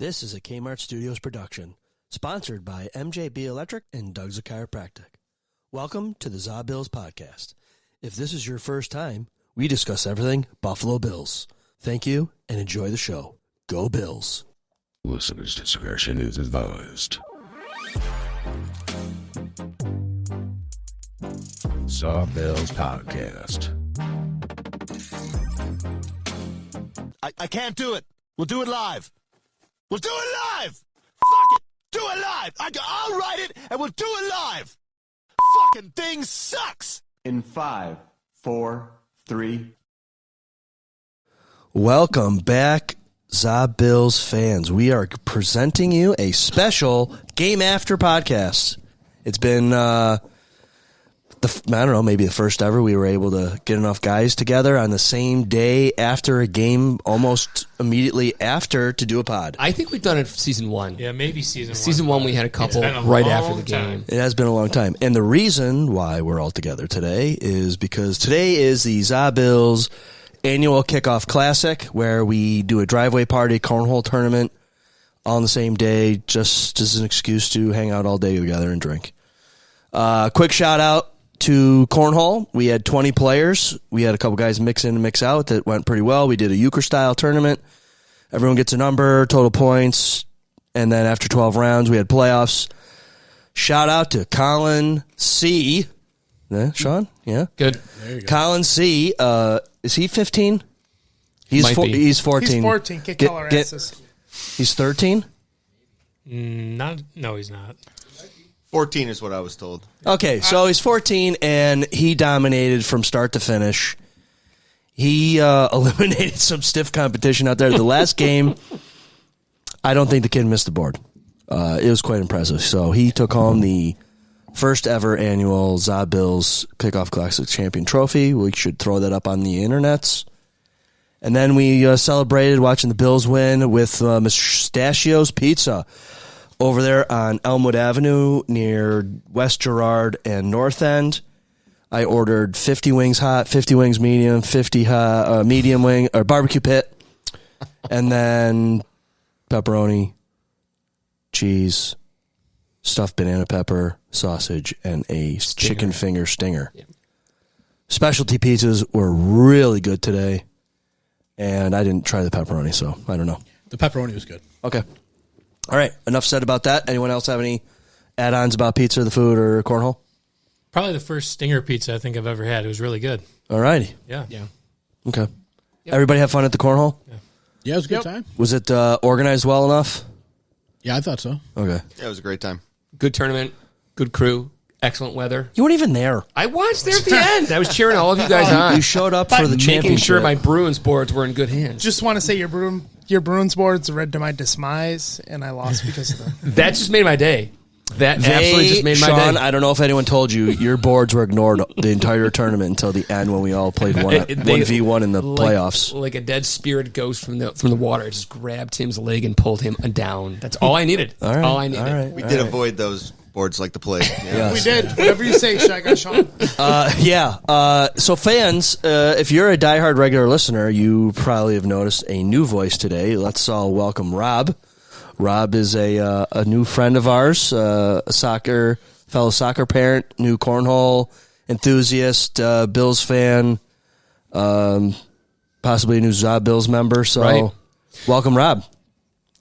This is a Kmart Studios production, sponsored by MJB Electric and Doug's a Chiropractic. Welcome to the ZaBills Podcast. If this is your first time, we discuss everything Buffalo Bills. Thank you and enjoy the show. Go Bills. Listeners' discretion is advised. ZaBills Podcast. I can't do it. We'll do it live. We'll do it live. Fuck it. Do it live. I'll write it and we'll do it live. Fucking thing sucks. In 5, 4, 3. Welcome back, ZaBills fans. We are presenting you a special Game After podcast. It's been, maybe the first ever we were able to get enough guys together on the same day after a game, almost immediately after, to do a pod. I think we've done it for season one. Yeah, maybe season one. Season one, we had a couple right after the game. It has been a long time. And the reason why we're all together today is because today is the ZaBills Annual Kickoff Classic, where we do a driveway party, cornhole tournament, all on the same day, just as an excuse to hang out all day together and drink. Quick shout out to cornhole. We had 20 players. We had a couple guys mix in and mix out that went pretty well. We did a euchre-style tournament. Everyone gets a number, total points, and then after 12 rounds, we had playoffs. Shout out to Colin C. Yeah, Sean? Yeah? Good. There you go. Colin C. Is he 15? He's 14. He's 14. Kick color asses. He's 13? No, he's not. 14 is what I was told. Okay, so he's 14, and he dominated from start to finish. He eliminated some stiff competition out there. The last game, I don't think the kid missed the board. It was quite impressive. So he took home the first ever annual ZaBills Kickoff Classic Champion Trophy. We should throw that up on the internets. And then we celebrated watching the Bills win with Mustachio's Pizza over there on Elmwood Avenue near West Girard and North End. I ordered 50 wings hot, 50 wings medium, 50 hot, medium wing, or barbecue pit, and then pepperoni, cheese, stuffed banana pepper, sausage, and a chicken finger stinger. Yeah. Specialty pizzas were really good today, and I didn't try the pepperoni, so I don't know. The pepperoni was good. Okay. All right, enough said about that. Anyone else have any add-ons about pizza, the food, or cornhole? Probably the first stinger pizza I think I've ever had. It was really good. All righty. Yeah. Okay. Yep. Everybody have fun at the cornhole? Yeah, it was a good time. Was it organized well enough? Yeah, I thought so. Okay. Yeah, it was a great time. Good tournament, good crew, excellent weather. You weren't even there. I watched there at the end. I was cheering all of you guys on. You showed up for the championship. Making sure my Bruins boards were in good hands. Just want to say your Bruins boards read to my demise, and I lost because of them. That just made my day. That absolutely just made my Sean, day. I don't know if anyone told you, your boards were ignored the entire tournament until the end when we all played 1v1 in the playoffs. Like a dead spirit ghost from the water. I just grabbed Tim's leg and pulled him down. That's all I needed. All right. All I needed. All right. We did avoid those boards like the plague. Yeah. We did. Whatever you say, Shaq and Sean. So fans, if you're a diehard regular listener, you probably have noticed a new voice today. Let's all welcome Rob. Rob is a new friend of ours, a fellow soccer parent, new cornhole enthusiast, Bills fan, possibly a new ZaBills member. So, right. Welcome, Rob.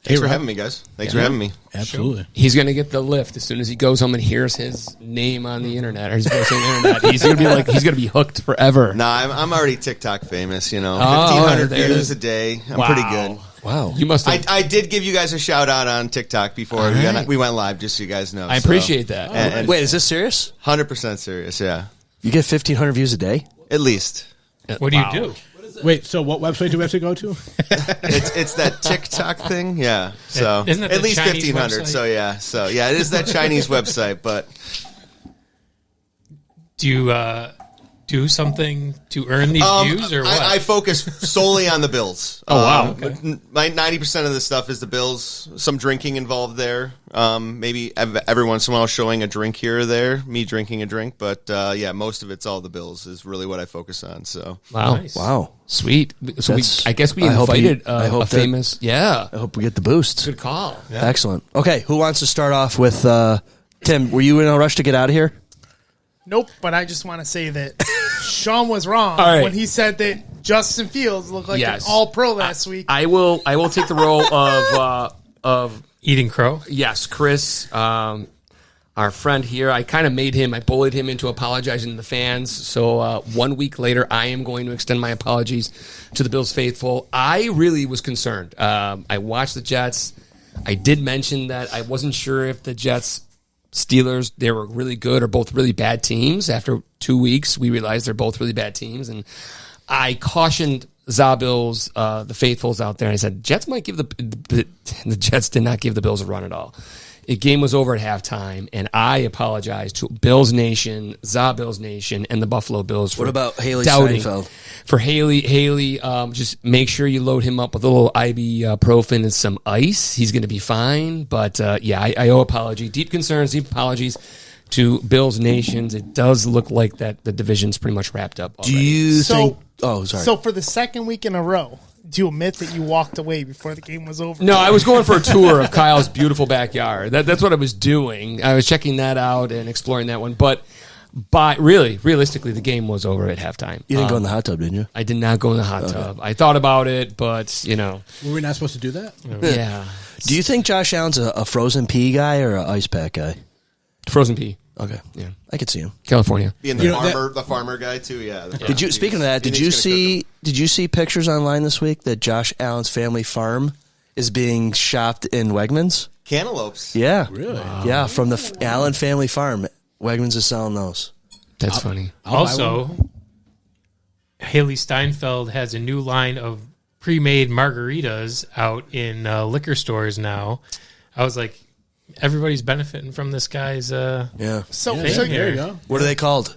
Thanks for having me, guys. Thanks for having me. Absolutely. He's going to get the lift as soon as he goes home and hears his name on the internet, or his voice on the internet. He's going to be hooked forever. Nah, I'm already TikTok famous. 1,500 views a day. I'm pretty good. Wow. You must have. I did give you guys a shout out on TikTok before we went live, just so you guys know. I appreciate that. And Wait, is this serious? 100% serious, yeah. You get 1,500 views a day? At least. What do you do? Wait, so what website do we have to go to? It's that TikTok thing, yeah. So Isn't that at the least Chinese 1,500. website? So yeah, it is that Chinese website. But Do do something to earn these views, or what? I focus solely on the Bills. Oh, wow. My 90% of the stuff is the Bills. Some drinking involved there. Maybe every once in a while showing a drink here or there, me drinking a drink. But yeah, most of it's all the Bills is really what I focus on. So Wow. Nice. Wow. Sweet. So I guess we I hope invited I hope a that- famous. Yeah. I hope we get the boost. Good call. Excellent. Okay, who wants to start off with Tim? Were you in a rush to get out of here? Nope, but I just want to say that Sean was wrong All right. when he said that Justin Fields looked like Yes. an all-pro last week. I will take the role of Eating crow? yes, Chris, our friend here. I kind of I bullied him into apologizing to the fans. So 1 week later, I am going to extend my apologies to the Bills faithful. I really was concerned. I watched the Jets. I did mention that I wasn't sure if the Jets, Steelers, they were really good or both really bad teams. After 2 weeks, we realized they're both really bad teams. And I cautioned ZaBills, the faithfuls out there, and I said, Jets might give the Jets did not give the Bills a run at all. The game was over at halftime, and I apologize to Bills Nation, ZaBills Nation, and the Buffalo Bills for What about Haley doubting. Steinfeld? For Haley, just make sure you load him up with a little ibuprofen and some ice. He's going to be fine. But yeah, I owe apology. Deep concerns, deep apologies to Bills Nations. It does look like that the division's pretty much wrapped up already. Do you So- think? Oh, sorry. So for the second week in a row, do you admit that you walked away before the game was over? No, I was going for a tour of Kyle's beautiful backyard. That's what I was doing. I was checking that out and exploring that one. But realistically, the game was over at halftime. you didn't go in the hot tub, didn't you? I did not go in the hot tub. I thought about it, but, Were we not supposed to do that? yeah. Do you think Josh Allen's a frozen pea guy or an ice pack guy? Frozen pea. Okay, Yeah. I could see him. California. being the farmer guy too. Yeah. Did you? Speaking of that, did you see pictures online this week that Josh Allen's family farm is being shopped in Wegmans? Cantaloupes? Yeah, Really? Yeah, from the Allen family farm. Wegmans is selling those. That's funny. Also, Haley Steinfeld has a new line of pre-made margaritas out in liquor stores now. I was like, everybody's benefiting from this guy's Yeah. So, Yeah, so there There you go. What are they called?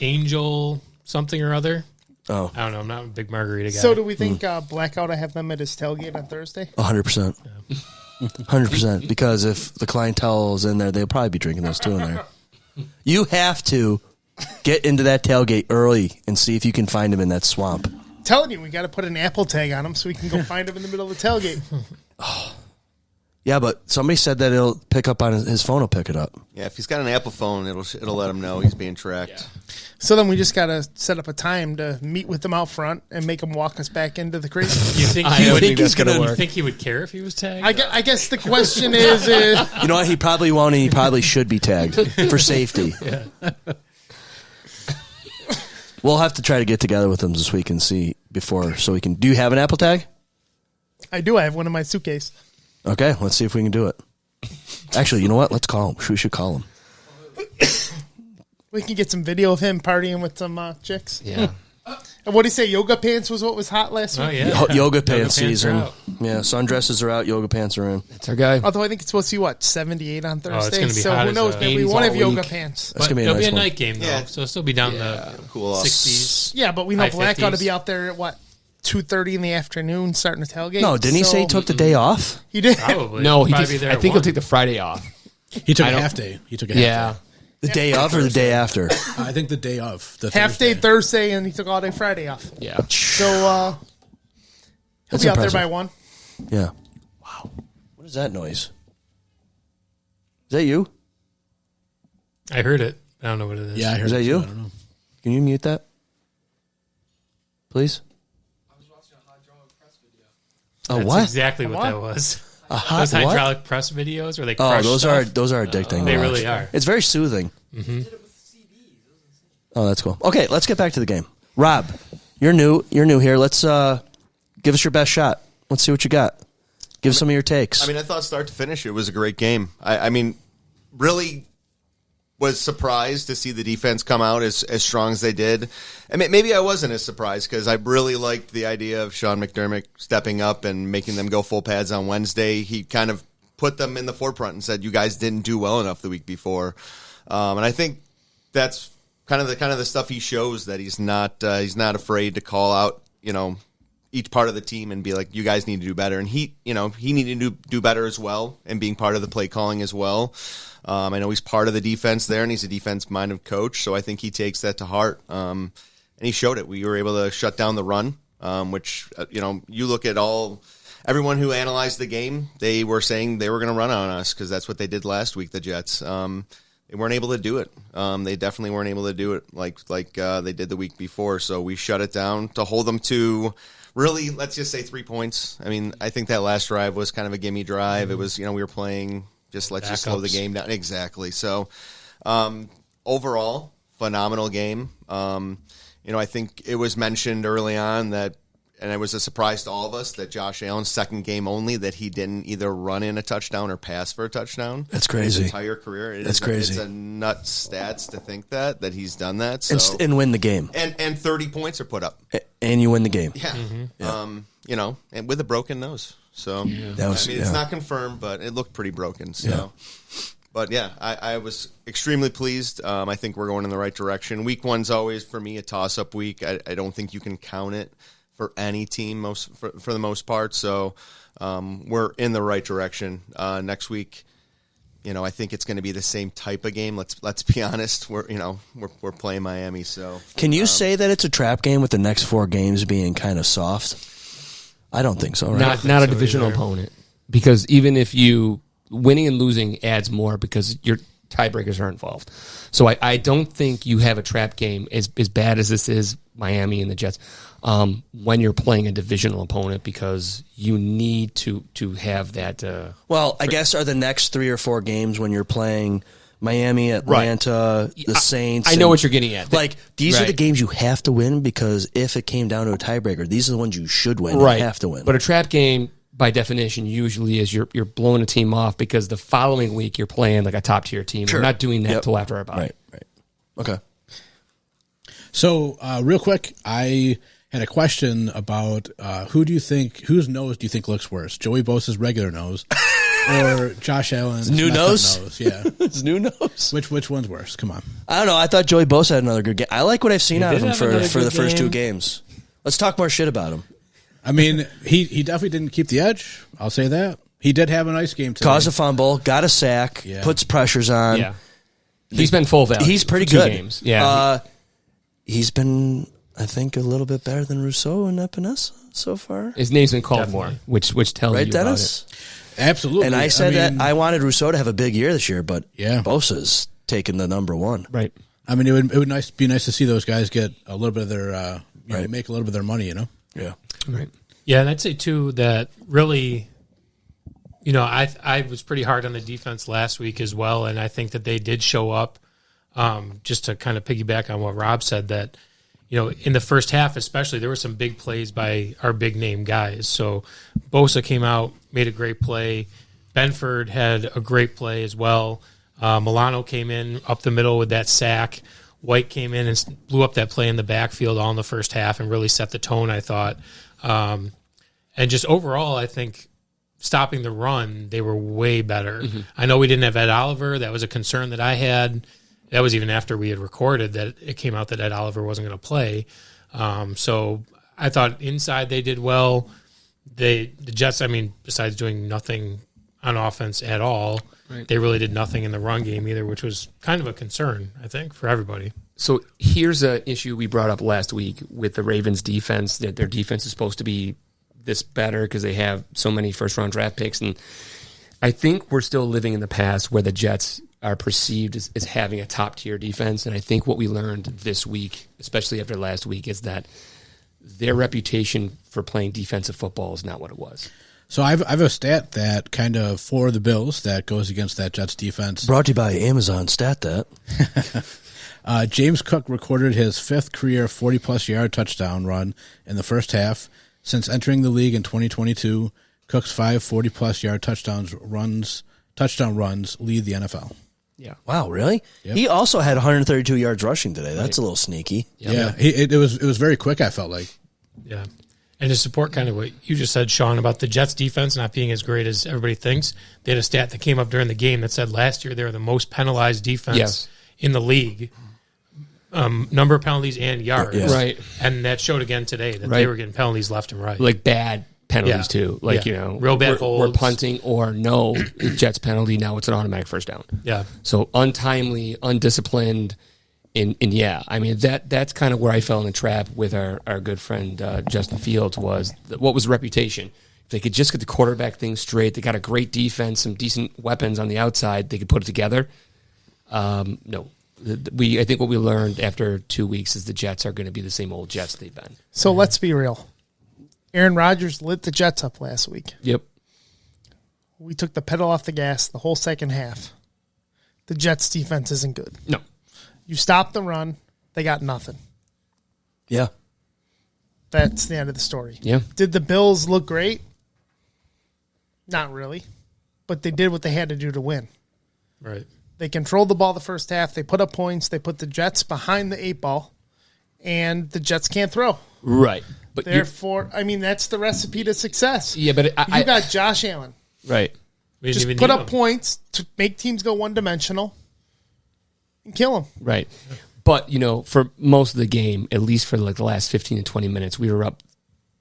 Angel something or other. Oh, I don't know. I'm not a big margarita guy. So do we think Blackout? I have them at his tailgate on Thursday. 100%. 100%. Because if the clientele is in there, they'll probably be drinking those too in there. You have to get into that tailgate early and see if you can find them in that swamp. Telling you, we got to put an Apple tag on him so we can go find him in the middle of the tailgate. Yeah, but somebody said that it'll pick up on his phone. Will pick it up. Yeah, if he's got an Apple phone, it'll let him know he's being tracked. So then we just got to set up a time to meet with them out front and make them walk us back into the crate. you think I he don't would? think that's gonna You work. think he would care if he was tagged? I guess the question is, You know what? He probably won't, and he probably should be tagged for safety. We'll have to try to get together with him this week and see before, so we can. Do you have an Apple tag? I do. I have one in my suitcase. Okay, let's see if we can do it. Actually, you know what? Let's call him. We should call him. We can get some video of him partying with some chicks. Yeah. And what did he say? Yoga pants was what was hot last week? Oh yeah, Yoga pants are season. out. Yeah, sundresses are out. Yoga pants are in. That's our guy. Although I think it's supposed to be, 78 on Thursday. gonna be so hot who as knows? a- Maybe we 80s won't have all yoga week. pants. That's But gonna be a it'll nice be a one. night game though, Yeah. so it'll still be down the Cool off. 60s. Yeah, but we know High Black ought to 50s. be out there at, 2:30 in the afternoon starting to tailgate. No, didn't he say he took the day off? He did. Probably. No, He'll probably be there I at think he'll 1. take the Friday off. He took I a don't- half day. He took a half Yeah. The day of or the day after? day. I think the day of. The Half day Thursday. Thursday, and he took all day Friday off. Yeah. So he'll That's be out there impressive. by 1. Yeah. Wow. What is that noise? Is that you? I heard it. I don't know what it is. Yeah, I heard Is that it you? too. I don't know. Can you mute that? Please? A That's what? exactly what What? that was. A hot Those what? hydraulic press videos where they Oh, crush those stuff. are addicting. They to really watch. are. It's very soothing. Oh, that's cool. Okay, let's get back to the game. Rob, you're new here. Let's give us your best shot. Let's see what you got. Give some of your takes. I mean, I thought start to finish it was a great game. I mean, really was surprised to see the defense come out as strong as they did. I mean, maybe I wasn't as surprised because I really liked the idea of Sean McDermott stepping up and making them go full pads on Wednesday. He kind of put them in the forefront and said, you guys didn't do well enough the week before. And I think that's kind of the stuff he shows, that he's not afraid to call out, each part of the team and be like, you guys need to do better. And he needed to do better as well, and being part of the play calling as well. I know he's part of the defense there, and he's a defense-minded coach, so I think he takes that to heart. And he showed it. We were able to shut down the run, which, you look at everyone who analyzed the game, they were saying they were going to run on us because that's what they did last week, the Jets. They weren't able to do it. They definitely weren't able to do it like they did the week before. So we shut it down to hold them to, really, let's just say 3 points. I mean, I think that last drive was kind of a gimme drive. It was, we were playing just let's just slow the game down. Exactly. So overall, phenomenal game. I think it was mentioned early on that, and it was a surprise to all of us, that Josh Allen's second game only, that he didn't either run in a touchdown or pass for a touchdown. That's crazy. His entire career. That's crazy. It's a nut stats to think that he's done that. So. And win the game. And 30 points are put up. And you win the game. Yeah. And with a broken nose. So, it's not confirmed, but it looked pretty broken. So. Yeah. But, yeah, I was extremely pleased. I think we're going in the right direction. Week one's always, for me, a toss-up week. I don't think you can count it for any team for the most part. So we're in the right direction. Next week, I think it's going to be the same type of game. Let's be honest. We're playing Miami. So can you say that it's a trap game with the next 4 games being kind of soft? I don't think so. Right? Not a divisional opponent, because even if you winning and losing adds more because your tiebreakers are involved. So I don't think you have a trap game as bad as this is Miami and the Jets when you're playing a divisional opponent, because you need to have that. I guess are the next 3 or 4 games when you're playing Miami, Atlanta, the Saints. I know what you're getting at. These are the games you have to win, because if it came down to a tiebreaker, these are the ones you should win. Right. You have to win. But a trap game, by definition, usually is you're blowing a team off because the following week you're playing like a top tier team. Sure. We're not doing that until after our bye. Right. Okay. So, real quick, I had a question about whose nose do you think looks worse? Joey Bosa's regular nose or Josh Allen's new nose? Yeah. His new nose. Which one's worse? Come on. I don't know. I thought Joey Bosa had another good game. I like what I've seen out of him for the first 2 games. Let's talk more shit about him. I mean, he definitely didn't keep the edge. I'll say that. He did have a nice game today. Caused a fumble, got a sack, puts pressures on. Yeah. He's been full value. He's pretty for 2 good. games. Yeah. He's been, I think, a little bit better than Rousseau and Epinesa so far. His name's been called more, which tells you Dennis? about it. Absolutely. And I said that I wanted Rousseau to have a big year this year, but Bosa's taken the number 1. Right. I mean, it would be nice to see those guys get a little bit of their make a little bit of their money. Yeah. Right. Yeah, and I'd say, too, that really, I was pretty hard on the defense last week as well, and I think that they did show up, just to kind of piggyback on what Rob said, that, in the first half especially, there were some big plays by our big-name guys. So Bosa came out, made a great play. Benford had a great play as well. Milano came in up the middle with that sack. White came in and blew up that play in the backfield all in the first half and really set the tone, I thought. And just overall, I think stopping the run, they were way better. Mm-hmm. I know we didn't have Ed Oliver. That was a concern that I had. That was even after we had recorded that it came out that Ed Oliver wasn't going to play. So I thought inside they did well. The Jets, besides doing nothing on offense at all, they really did nothing in the run game either, which was kind of a concern, I think, for everybody. So here's an issue we brought up last week with the Ravens' defense, that their defense is supposed to be this better because they have so many first-round draft picks. And I think we're still living in the past where the Jets are perceived as having a top-tier defense. And I think what we learned this week, especially after last week, is that their reputation for playing defensive football is not what it was. So I have a stat that kind of for the Bills that goes against that Jets defense. Brought to you by Amazon. Stat that. James Cook recorded his 5th career 40-plus yard touchdown run in the first half. Since entering the league in 2022, Cook's 5 40-plus yard touchdown runs lead the NFL. Yeah. Wow, really? Yep. He also had 132 yards rushing today. That's a little sneaky. Yeah. It was very quick, I felt like. Yeah. And to support kind of what you just said, Sean, about the Jets defense not being as great as everybody thinks, they had a stat that came up during the game that said last year they were the most penalized defense in the league. number of penalties and yards. Yeah. Right. And that showed again today that Right. they were getting penalties left and right. Like bad penalties Yeah. too. Like, Yeah. you know, Real bad we're holds. punting or no Jets penalty. Now it's an automatic first down. Yeah. So untimely, undisciplined, and yeah, I mean that's kind of where I fell in the trap with our good friend Justin Fields. What was the reputation? If they could just get the quarterback thing straight, they got a great defense, some decent weapons on the outside, they could put it together. No, I think what we learned after 2 weeks is the Jets are going to be the same old Jets they've been. So let's be real. Aaron Rodgers lit the Jets up last week. Yep. We took the pedal off the gas the whole second half. The Jets' defense isn't good. No. You stop the run, they got nothing. Yeah. That's the end of the story. Yeah. Did the Bills look great? Not really. But they did what they had to do to win. Right. They controlled the ball the first half. They put up points. They put the Jets behind the 8 ball. And the Jets can't throw. Right. But Therefore, I mean, that's the recipe to success. yeah, but You got Josh Allen. right. We didn't Just even put need up them. points to make teams go one-dimensional and kill them. Right. But, you know, for most of the game, at least for like the last 15 to 20 minutes, we were up,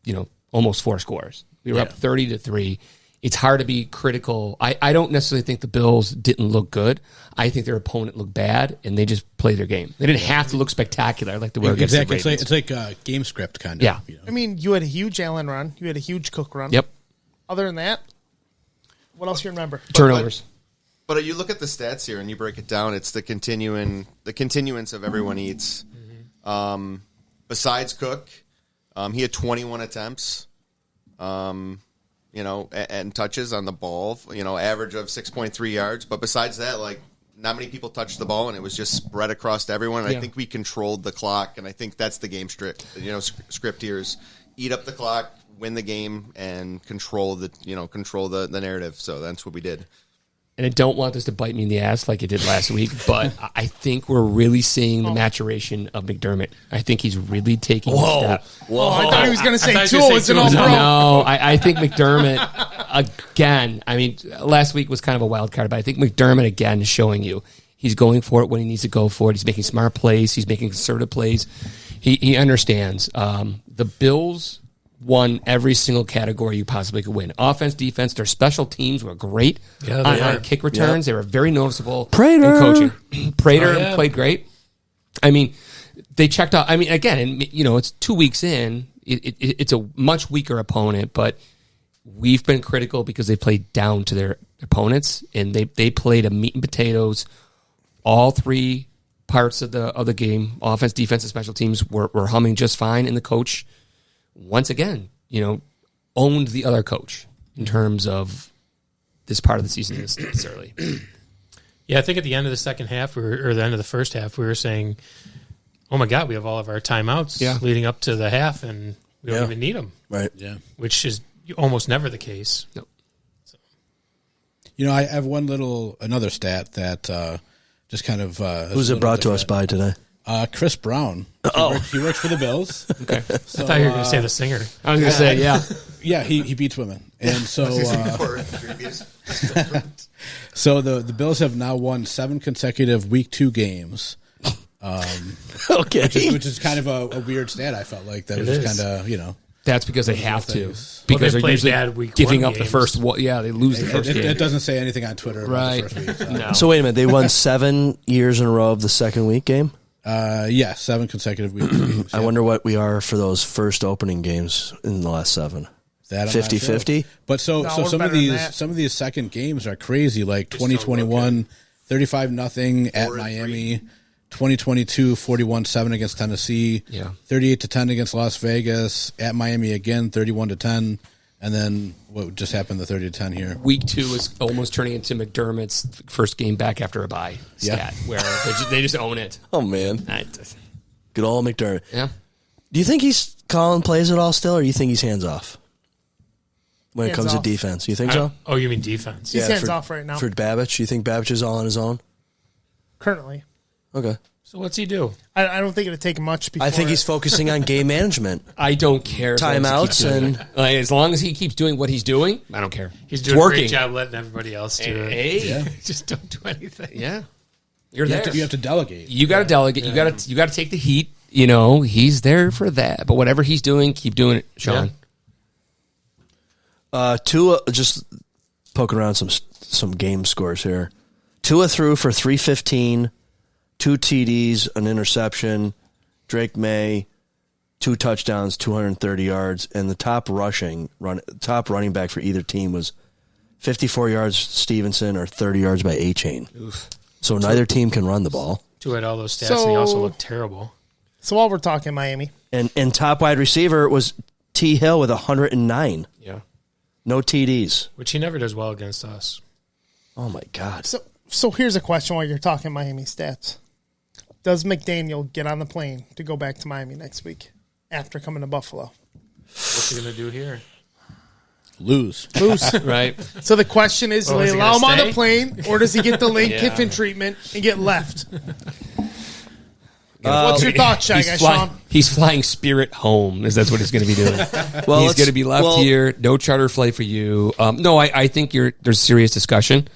you know, almost 4 scores. We were up 30-3. It's hard to be critical. I don't necessarily think the Bills didn't look good. I think their opponent looked bad, and they just played their game. They didn't have to look spectacular like they were against the Exactly. Ravens. It's like a game script kind of. Yeah. You know? I mean, you had a huge Allen run. You had a huge Cook run. Yep. Other than that, what else you remember? Turnovers. But you look at the stats here and you break it down. It's the continuance of everyone eats. Besides Cook, he had 21 attempts, and touches on the ball. Average of 6.3 yards. But besides that, like, not many people touched the ball, and it was just spread across to everyone. And I think we controlled the clock, and I think that's the game script. Script here is eat up the clock, win the game, and control the narrative. So that's what we did. And I don't want this to bite me in the ass like it did last week, but I think we're really seeing the maturation of McDermott. I think he's really taking a step. Oh, I thought he was going to say thought you were Tua gonna was say an Tua was all-pro. No, I think McDermott, again, I mean, last week was kind of a wild card, but I think McDermott, again, is showing you he's going for it when he needs to go for it. He's making smart plays. He's making conservative plays. He understands. The Bills won every single category you possibly could win. Offense, defense, their special teams were great. Yeah, they on are. kick returns, they were very noticeable. Prater. In coaching. Prater Oh, yeah. played great. I mean, they checked out. I mean, again, and it's 2 weeks in. It's a much weaker opponent, but we've been critical because they played down to their opponents, and they played a meat and potatoes. All 3 parts of the game, offense, defense, and special teams, were humming just fine, and the coach, once again, owned the other coach in terms of this part of the season this early. Yeah, I think at the end of the second half, or the end of the first half, we were saying, oh my God, we have all of our timeouts leading up to the half, and we don't even need them, Right. Yeah. which is almost never the case. No. I have another stat that just kind of. Who's it brought to us by today? Chris Brown. He works for the Bills. Okay. So, I thought you were going to say the singer. I was going to say, yeah. Yeah, he beats women. And so so the Bills have now won 7 consecutive Week 2 games. Okay. Which is kind of a weird stat, I felt like. That was just kind of, That's because they have to. things. Because Well, they they're played usually bad week giving 1 up the games. first one. Yeah, they lose the first game. It doesn't say anything on Twitter about Right. the first week. So. No. So wait a minute. They won 7 years in a row of the second week game? Yeah, 7 consecutive Week 2 games. I wonder what we are for those first opening games in the last 7. That I'm not 50-50? sure. But so No, some we're of better than these that. some of these second games are crazy, like 2021 35-0 at Miami, 2022 41-7 against Tennessee, Yeah. 38-10 against Las Vegas, at Miami again 31-10, and then what just happened the 30-10 here. Week 2 is almost turning into McDermott's first game back after a bye stat, where they just own it. Oh, man. Good old McDermott. Yeah. Do you think he's calling plays at all still, or do you think he's hands off when it Hands comes off. to defense? You think so? Oh, you mean defense? He's hands for- off right now. For Babbage, you think Babbage is all on his own? Currently. Okay. So what's he do? I don't think it'd take much before I think he's focusing on game management. I don't care. as long as he Timeouts keeps doing and- it. As long as he keeps doing what he's doing, I don't care. He's doing a working. great job letting everybody else do it. Hey. Just don't do anything. Yeah. You're You there. have to delegate. You got to delegate. You got to take the heat. You know, he's there for that. But whatever he's doing, keep doing it, Sean. Tua, just poking around some game scores here. Tua threw for 315, 2 TDs, an interception. Drake May, 2 touchdowns, 230 yards, and the top running back for either team was 54 yards Stevenson or 30 yards by A-Chain. So neither team can run the ball. Tua had all those stats, and he also looked terrible. So while we're talking Miami. And top wide receiver was T. Hill with 109. Yeah. No TDs. Which he never does well against us. Oh, my God. So here's a question while you're talking Miami stats. Does McDaniel get on the plane to go back to Miami next week after coming to Buffalo? What's he going to do here? Lose. Right. So the question is, do is they he allow him gonna on stay? the plane, or does he get the Lane Kiffin treatment and get left? What's your thoughts, Shy Guy Sean? He's flying Spirit home, is that's what he's going to be doing. Well, he's going to be left here. No charter flight for you. No, I think there's serious discussion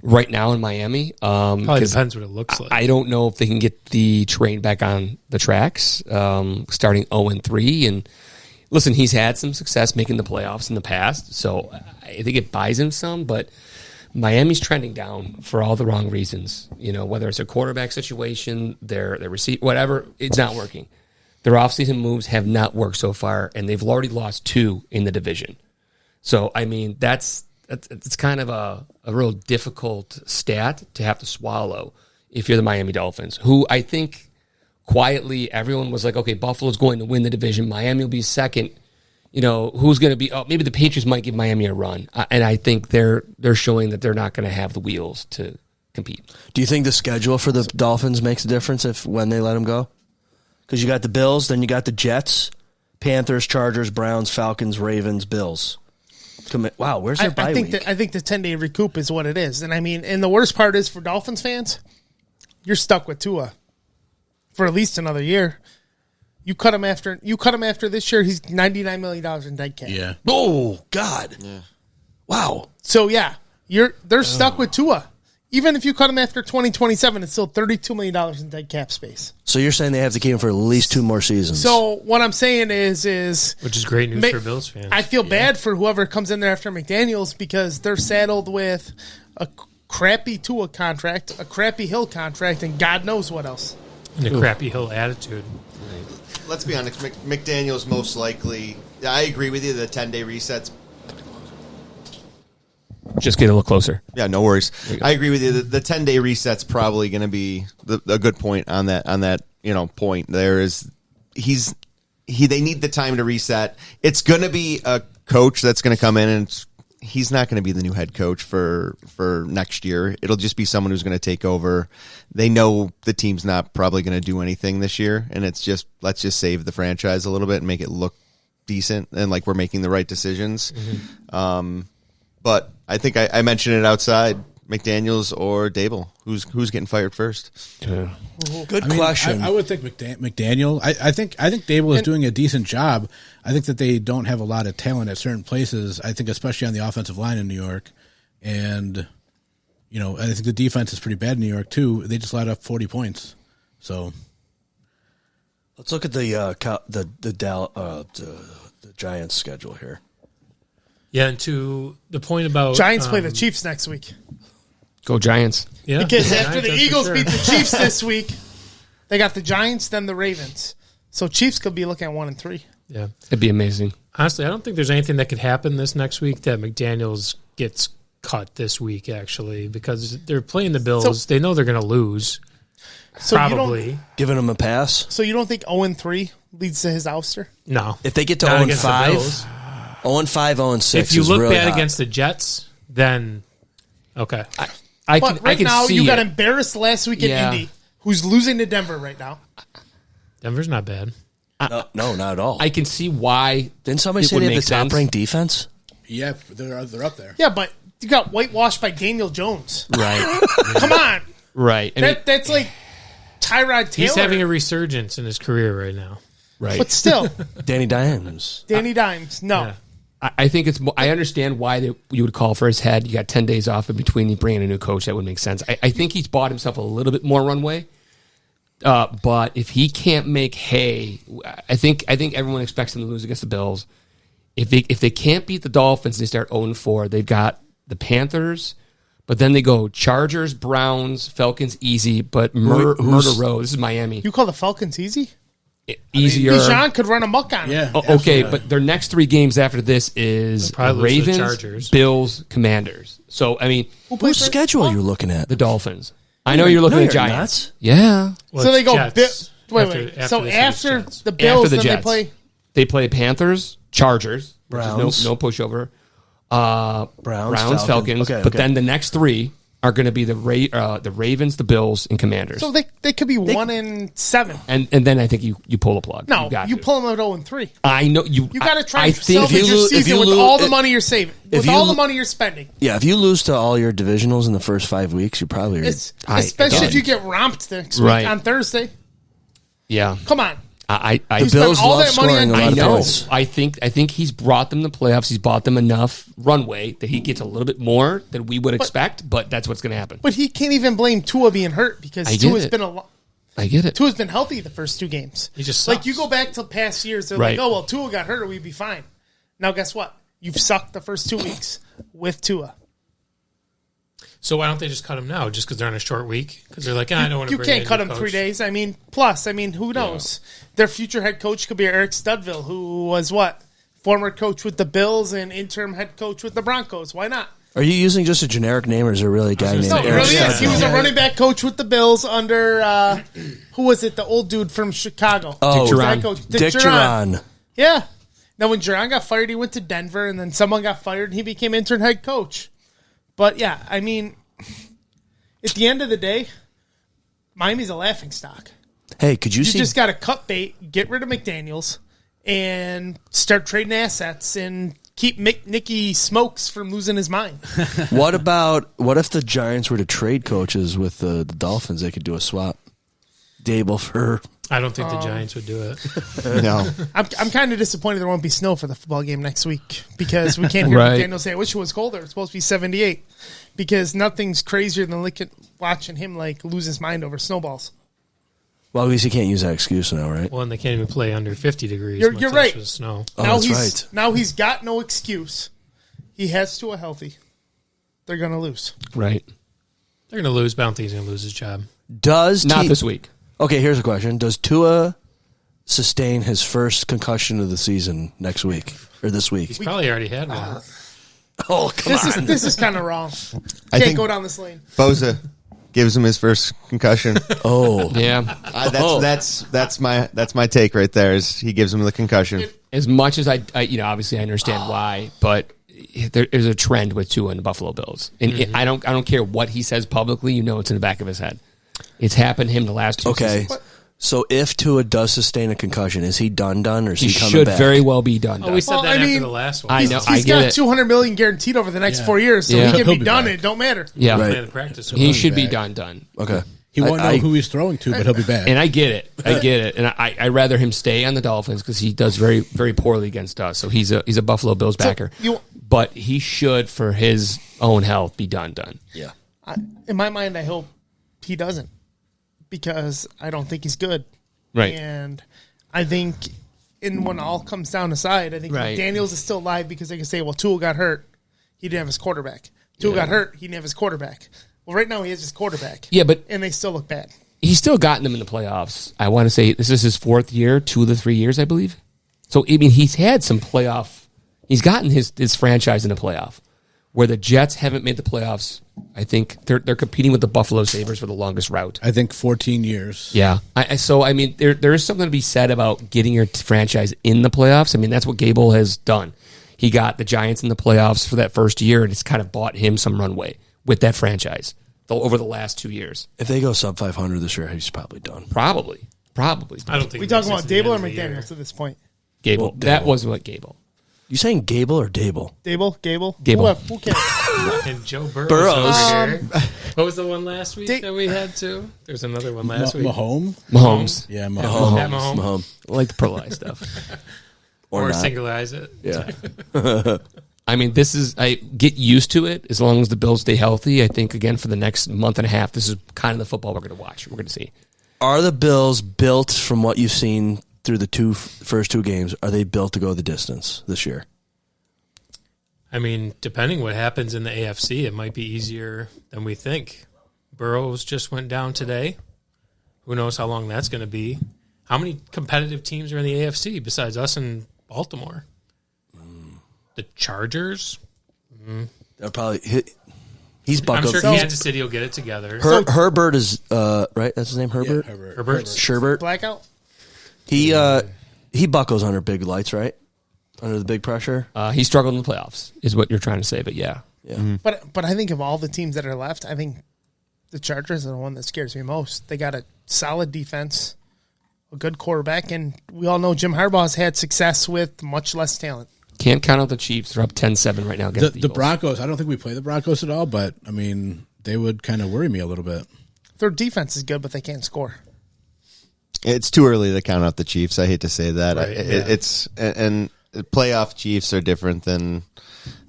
right now in Miami. Probably depends what it looks like. I don't know if they can get the train back on the tracks, starting 0-3. And listen, he's had some success making the playoffs in the past, so I think it buys him some. But Miami's trending down for all the wrong reasons. You know, whether it's a quarterback situation, their receiver, whatever, it's not working. Their offseason moves have not worked so far, and they've already lost 2 in the division. So, I mean, it's kind of a real difficult stat to have to swallow if you're the Miami Dolphins, who I think quietly everyone was like, okay, Buffalo's going to win the division. Miami will be second. You know, who's going to be? Oh, maybe the Patriots might give Miami a run. And I think they're showing that they're not going to have the wheels to compete. Do you think the schedule for the Dolphins makes a difference when they let him go? Because you got the Bills, then you got the Jets, Panthers, Chargers, Browns, Falcons, Ravens, Bills. Wow, where's their bye week? I think the 10-day recoup is what it is. And I mean, and the worst part is for Dolphins fans, you're stuck with Tua for at least another year. You cut him after this year, he's $99 million in dead cap. Yeah. Oh, God. Yeah. Wow. So yeah, they're stuck with Tua. Even if you cut him after 2027, it's still $32 million in dead cap space. So you're saying they have to keep him for at least 2 more seasons. So what I'm saying is which is great news for Bills fans. I feel bad for whoever comes in there after McDaniels because they're saddled with a crappy Tua contract, a crappy Hill contract, and God knows what else. And a crappy Hill attitude. Let's be honest, McDaniel's most likely. I agree with you. The 10-day resets. Just get a little closer. Yeah, no worries. I agree with you. The 10-day reset's probably going to be a good point on that. Point there is they need the time to reset. It's going to be a coach that's going to come in and he's not going to be the new head coach for next year. It'll just be someone who's going to take over. They know the team's not probably going to do anything this year, and it's just let's just save the franchise a little bit and make it look decent and like we're making the right decisions. Mm-hmm. But I think I mentioned it outside. McDaniels or Dable, who's getting fired first? Yeah. Good question. I would think McDaniel. I think Dable is doing a decent job. I think that they don't have a lot of talent at certain places. I think especially on the offensive line in New York, and I think the defense is pretty bad in New York too. They just allowed up 40 points. So let's look at the Giants' schedule here. Yeah, and to the point about Giants play the Chiefs next week. Go Giants. Yeah, because after the Giants, Eagles beat the Chiefs this week, they got the Giants, then the Ravens. So Chiefs could be looking at 1-3. Yeah, it'd be amazing. Honestly, I don't think there's anything that could happen this next week that McDaniels gets cut this week. Actually, because they're playing the Bills, they know they're going to lose. So probably giving them a pass. So you don't think 0-3 leads to his ouster? No. If they get to 0-5, 0-5, 0-6. If you look really bad hot. against the Jets, then okay. I can now see you got it. embarrassed last week in Indy, who's losing to Denver right now. Denver's not bad. No, not at all. I can see why. Didn't somebody say they have the top-ranked defense? Yeah, they're up there. Yeah, but you got whitewashed by Daniel Jones. Right. Come on. Right. That's like Tyrod Taylor. He's having a resurgence in his career right now. Right. But still. Danny Dimes. Danny Dimes. No. Yeah. I think it's. I understand why you would call for his head. You got 10 days off in between you bringing a new coach. That would make sense. I think he's bought himself a little bit more runway. But if he can't make hay, I think everyone expects him to lose against the Bills. If they can't beat the Dolphins, they start 0-4. They've got the Panthers, but then they go Chargers, Browns, Falcons, easy, but Murder Row. This is Miami. You call the Falcons easy? Easier. Bijan could run amok on Yeah. them. Okay, but their next 3 games after this is probably lose to the Ravens, Chargers. Bills, Commanders. So, I mean, Whose schedule are you looking at? the Dolphins. I know you're looking No, at you're Giants. not. Yeah. Well, So they go. Jets. Wait. So this, after it's Jets. the Bills, After the then they Jets. play. They play Panthers, Chargers, which is Browns. no pushover. Browns, Falcons. Okay, but okay. then the next 3 are going to be the Ravens, the Bills, and Commanders. So they could be 1-7. and then I think you pull the plug. No, got you to. pull them at 0-3. I know you. You got to try I to think salvage your if season you with lose- all the money you're saving, with you all the lo- money you're spending. Yeah, if you lose to all your divisionals in the first 5 weeks, you probably are. Especially if you get romped next week Right. on Thursday. Yeah. Come on. I The spent Bills all love that money scoring on a lot I of know. points. I think he's brought them to the playoffs. He's bought them enough runway that he gets a little bit more than we would expect. But that's what's going to happen. But he can't even blame Tua being hurt because I get Tua's it. been I get it. Tua's been healthy the first 2 games. He just like sucks. you go back to past years, they're Right. like, oh well, Tua got hurt or we'd be fine. Now guess what? You've sucked the first 2 weeks with Tua. So why don't they just cut him now? Just because they're on a short week? Because they're like, I don't want to. You can't cut him 3 days. I mean, plus, who knows? Their future head coach could be Eric Studville, who was former coach with the Bills and interim head coach with the Broncos. Why not? Are you using just a generic name, or is there really a guy named No, it Eric really is. Studville? He was a running back coach with the Bills under who was it? The old dude from Chicago. Oh, Dick Duran. Coach. Dick Duran. Duran. Yeah. Now, when Duran got fired, he went to Denver, and then someone got fired, and he became interim head coach. But yeah, I mean, at the end of the day, Miami's a laughingstock. Hey, could you You see? just got to cut bait, get rid of McDaniels, and start trading assets and keep Nicky Smokes from losing his mind. what if the Giants were to trade coaches with the Dolphins? They could do a swap. Dable for. I don't think the Giants would do it. No. I'm kind of disappointed there won't be snow for the football game next week because we can't hear Right. McDaniel say, I wish it was colder. It's supposed to be 78 because nothing's crazier than watching him lose his mind over snowballs. Well, at least you can't use that excuse now, right? Well, and they can't even play under 50 degrees. You're much less right. with snow. Oh, now that's right. Now he's got no excuse. He has Tua healthy. They're going to lose. Right. They're going to lose, but I don't think he's going to lose his job. Does Not this week. Okay, here's a question: does Tua sustain his first concussion of the season next week or this week? He's probably already had one. Oh, come on! This is kind of wrong. I Can't think go down this lane. Boza gives him his first concussion. Oh, Yeah. That's my take right there. Is he gives him the concussion? As much as I obviously I understand why, but there's a trend with Tua and the Buffalo Bills, and I don't care what he says publicly. It's in the back of his head. It's happened to him the last 2 okay. seasons. So if Tua does sustain a concussion, is he done, or is He he coming should back? very well be done. Oh, we said Well, that I after mean, the last one. I know. He's get got it. $200 million guaranteed over the next 4 years, so Yeah. he can He'll be be done. back. It don't matter. Yeah. Right. Plan of practice. He should be back. done. Okay. He won't know I- who he's throwing to, but he'll be back. And I get it. And I rather him stay on the Dolphins because he does very, very poorly against us. So he's a Buffalo Bills backer. But he should, for his own health, be done. Yeah. In my mind, I hope he doesn't because I don't think he's good. Right. And I think when all comes down to side, I think Right. Daniels is still alive because they can say, well, Tua got hurt. He didn't have his quarterback. Tua got hurt. He didn't have his quarterback. Well, right now he has his quarterback. Yeah, but And they still look bad. he's still gotten them in the playoffs. I want to say this is his 4th year, 2 of the 3 years, I believe. So, I mean, he's had some playoff. He's gotten his franchise in the playoff. Where the Jets haven't made the playoffs, I think they're competing with the Buffalo Sabres for the longest route. I think 14 years. Yeah. So, I mean, there is something to be said about getting your franchise in the playoffs. I mean, that's what Gable has done. He got the Giants in the playoffs for that first year, and it's kind of bought him some runway with that franchise over the last 2 years. If they go sub 500 this year, he's probably done. Probably. I don't think We it talking makes about sense at the Dable or end of the year. McDaniels at this point? Gable. Well, That Dable. wasn't what Gable. You saying Gable or Dable? Gable? Gable. Who cares? And Joe Burrows. Burrows. over here. What was the one last week Da- that we had too? There's another one last week. Mahomes? Mahomes. Yeah, Pat Mahomes. Mahomes. Mahomes. I like the pro life stuff. or not. singleize it. Yeah. I mean, I get used to it as long as the Bills stay healthy. I think, again, for the next month and a half, this is kind of the football we're going to watch. We're going to see. Are the Bills built, from what you've seen through the first two games, are they built to go the distance this year? I mean, depending what happens in the AFC, it might be easier than we think. Burrows just went down today. Who knows how long that's going to be? How many competitive teams are in the AFC besides us and Baltimore? The Chargers? They'll probably he's I'm buckled. sure Kansas City will get it together. Herbert is right. That's his name, Herbert. Yeah, Herbert. Herbert? Sherbert. Blackout. He buckles under big lights, right? Under the big pressure. He struggled in the playoffs, is what you're trying to say. But yeah, But I think of all the teams that are left, I think the Chargers are the one that scares me most. They got a solid defense, a good quarterback, and we all know Jim Harbaugh's had success with much less talent. can't count out the Chiefs. They're up 10-7 right now against the The Eagles. Broncos, I don't think we play the Broncos at all, but, I mean, they would kind of worry me a little bit. Their defense is good, but they can't score. It's too early to count out the Chiefs. I hate to say that. Right, It's and playoff Chiefs are different than,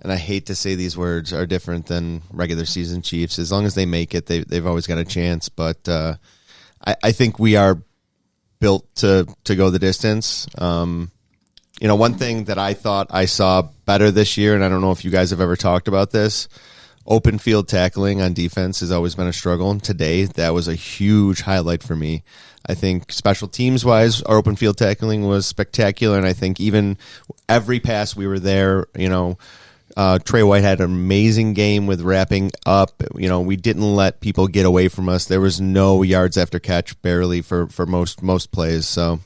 and I hate to say these words, are different than regular season Chiefs. As long as they make it, they've always got a chance. But I think we are built to go the distance. One thing that I thought I saw better this year, and I don't know if you guys have ever talked about this, open field tackling on defense has always been a struggle. And today, that was a huge highlight for me. I think special teams wise, our open field tackling was spectacular. And I think even every pass we were there, Trey White had an amazing game with wrapping up. We didn't let people get away from us. There was no yards after catch barely for most plays. So,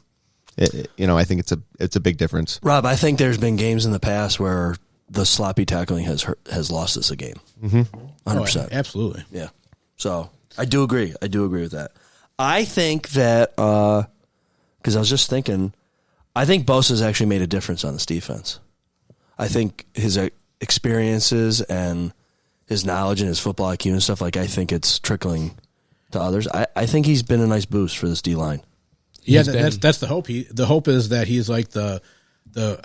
I think it's a big difference. Rob, I think there's been games in the past where the sloppy tackling has lost us a game. 100%. Oh, absolutely. Yeah. So I do agree. With that. I think that because I was just thinking, I think Bosa's actually made a difference on this defense. I think his experiences and his knowledge and his football IQ and stuff, I think it's trickling to others. I think he's been a nice boost for this D-line. Yeah, that's the hope. The hope is that he's like the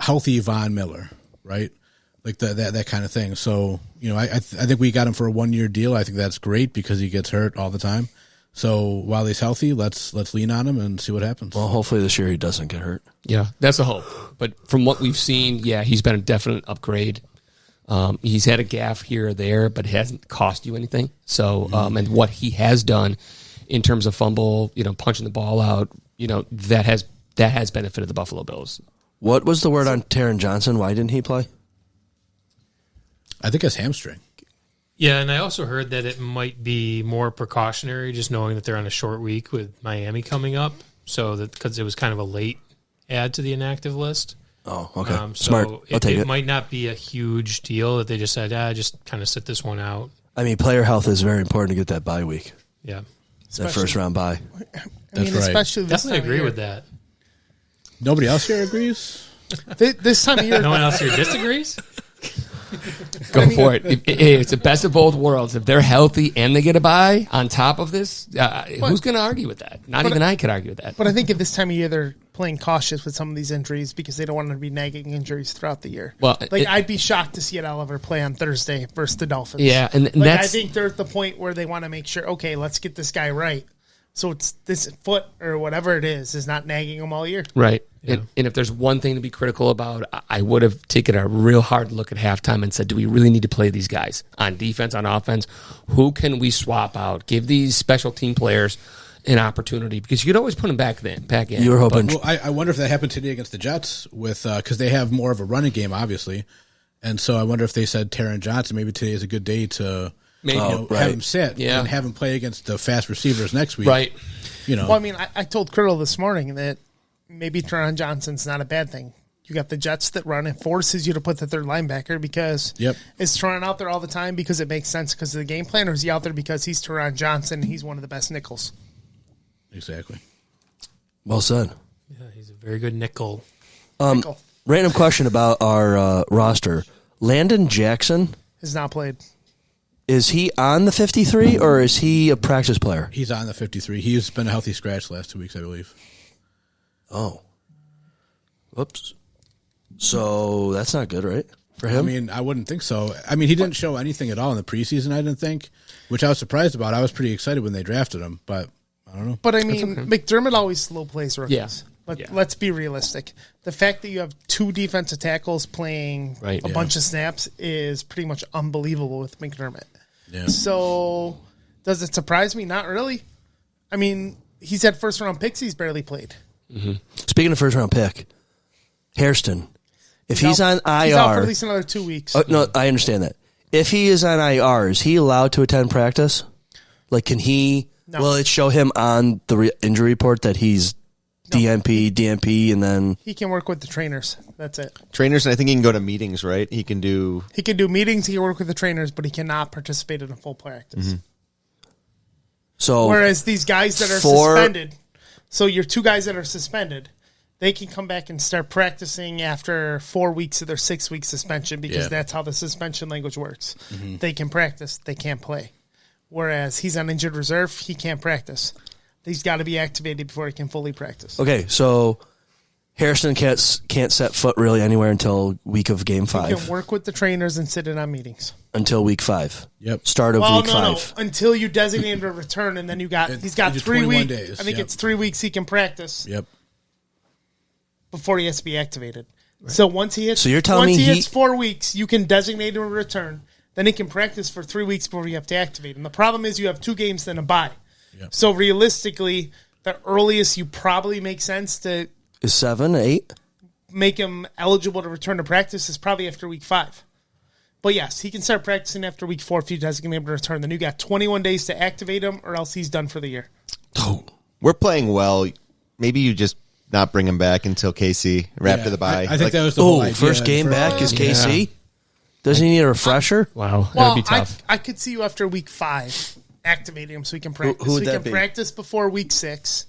healthy Von Miller, right? Like that kind of thing. So, I think we got him for a 1-year deal. I think that's great because he gets hurt all the time. So while he's healthy, let's lean on him and see what happens. Well, hopefully this year he doesn't get hurt. Yeah, that's a hope. But from what we've seen, yeah, he's been a definite upgrade. He's had a gaffe here or there, but it hasn't cost you anything. So, and what he has done in terms of fumble, punching the ball out, that has benefited the Buffalo Bills. What was the word on Taron Johnson? Why didn't he play? I think it's hamstring. Yeah, and I also heard that it might be more precautionary, just knowing that they're on a short week with Miami coming up. So that because it was kind of a late add to the inactive list. Oh, okay. Smart. I'll take it. Might not be a huge deal that they just said, just kind of sit this one out. I mean, player health is very important to get that bye week. Yeah, That first round bye. That's right. Especially this definitely time agree of year. with that. Nobody else here agrees? This time of year, No one else here disagrees. Go for it. It's the best of both worlds. If they're healthy and they get a bye on top of this, who's going to argue with that? Not even I could argue with that. but I think at this time of year they're playing cautious with some of these injuries because they don't want to be nagging injuries throughout the year. Well, I'd be shocked to see it Oliver play on Thursday versus the Dolphins. Yeah, and I that's think they're at the point where they want to make sure, okay, let's get this guy right. So it's this foot or whatever it is not nagging him all year. right. And if there's one thing to be critical about, I would have taken a real hard look at halftime and said, do we really need to play these guys on defense, on offense? Who can we swap out? Give these special team players an opportunity because you could always put them back in. You were hoping. Well, I wonder if that happened today against the Jets with because they have more of a running game, obviously. And so I wonder if they said Taron Johnson, maybe today is a good day to Maybe. have him sit and have him play against the fast receivers next week. Right. Well, I mean, I told Criddle this morning that maybe Taron Johnson's not a bad thing. You got the Jets that run. It forces you to put the third linebacker because is Taron out there all the time because it makes sense because of the game plan, or is he out there because he's Taron Johnson and he's one of the best nickels? Exactly. Well said. Yeah, he's a very good nickel. Random question about our roster. Landon Jackson, Has not played. is he on the 53 or is he a practice player? He's on the 53. He's been a healthy scratch the last 2 weeks, I believe. Oh. Whoops. So that's not good, right? For I him? mean, I wouldn't think so. I mean, he didn't show anything at all in the preseason, I didn't think, which I was surprised about. I was pretty excited when they drafted him, but I don't know. But I mean, McDermott always slow plays rookies. Yeah. But let's be realistic. The fact that you have 2 defensive tackles playing a bunch of snaps is pretty much unbelievable with McDermott. Yeah. So does it surprise me? Not really. I mean, he's had first-round picks he's barely played. Speaking of first round pick, Hairston. If he's on IR, he's out for at least another 2 weeks. no, I understand that. If he is on IR, is he allowed to attend practice? Like, can he? No. Will it show him on the injury report that he's DNP, and then He can work with the trainers. That's it. Trainers, and I think he can go to meetings, right? He can do. He can do meetings. He can work with the trainers, but he cannot participate in a full practice. so? Whereas these guys that are suspended, so your 2 guys that are suspended, they can come back and start practicing after 4 weeks of their 6-week suspension because that's how the suspension language works. They can practice, they can't play. Whereas he's on injured reserve, he can't practice. He's got to be activated before he can fully practice. Okay, so Hairston can't set foot really anywhere until week of Game He 5. can work with the trainers and sit in on meetings. Until week 5. Yep. Start of week 5. Until you designate a return, and then he's got 3 21 weeks. days, I think it's 3 weeks he can practice Yep. before he has to be activated. So once he hits, So you're telling me hits 4 weeks, you can designate a return. Then he can practice for 3 weeks before you have to activate. And the problem is you have 2 games, then a bye. Yep. So realistically, the earliest you probably make sense to Is 7, 8? make him eligible to return to practice is probably after week 5. But yes, he can start practicing after week 4 if you designate him to return. Then you got 21 days to activate him, or else he's done for the year. Oh. We're playing well. Maybe you just not bring him back until KC or after the bye. I think that was the whole idea. First game back is KC? Doesn't he need a refresher? Wow, that Well, would be tough. I could see you after week 5 activating him so he can practice. who would so he that can be? practice before week 6.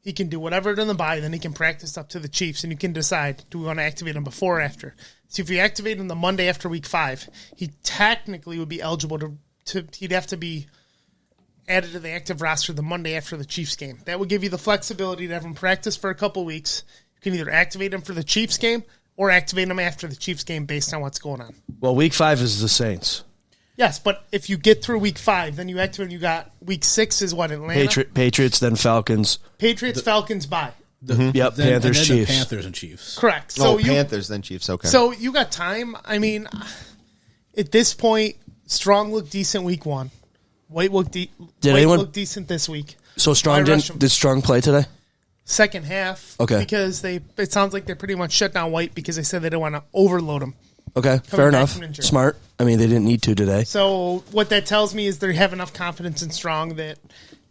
He can do whatever in the bye, then he can practice up to the Chiefs, and you can decide, do we want to activate him before or after? So if you activate him the Monday after week 5, he technically would be eligible to he'd have to be added to the active roster the Monday after the Chiefs game. That would give you the flexibility to have him practice for a couple weeks. You can either activate him for the Chiefs game or activate him after the Chiefs game based on what's going on. Well, week 5 is the Saints. Yes, but if you get through week 5, then you activate. You got week 6 is what, Atlanta, Patriots, then Falcons. Patriots, Falcons, bye. Yep, Then- Panthers, and then Chiefs. The Panthers and Chiefs. Correct. Oh, So you Panthers, then Chiefs. Okay. so you got time. I mean, at this point, Strong looked decent week 1. White looked decent this week. So Strong Why rush him? did Strong play today? Second half, Okay. because it sounds like they pretty much shut down White because they said they don't want to overload him. Okay, fair back enough. from injury. Smart. I mean, they didn't need to today. So what that tells me is they have enough confidence in Strong that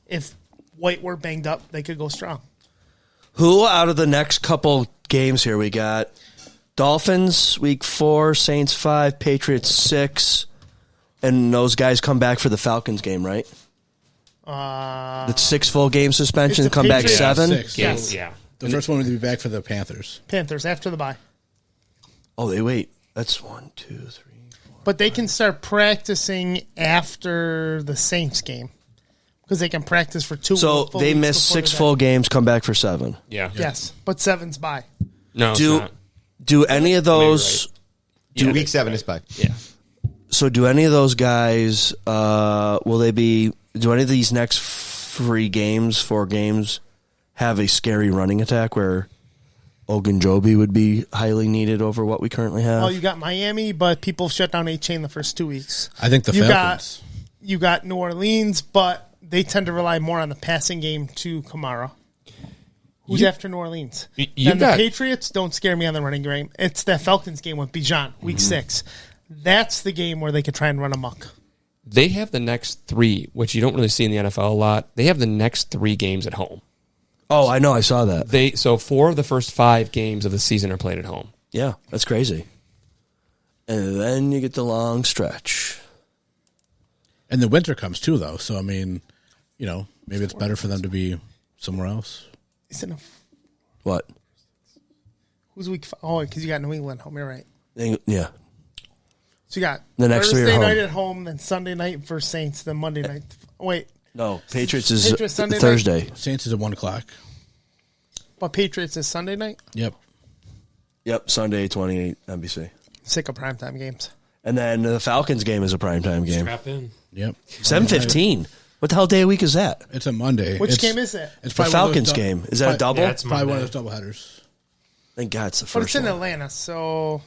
if White were banged up, they could go Strong. Who out of the next couple games here we got? Dolphins week 4, Saints 5, Patriots 6, and those guys come back for the Falcons game, right? That's 6 full game suspension, It's the come back Patriots. 7. 6. Yes. Yeah. The first one would be back for the Panthers. Panthers after the bye. Oh, they wait. That's 1, 2, 3. But they can start practicing after the Saints game because they can practice for 2 So full they weeks miss before 6 they're full back. games, come back for 7. Yeah. Yes, but 7's bye. No, Do it's not. do any of those? Week 7 is bye. Yeah. So do any of those guys? Will they be? Do any of these next 4 games, have a scary running attack where Ogunjobi would be highly needed over what we currently have? Well, you got Miami, but people shut down A-Chain the first 2 weeks. I think the You Falcons. You got New Orleans, but they tend to rely more on the passing game to Kamara. Who's after New Orleans? you Then the got- Patriots don't scare me on the running game. It's the Falcons game with Bijan, week 6. That's the game where they could try and run amok. They have the next 3, which you don't really see in the NFL a lot. They have the next 3 games at home. Oh, I know. I saw that. So 4 of the first 5 games of the season are played at home. Yeah, that's crazy. And then you get the long stretch. And the winter comes too, though. So, I mean, maybe it's better for them to be somewhere else. Is it What? who's week 5? Oh, because you got New England home. You're right. Yeah. So you got The next 3 are Thursday home. night at home, then Sunday night versus Saints, then Monday night. Wait, No, Patriots is Patriots Sunday night? Thursday. Saints is at 1 o'clock. but Patriots is Sunday night? Yep. Yep, Sunday, 28 NBC. Sick of primetime games. And then the Falcons game is a primetime game. Strap in. Yep. 7:15. What the hell day of week is that? It's a Monday. Which It's- game is it? It's The probably one of those Falcons game. Is that a double? Yeah, it's Probably one of Monday. those doubleheaders. Thank God it's the But first it's in one. Atlanta, so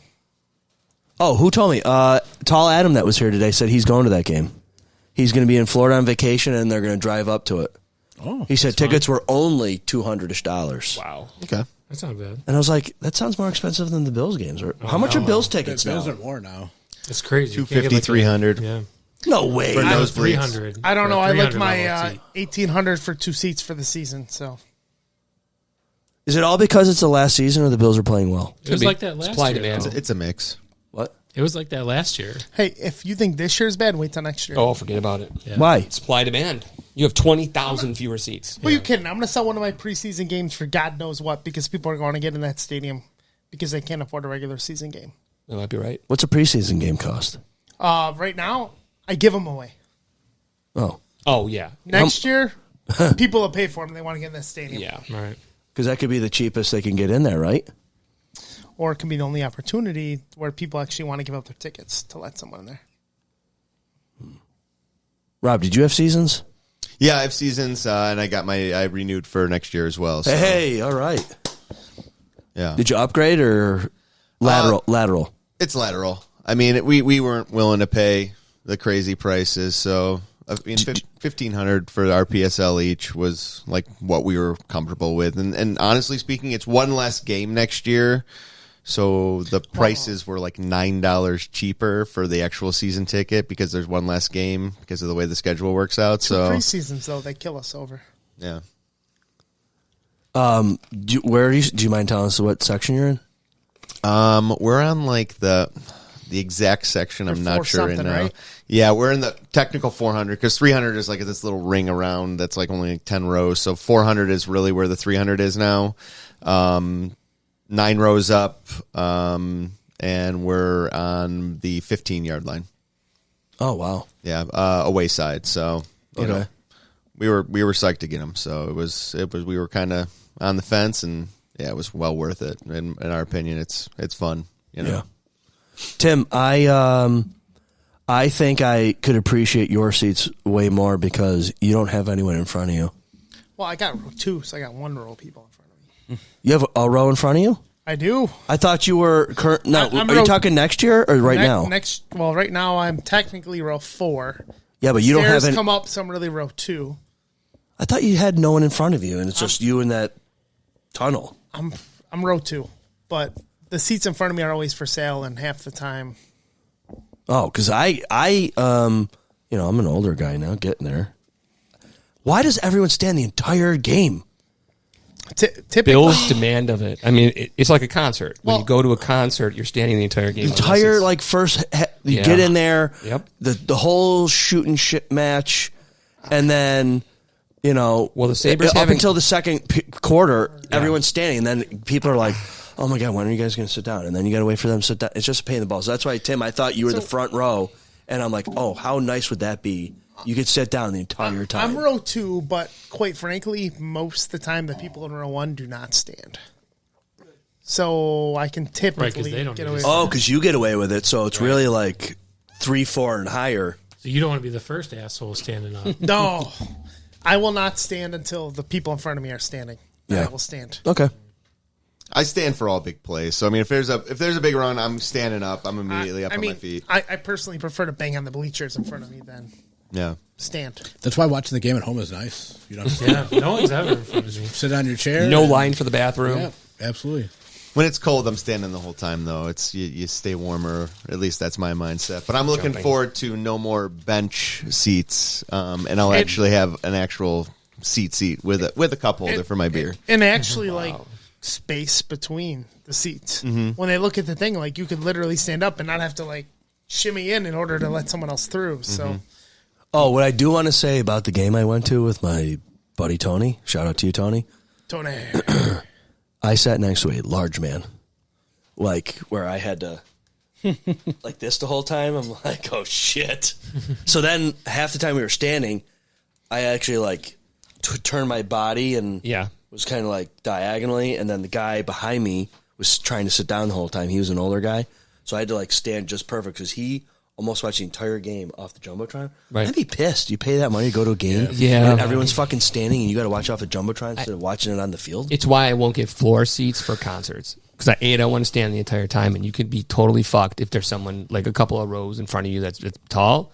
Oh, who told me? Tall Adam that was here today said he's going to that game. He's going to be in Florida on vacation, and they're going to drive up to it. Oh, He said tickets were only $200-ish. Wow. Okay. That's not bad. And I was like, that sounds more expensive than the Bills games. How much are Bills tickets the Bills now? are more now. It's crazy. You can't get 250, like a- 300. Yeah. No way. For I was nosebleeds. 300. I don't know. I like my level seat. 1,800 for 2 seats for the season. So Is it all because it's the last season or the Bills are playing well? It was like that last Supply year. demand. though. It's a mix. What? It was like that last year. hey, if you think this year's bad, wait till next year. Oh, forget about it. Yeah. Why? Supply demand. You have 20,000 fewer seats. Who are you kidding? I'm going to sell one of my preseason games for God knows what because people are going to get in that stadium because they can't afford a regular season game. That might be right. What's a preseason game cost? Right now, I give them away. Oh, Oh, yeah. Next year, people will pay for them. They want to get in that stadium. Yeah. All right. because that could be the cheapest they can get in there, right? Or it can be the only opportunity where people actually want to give up their tickets to let someone in there. Rob, did you have seasons? Yeah, I have seasons, and I renewed for next year as well. So, Hey, all right. yeah, Did you upgrade or lateral? it's lateral. I mean, we weren't willing to pay the crazy prices, so I mean, $1,500 for the RPSL each was like what we were comfortable with. And honestly speaking, it's one less game next year, so the prices were like $9 cheaper for the actual season ticket because there's one less game because of the way the schedule works out. So Preseasons, though, they kill us over. yeah. Do you mind telling us what section you're in? We're on like the exact section. I'm They're not sure right 4-something, now. right? Yeah, we're in the technical 400 because 300 is like this little ring around that's like only 10 rows. So 400 is really where the 300 is now. 9 rows up, and we're on the 15-yard line. Oh, wow. Yeah, away side. So you know, we were psyched to get him. So it was we were kind of on the fence, and yeah, it was well worth it. In our opinion, it's fun. You know. Yeah. Tim, I think I could appreciate your seats way more because you don't have anyone in front of you. Well, I got row 2, so I got 1 row of people in front of me. You have a row in front of you? I do. I thought you were current. No, I'm are you row- talking next year or right now? Well, right now I'm technically row 4. Yeah, but you don't Stairs have any. come up, so I'm really row 2. I thought you had no one in front of you, and it's just you in that tunnel. I'm row 2, but the seats in front of me are always for sale, and half the time. Oh, because I'm an older guy now, getting there. Why does everyone stand the entire game? Typically, Bill's demand of it. I mean, it's like a concert. When Well- you go to a concert, you're standing the entire game. Entire you Yeah. get in there, Yep. the whole shoot and shit match, and then Well, the Sabres up having- until the second quarter, everyone's standing, and then people are like, "Oh my god, when are you guys going to sit down?" And then you got to wait for them to sit down. It's just a pain in the balls. That's why, Tim, I thought you were the front row, and I'm like, "Oh, how nice would that be? You could sit down the entire time." I'm row 2, but quite frankly, most of the time the people in row 1 do not stand. So I can typically they don't get need away to with Oh, it. because you get away with it, so it's really like 3, 4, and higher. So you don't want to be the first asshole standing up. No, I will not stand until the people in front of me are standing. Then Yeah. I will stand. Okay. I stand for all big plays. So I mean, if there's a big run, I'm standing up. I'm immediately up I on mean, my feet. I personally prefer to bang on the bleachers in front of me than Yeah. stand. That's why watching the game at home is nice. You don't Yeah, no one's ever in front of me. sit on your chair. no and- line for the bathroom. Yeah, absolutely. When it's cold, I'm standing the whole time, though. It's you stay warmer. At least that's my mindset. But I'm looking forward to no more bench seats, and I'll actually have an actual seat with a cup holder for my beer. And actually, like, space between the seats. Mm-hmm. When they look at the thing, like, you could literally stand up and not have to, like, shimmy in order to let someone else through. So, Mm-hmm. Oh, what I do want to say about the game I went to with my buddy Tony, shout out to you, Tony. Tony. I sat next to a large man, like where I had to, like this the whole time. I'm like, oh shit. So then half the time we were standing, I actually like turned my body and Yeah. was kind of like diagonally, and then the guy behind me was trying to sit down the whole time. He was an older guy, so I had to like stand just perfect because he almost watched the entire game off the jumbotron. Right. I'd be pissed. You pay that money to go to a game, Yeah. and everyone's fucking standing, and you got to watch off a jumbotron instead of watching it on the field. It's why I won't get floor seats for concerts because I don't want to stand the entire time, and you could be totally fucked if there's someone like a couple of rows in front of you that's tall.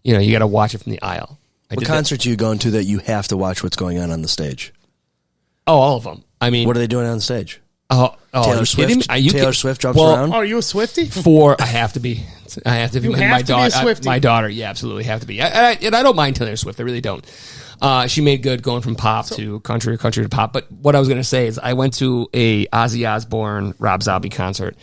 You know, you got to watch it from the aisle. What concerts are you going to that you have to watch what's going on the stage? Oh, all of them. I mean, What are they doing on the stage? Taylor Taylor Swift. Taylor Swift jumps around. Oh, are you a Swiftie? I have to be. I have to be. You have to be a Swiftie. My daughter, yeah, absolutely have to be. And I don't mind Taylor Swift. I really don't. She made good going from pop to country to pop. But what I was going to say is I went to a Ozzy Osbourne, Rob Zombie concert.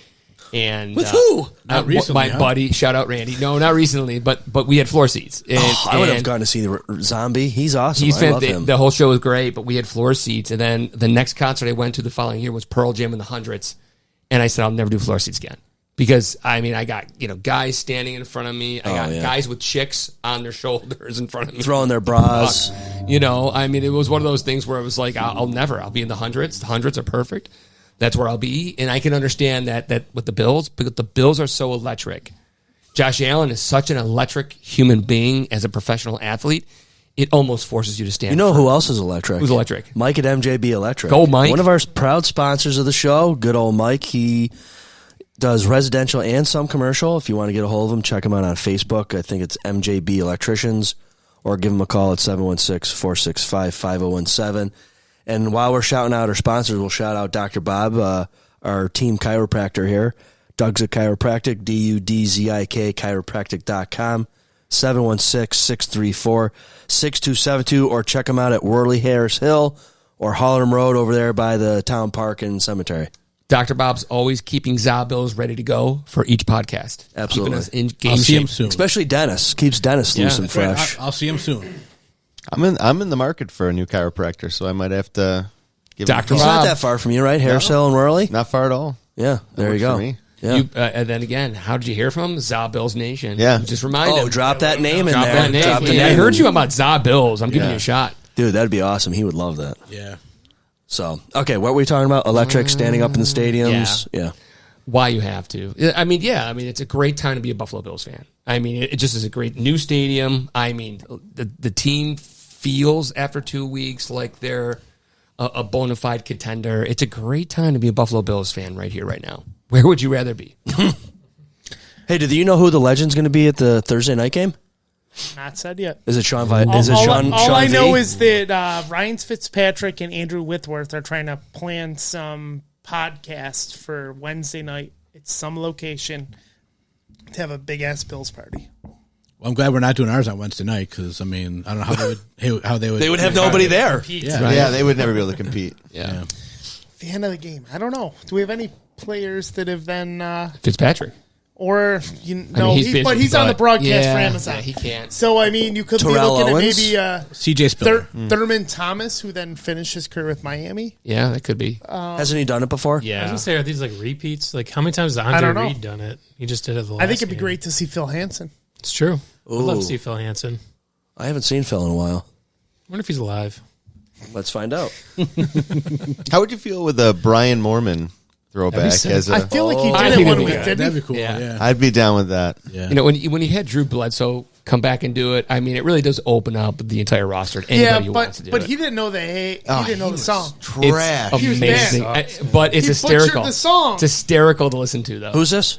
And With who? Not recently, my buddy. Shout out Randy. No, not recently, but we had floor seats. And, I would have gone to see the Zombie. He's awesome. He's I love him. The whole show was great, but we had floor seats. And then the next concert I went to the following year was Pearl Jam in the Hundreds. And I said, I'll never do floor seats again. Because, I mean, I got, guys standing in front of me. I got guys with chicks on their shoulders in front of me. Throwing their bras. I mean, it was one of those things where it was like, I'll be in the hundreds. The hundreds are perfect. That's where I'll be. And I can understand that with the Bills, because the Bills are so electric. Josh Allen is such an electric human being as a professional athlete. It almost forces you to stand. You know who else is electric? Who's electric? Mike at MJB Electric. Go, Mike. One of our proud sponsors of the show, good old Mike. He does residential and some commercial. If you want to get a hold of him, check him out on Facebook. I think it's MJB Electricians, or give him a call at 716-465-5017. And while we're shouting out our sponsors, we'll shout out Dr. Bob, our team chiropractor here. Doug's at Chiropractic, DUDZIK, chiropractic.com, 716-634-6272, or check them out at Worley Harris Hill or Holland Road over there by the town park and cemetery. Dr. Bob's always keeping ZaBills ready to go for each podcast. Absolutely. Keeping us in game I'll see him shape. soon. Especially Dennis. Keeps Dennis loose and fresh. I'll see him soon. I'm in the market for a new chiropractor, so I might have to give Dr. He's Bob. not that far from you, right? Harris Hill and Worley? Not far at all. Yeah, there you works go. for me. Yeah. And then again, how did you hear from him? ZaBills Nation. Yeah. Just remind him. Drop that name in Drop there. that name. Drop the Yeah, I name. heard you about ZaBills. I'm giving you a shot. Dude, that'd be awesome. He would love that. Yeah. So, okay, what were we talking about? Electric, standing up in the stadiums? Yeah. Why you have to. I mean, it's a great time to be a Buffalo Bills fan. I mean, it just is a great new stadium. I mean, the team feels after 2 weeks like they're a bona fide contender. It's a great time to be a Buffalo Bills fan right here, right now. Where would you rather be? Hey, do you know who the legend's going to be at the Thursday night game? Not said yet. Is it Sean? All I V? know is that Ryan Fitzpatrick and Andrew Whitworth are trying to plan some podcast for Wednesday night at some location to have a big ass Bills party. Well, I'm glad we're not doing ours on Wednesday night because I mean I don't know how they would They would have nobody there. Yeah. Yeah, they would never be able to compete. Yeah. The end of the game. I don't know. Do we have any players that have been Fitzpatrick. or he's busy, but he's on the but- broadcast yeah, for Amazon. yeah, he can't. So I mean, you could Terrell be looking Owens? at maybe CJ Spiller. Thurman Thomas, who then finished his career with Miami. Yeah, that could be. Hasn't he done it before? I was Yeah. gonna say, are these like repeats? Like, how many times has don't Andre know. Reed done it? He just did it the last I think it'd be game. great to see Phil Hansen. It's true. I'd love Ooh. to see Phil Hansen. I haven't seen Phil in a while. I wonder if he's alive. Let's find out. How would you feel with a Brian Mormon throwback? sick. As I a, feel like he I did think it one it'd be week, good. didn't That'd he? be cool. Yeah. Yeah. I'd be down with that. Yeah. You know, when you had Drew Bledsoe come back and do it, I mean, it really does open up the entire roster to anybody Yeah, who wants to do but it. he didn't know he didn't know the song. Trash. It's He was amazing. bad. But it's He butchered hysterical. the song. It's hysterical to listen to, though. Who's this?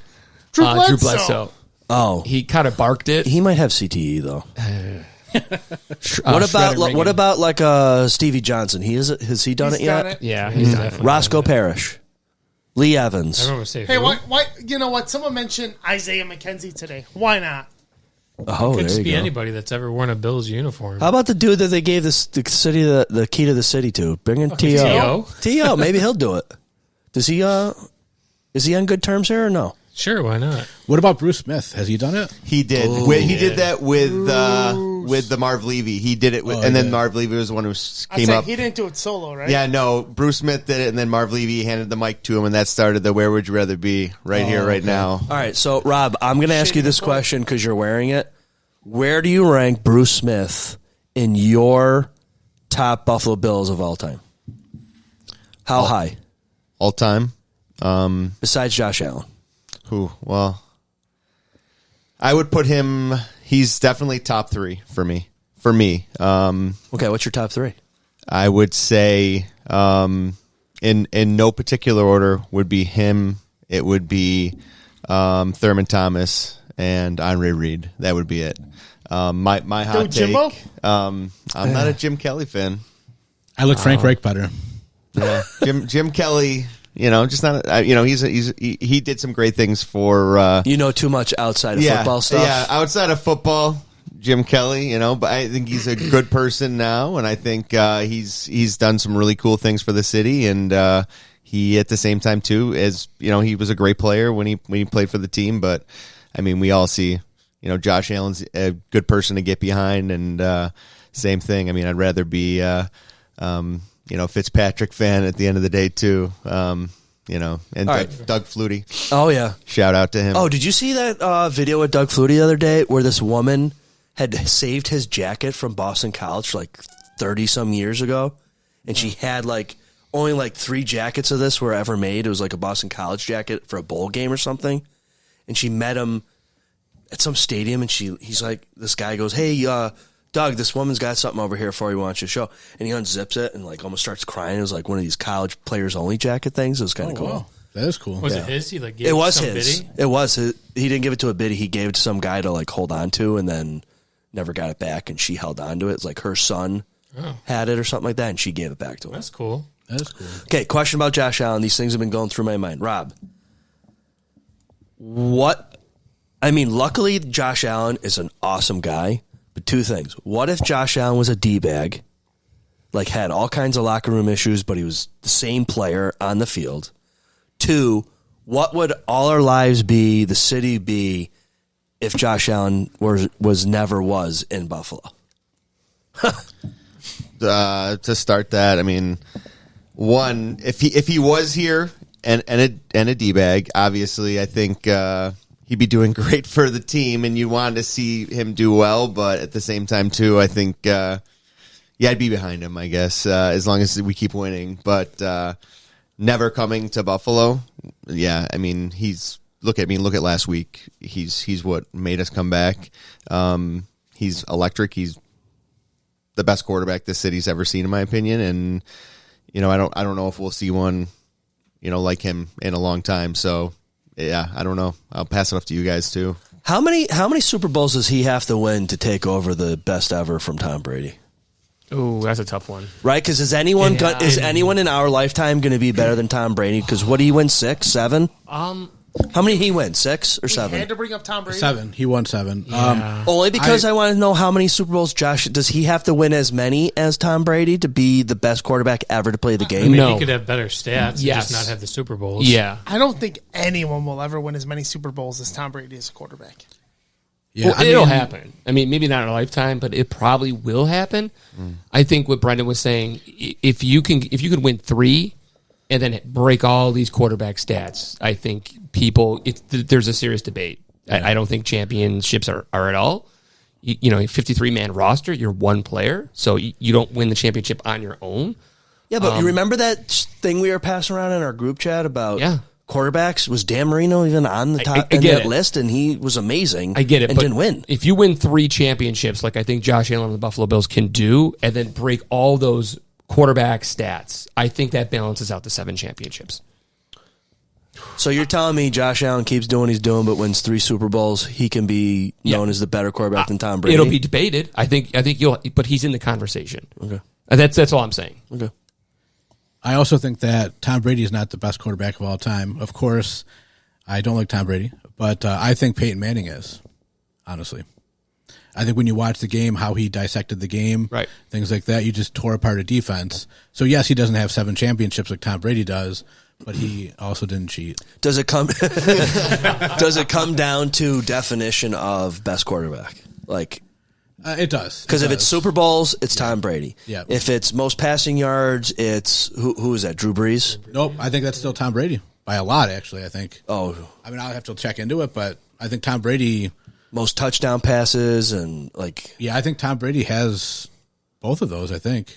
Drew Bledsoe. Drew Bledsoe. Oh, He kind of barked it. he might have CTE though. Shredder What Reagan. about like Stevie Johnson? Has he done He's it yet? done it. Yeah, he's definitely. Roscoe Parrish, Lee I Evans. remember saying, Hey, why? You know what? Someone mentioned Isaiah McKenzie today. Why not? Oh, Could there just you be go. anybody that's ever worn a Bills uniform. How about the dude that they gave the city the key to the city to? Bring in T.O. T.O.? T.O. Maybe he'll do it. Does he? Is he on good terms here or no? Sure, why not? What about Bruce Smith? Has he done it? He did. He did that with the Marv Levy. He did it, with, and then Marv Levy was the one who came up. He didn't do it solo, right? Yeah, no. Bruce Smith did it, and then Marv Levy handed the mic to him, and that started the "Where Would You Rather Be?" right here, right now. All right, so Rob, I'm going to ask you this question because you're wearing it. Where do you rank Bruce Smith in your top Buffalo Bills of all time? How high? All time. Besides Josh Allen. Who? Well, I would put him. He's definitely top 3 for me. Okay, what's your top 3? I would say, in no particular order, would be him. It would be Thurman Thomas and Andre Reed. That would be it. My hot take. Jimbo? I'm not a Jim Kelly fan. I like Frank Reich better. Yeah, Jim Kelly. Just not. He did some great things for. You know too much outside of football stuff. Yeah, outside of football, Jim Kelly. But I think he's a good person now, and I think he's done some really cool things for the city, and he at the same time too, as he was a great player when he played for the team. But I mean, we all see, Josh Allen's a good person to get behind, and same thing. I mean, I'd rather be. Fitzpatrick fan at the end of the day too. And Doug Flutie. Oh yeah, shout out to him. Oh, did you see that video with Doug Flutie the other day where this woman had saved his jacket from Boston College like 30 some years ago, and she had only 3 jackets of this were ever made. It was like a Boston College jacket for a bowl game or something, and she met him at some stadium, and he's like, this guy goes, "Hey, Doug, this woman's got something over here for you. Want you to show?" And he unzips it and almost starts crying. It was like one of these college players only jacket things. It was kind of cool. Wow. That is cool. Was it his? He gave it was some his. biddy? It was his. He didn't give it to a biddy. He gave it to some guy to hold on to, and then never got it back. And she held on to it. It's like her son had it or something like that, and she gave it back to him. That's cool. That is cool. Okay, question about Josh Allen. These things have been going through my mind. Rob, luckily Josh Allen is an awesome guy. But 2 things. What if Josh Allen was a D-bag, had all kinds of locker room issues, but he was the same player on the field? 2, what would all our lives be, the city be, if Josh Allen never was in Buffalo? To start that, I mean, one, if he was here and a D-bag, obviously I think he'd be doing great for the team, and you wanted to see him do well. But at the same time, too, I think, I'd be behind him, I guess, as long as we keep winning. But never coming to Buffalo, yeah, I mean, look at last week. He's what made us come back. He's electric. He's the best quarterback this city's ever seen, in my opinion. And I don't know if we'll see one, like him in a long time. So. Yeah, I don't know. I'll pass it off to you guys too. How many Super Bowls does he have to win to take over the best ever from Tom Brady? Ooh, that's a tough one. Right? Because is anyone in our lifetime going to be better than Tom Brady? Because what did he win? 6, 7? How many did he win? 6 or 7? We had to bring up Tom Brady. 7. He won 7. Yeah. Only because I want to know how many Super Bowls does he have to win as many as Tom Brady to be the best quarterback ever to play the game? He could have better stats, just not have the Super Bowls. Yeah. I don't think anyone will ever win as many Super Bowls as Tom Brady as a quarterback. Yeah, well, it'll happen. I mean, maybe not in our lifetime, but it probably will happen. I think what Brendan was saying, if you could win 3 and then break all these quarterback stats, I think there's a serious debate. I don't think championships are at all. A 53-man roster, you're one player, so you don't win the championship on your own. Yeah, but you remember that thing we were passing around in our group chat about quarterbacks? Was Dan Marino even on the top in that list? And he was amazing. I get it, and but didn't win. If you win 3 championships, like I think Josh Allen and the Buffalo Bills can do, and then break all those quarterback stats, I think that balances out the 7 championships. So you're telling me Josh Allen keeps doing what he's doing, but wins 3 Super Bowls, he can be known as the better quarterback than Tom Brady? It'll be debated. I think but he's in the conversation. Okay, that's all I'm saying. Okay. I also think that Tom Brady is not the best quarterback of all time. Of course, I don't like Tom Brady, but I think Peyton Manning is, honestly. I think when you watch the game, how he dissected the game, right, things like that, you just tore apart a defense. So, yes, he doesn't have 7 championships like Tom Brady does, but he also didn't cheat. Does it come down to definition of best quarterback? It does. Because if it's Super Bowls, it's Tom Brady. Yeah. If it's most passing yards, it's who is that? Drew Brees? Nope. I think that's still Tom Brady by a lot. Actually, I think. Oh, I mean, I'll have to check into it, but I think Tom Brady most touchdown passes and Yeah, I think Tom Brady has both of those. I think.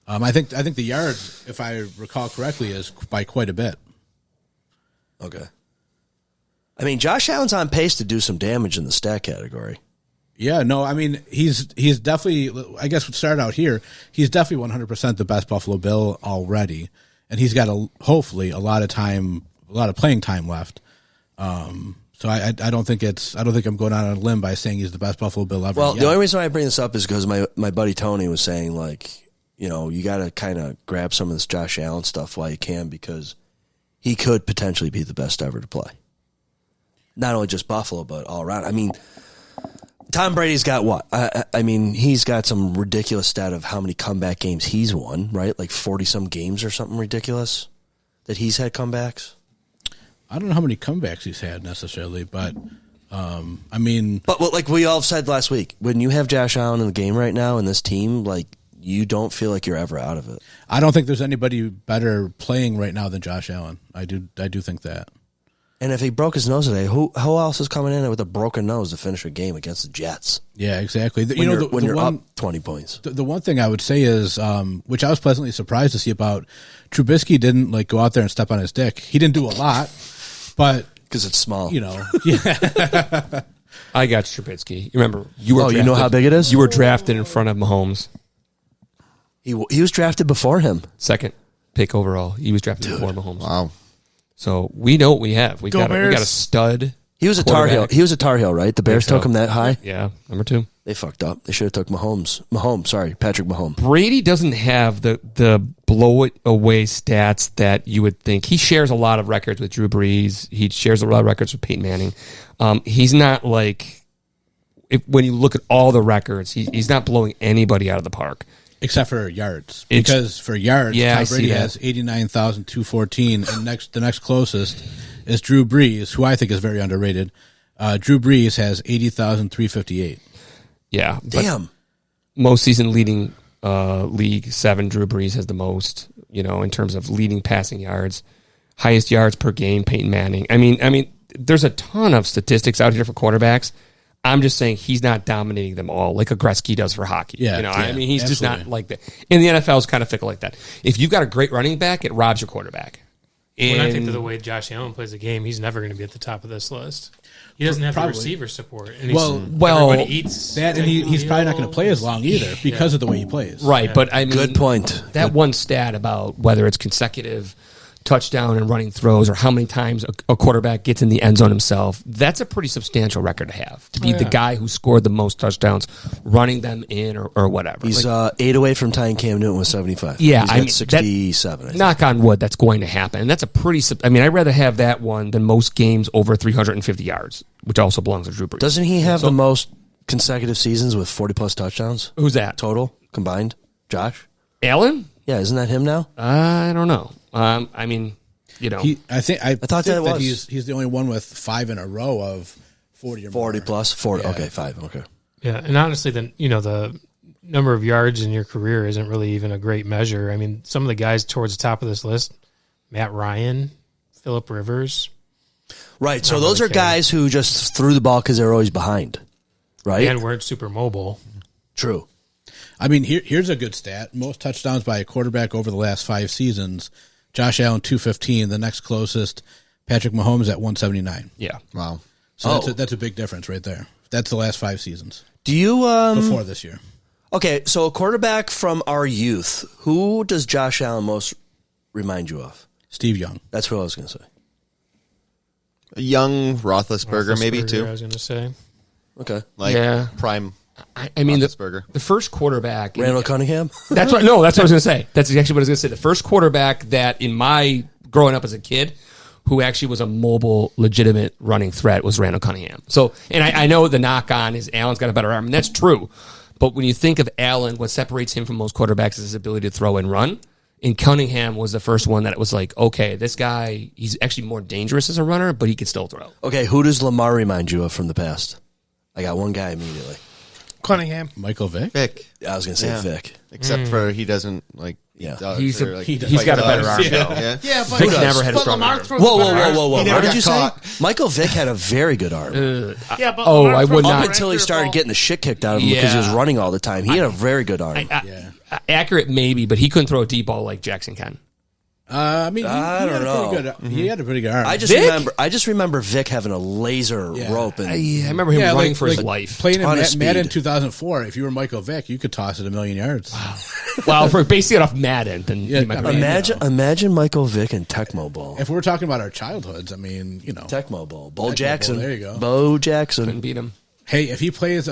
I think the yards, if I recall correctly, is by quite a bit. Okay. I mean, Josh Allen's on pace to do some damage in the stat category. Yeah, no, I mean, he's definitely, I guess we'll start out here. He's definitely 100% the best Buffalo Bill already. And he's got hopefully a lot of playing time left. So I don't think I'm going out on a limb by saying he's the best Buffalo Bill ever. Well, yet. the only reason why I bring this up is because my buddy Tony was saying, like, you know, you got to kind of grab some of this Josh Allen stuff while you can, because he could potentially be the best ever to play. Not only just Buffalo, but all around. I mean, Tom Brady's got what? I mean, he's got some ridiculous stat of how many comeback games he's won, right? Like 40-some games or something ridiculous that he's had comebacks. I don't know how many comebacks he's had necessarily, but I mean... But like we all said last week, when you have Josh Allen in the game right now in this team, like, you don't feel like you're ever out of it. I don't think there's anybody better playing right now than Josh Allen. I do think that. And if he broke his nose today, who else is coming in with a broken nose to finish a game against the Jets? Yeah, exactly. When you're up 20 points. The one thing I would say is, which I was pleasantly surprised to see about, Trubisky didn't like go out there and step on his dick. He didn't do a lot, but because it's small, you know. Yeah. I got Trubisky. You remember you were? You know how big it is? You were drafted in front of Mahomes. He was drafted before him. Second pick overall. He was drafted before Mahomes. Wow. So we know what we have. We got a stud. He was a Tar Heel. He was a Tar Heel, right? The Bears took him that high. Yeah, number 2. They fucked up. They should have took Patrick Mahomes. Brady doesn't have the blow it away stats that you would think. He shares a lot of records with Drew Brees. He shares a lot of records with Peyton Manning. He's not like, when you look at all the records, he's not blowing anybody out of the park. Except for yards. Because for yards, Tom Brady has 89,214, and the next closest is Drew Brees, who I think is very underrated. Drew Brees has 80,358. Yeah. Damn. Most season leading league 7, Drew Brees has the most, in terms of leading passing yards. Highest yards per game, Peyton Manning. I mean, there's a ton of statistics out here for quarterbacks. I'm just saying he's not dominating them all like a Gretzky does for hockey. Yeah, I mean, he's just not like that. And the NFL is kind of fickle like that. If you've got a great running back, it robs your quarterback. When I think of the way Josh Allen plays the game, he's never going to be at the top of this list. He doesn't have the receiver support. And everybody eats that, and he's probably not going to play as long either because of the way he plays. Right, Yeah. but I mean, good point. That one stat about whether it's consecutive touchdown and running throws or how many times a quarterback gets in the end zone himself, that's a pretty substantial record to have. To be the guy who scored the most touchdowns, runing them in or whatever. He's 8 away from tying Cam Newton with 75. Yeah, he's got 67. I think. Knock on wood, that's going to happen. And that's a pretty... I'd rather have that one than most games over 350 yards, which also belongs to Drew Brees. Doesn't he have the most consecutive seasons with 40-plus touchdowns? Who's that? Total, combined? Josh? Allen? Yeah, isn't that him now? I don't know. I thought that was. He's the only one with 5 in a row of 40 or 40 more. plus 40. Yeah. Okay, 5. Okay. Yeah, and honestly, then the number of yards in your career isn't really even a great measure. I mean, some of the guys towards the top of this list, Matt Ryan, Phillip Rivers. Right, so those are guys who just threw the ball because they were always behind, right? And weren't super mobile. True. I mean, here's a good stat. Most touchdowns by a quarterback over the last 5 seasons. Josh Allen, 215. The next closest, Patrick Mahomes at 179. Yeah. Wow. So that's a big difference right there. That's the last 5 seasons. Do you... before this year. Okay, so a quarterback from our youth, who does Josh Allen most remind you of? Steve Young. That's what I was going to say. A young Roethlisberger, maybe, too. I was going to say. Okay. Prime I mean, Roethlisberger. the first quarterback... Randall Cunningham? That's what I was going to say. That's exactly what I was going to say. The first quarterback that in my growing up as a kid who actually was a mobile, legitimate running threat was Randall Cunningham. So, and I know the knock on is Allen's got a better arm, and that's true. But when you think of Allen, what separates him from most quarterbacks is his ability to throw and run. And Cunningham was the first one that it was like, okay, this guy, he's actually more dangerous as a runner, but he can still throw. Okay, who does Lamar remind you of from the past? I got one guy immediately. Cunningham. Michael Vick? Vic. I was going to say Vic. Except for he doesn't, like... Yeah. He's He's got a better arm. Yeah. But Vic never had a strong Lamar arm. throws Whoa. better arms. What never did you got say? Michael Vick had a very good arm. Yeah, but Oh, Lamar I throws would better not. Up until he accurate started ball. getting the shit kicked out of him because he was Yeah. running all the time. He had a very good arm. Accurate maybe, but he couldn't throw a deep ball like Jackson can. I mean, I don't know. He had a pretty good arm. I just remember Vic having a laser rope. And, I remember him running for his life. Playing Ton of in Madden speed. 2004, if you were Michael Vick, you could toss it 1,000,000 yards. Well, if we're basing it off Madden, then he might be imagine Michael Vick and Tecmo Bowl. If we're talking about our childhoods, I mean, Tecmo Bowl. Bo Tecmo Jackson. Bowl, there you go. Bo Jackson. couldn't beat him. Hey, if he plays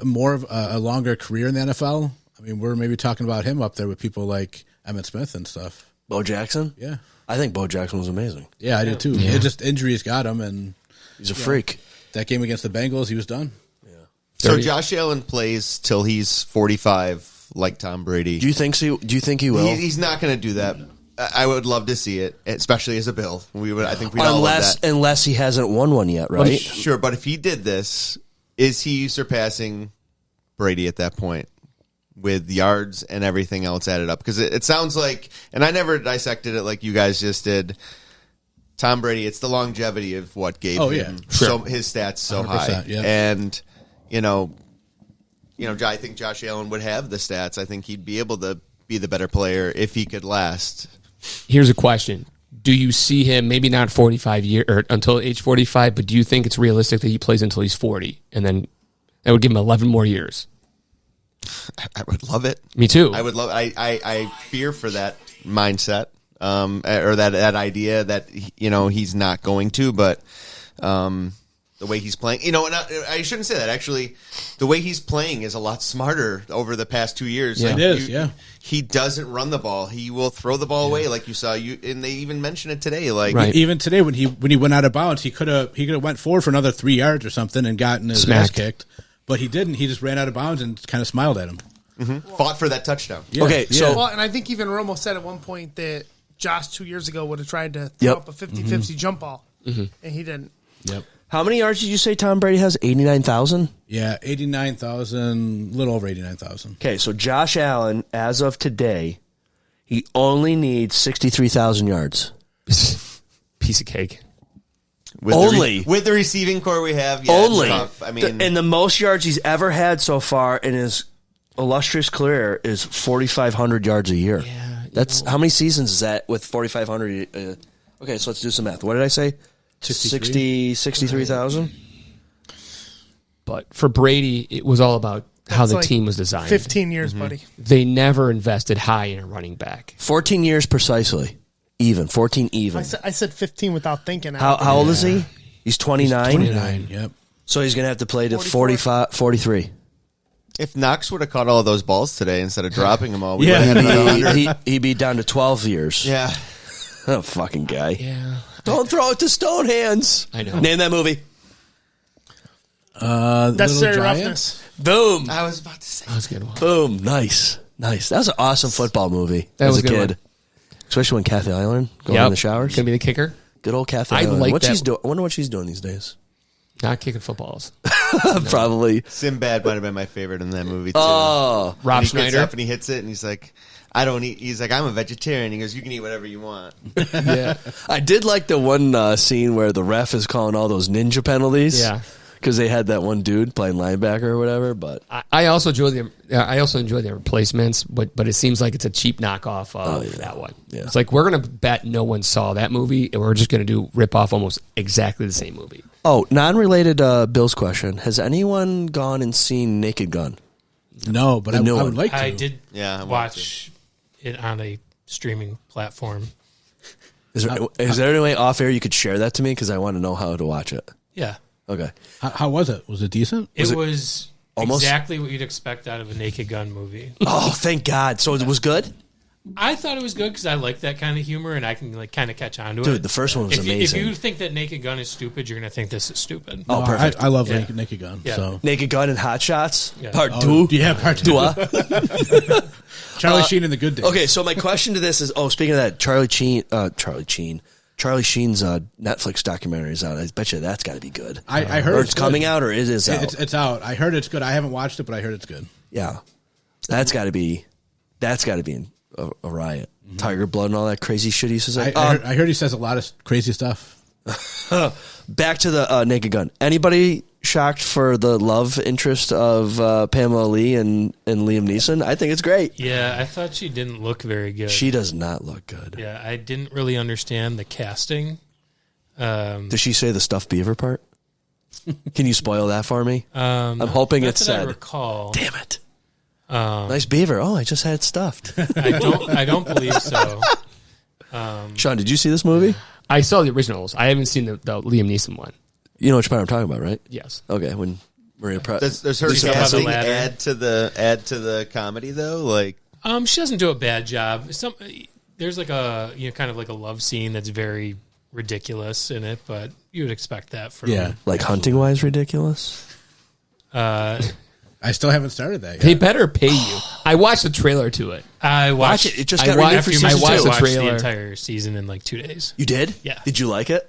more of a longer career in the NFL, I mean, we're maybe talking about him up there with people like Emmitt Smith and stuff. Bo Jackson? Yeah. I think Bo Jackson was amazing. Yeah, I did too. Yeah. It just injuries got him, and He's a freak. that game against the Bengals, he was done. So Josh Allen plays till he's 45, like Tom Brady. Do you think so? Do you think he will? He's not going to do that. I would love to see it, especially as a Bill. I think we'd all love that. Unless he hasn't won one yet, right? Sure, but if he did this, is he surpassing Brady at that point with yards and everything else added up? Because it sounds like, and I never dissected it like you guys just did, Tom Brady, it's the longevity of what gave him so his stats so high. Yeah. And, I think Josh Allen would have the stats. I think he'd be able to be the better player if he could last. Here's a question. Do you see him, maybe not 45 or until age 45, but do you think it's realistic that he plays until he's 40? And then that would give him 11 more years. I would love it. Me too. I would love. I fear for that mindset, or that idea that he's not going to. But the way he's playing, and I shouldn't say that. Actually, the way he's playing is a lot smarter over the past 2 years. Yeah, it is. Yeah, he doesn't run the ball. He will throw the ball away, like you saw. And they even mentioned it today. Like even today when he went out of bounds, he could have went forward for another 3 yards or something and gotten his ass kicked. But he didn't. He just ran out of bounds and kind of smiled at him. Fought for that touchdown. Yeah. Okay, so and I think even Romo said at one point that Josh 2 years ago would have tried to throw up a 50-50 jump ball, and he didn't. Yep. how many yards did you say Tom Brady has? 89,000? Yeah, 89,000, little over 89,000. Okay, so Josh Allen, as of today, he only needs 63,000 yards. Piece of cake. With the receiving core we have, only. it's tough. I mean, and the most yards he's ever had so far in his illustrious career is 4,500 yards a year. Yeah, that's how many seasons is that with 4,500? Okay, so let's do some math. What did I say? 63,000. But for Brady, it was all about how That's the like team was designed. 15 years, buddy. They never invested high in a running back. 14 years precisely. Even. 14 even. I said 15 without thinking. How old is he? He's 29? 29, yep. So he's going to have to play to 44? 43. if Knox would have caught all of those balls today instead of dropping them all, He'd be down to 12 years. Yeah. Oh, fucking guy. Yeah. Don't throw it to Stone Hands. I know. Name that movie. Necessary Roughness. Boom. I was about to say. That was a good one. Boom. Nice. That was an awesome football movie That as was a a good kid. one. Especially when Kathy Ireland going in the showers. Gonna be the kicker. Good old Kathy I Ireland. like What that. she's doing? I wonder what she's doing these days. Not kicking footballs. Probably. Sinbad might have been my favorite in that movie, too. Oh. Rob When he gets Schneider. up and he hits it, and he's like, I don't eat. He's like, I'm a vegetarian. He goes, you can eat whatever you want. Yeah. I did like the one scene where the ref is calling all those ninja penalties. Yeah. Because they had that one dude playing linebacker or whatever. But I also enjoy the replacements, but it seems like it's a cheap knockoff of that one. Yeah. It's like we're gonna bet no one saw that movie, and we're just gonna rip off almost exactly the same movie. oh, non-related Bill's question: has anyone gone and seen Naked Gun? No, but I would like to. I did Yeah, I want watch it on a streaming platform. Is there any way off air you could share that to me? Because I want to know how to watch it. Yeah. Okay. How was it? Was it decent? It was almost- exactly what you'd expect out of a Naked Gun movie. Oh, thank God! So it was good, I thought it was good because I like that kind of humor and I can kind of catch on to it. dude. The first one was amazing. If you think that Naked Gun is stupid, you're going to think this is stupid. Oh, No, perfect. I love Yeah. Naked Gun. Yeah. So Naked Gun and Hot Shots Yeah. Part Oh, 2. yeah, part two. Charlie Sheen in the Good Days. Okay, so my question to this is: speaking of that, Charlie Sheen's Netflix documentary is out. I bet you that's got to be good. I heard or it's it's coming good. out, or it is out. It's out. I heard it's good. I haven't watched it, but I heard it's good. Yeah, that's got to be a riot. Tiger blood and all that crazy shit he says. I heard he says a lot of crazy stuff. Back to the Naked Gun. Anybody shocked for the love interest of Pamela Lee and Liam Neeson. I think it's great. Yeah, I thought she didn't look very good. She does not look good. Yeah, I didn't really understand the casting. Does she say the stuffed beaver part? Can you spoil that for me? I'm hoping Not it's that I said. recall. Damn it! Nice beaver. Oh, I just had it stuffed. I don't believe so. Sean, did you see this movie? I saw the originals. I haven't seen the Liam Neeson one. You know which part I'm talking about, right? Yes. Okay, when Maria Does her She's up on the casting ladder. add to the comedy though? Like, She doesn't do a bad job. There's like a kind of like a love scene that's very ridiculous in it, but you would expect that from like hunting wise ridiculous. I still haven't started that yet. They better pay you. I watched the trailer to it. I watched Watch it. It just I got watched- renewed for I season watched two. the watched the trailer. entire season in like 2 days. You did? Yeah. Did you like it?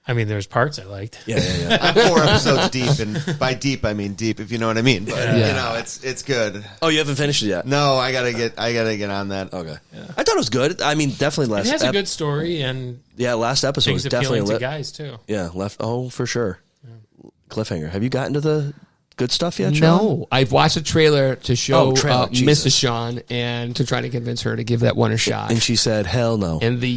I mean, there's parts I liked. Yeah. I'm 4 episodes deep, and by deep I mean deep, if you know what I mean. But you know, it's good. Oh, you haven't finished it yet? No, I gotta get on that. Okay. I thought it was good. I mean, definitely last. It has a good story and last episode was things definitely appealing to lit. guys too. Yeah, left. Oh, for sure. Cliffhanger. Have you gotten to the good stuff yet, Sean? No, I've watched a trailer to show Jesus. Mrs. Sean and to try to convince her to give that one a shot. And she said, "Hell no." And the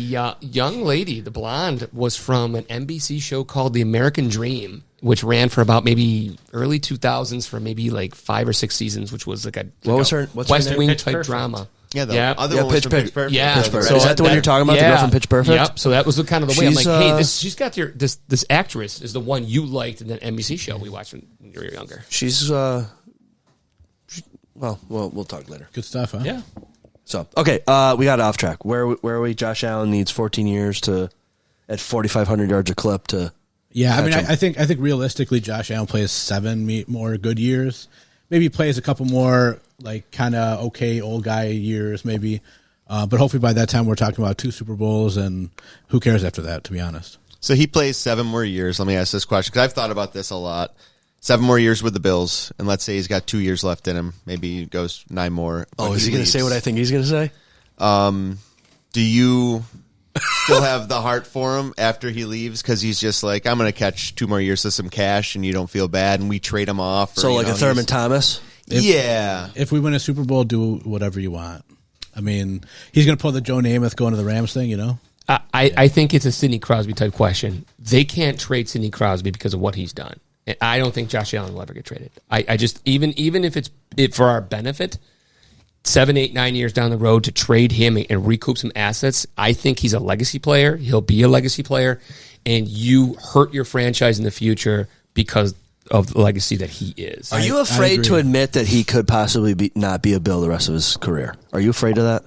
young lady, the blonde, was from an NBC show called The American Dream, which ran for about maybe early 2000s for maybe like 5 or 6 seasons, which was like a What's her West name? Wing Pitch type Perfect. drama. Yeah, the other Yeah, one was Pitch from Perfect. Perfect. Yeah, Pitch Perfect. Is that the one you're talking about, the girl from Pitch Perfect? Yep. So that was the kind of the way I'm She's, like, hey, she's got this actress is the one you liked in that NBC show we watched when you were younger. She's well, we'll talk later. Good stuff, huh? Yeah. So okay, we got off track. Where are we? Josh Allen needs 14 years at 4,500 yards a clip to. Yeah, I mean, catch him. I think realistically, Josh Allen plays 7 more good years. Maybe he plays a couple more like kind of okay old guy years, maybe. But hopefully by that time we're talking about 2 Super Bowls, and who cares after that? To be honest. So he plays 7 more years. Let me ask this question because I've thought about this a lot. 7 more years with the Bills, and let's say he's got 2 years left in him. Maybe he goes 9 more. Oh, is he going to say what I think he's going to say? Do you still have the heart for him after he leaves? Because he's just like, I'm going to catch 2 more years of some cash, and you don't feel bad, and we trade him off. Or, So like you know, a Thurman he's- Thomas. Yeah. If we win a Super Bowl, do whatever you want. I mean, he's going to pull the Joe Namath going to the Rams thing, you know? I think it's a Sidney Crosby type question. They can't trade Sidney Crosby because of what he's done. And I don't think Josh Allen will ever get traded. I just even if it's for our benefit, 7, 8, 9 years down the road to trade him and recoup some assets, I think he's a legacy player. He'll be a legacy player, and you hurt your franchise in the future because of the legacy that he is. Are you afraid to admit that he could possibly not be a Bill the rest of his career? Are you afraid of that?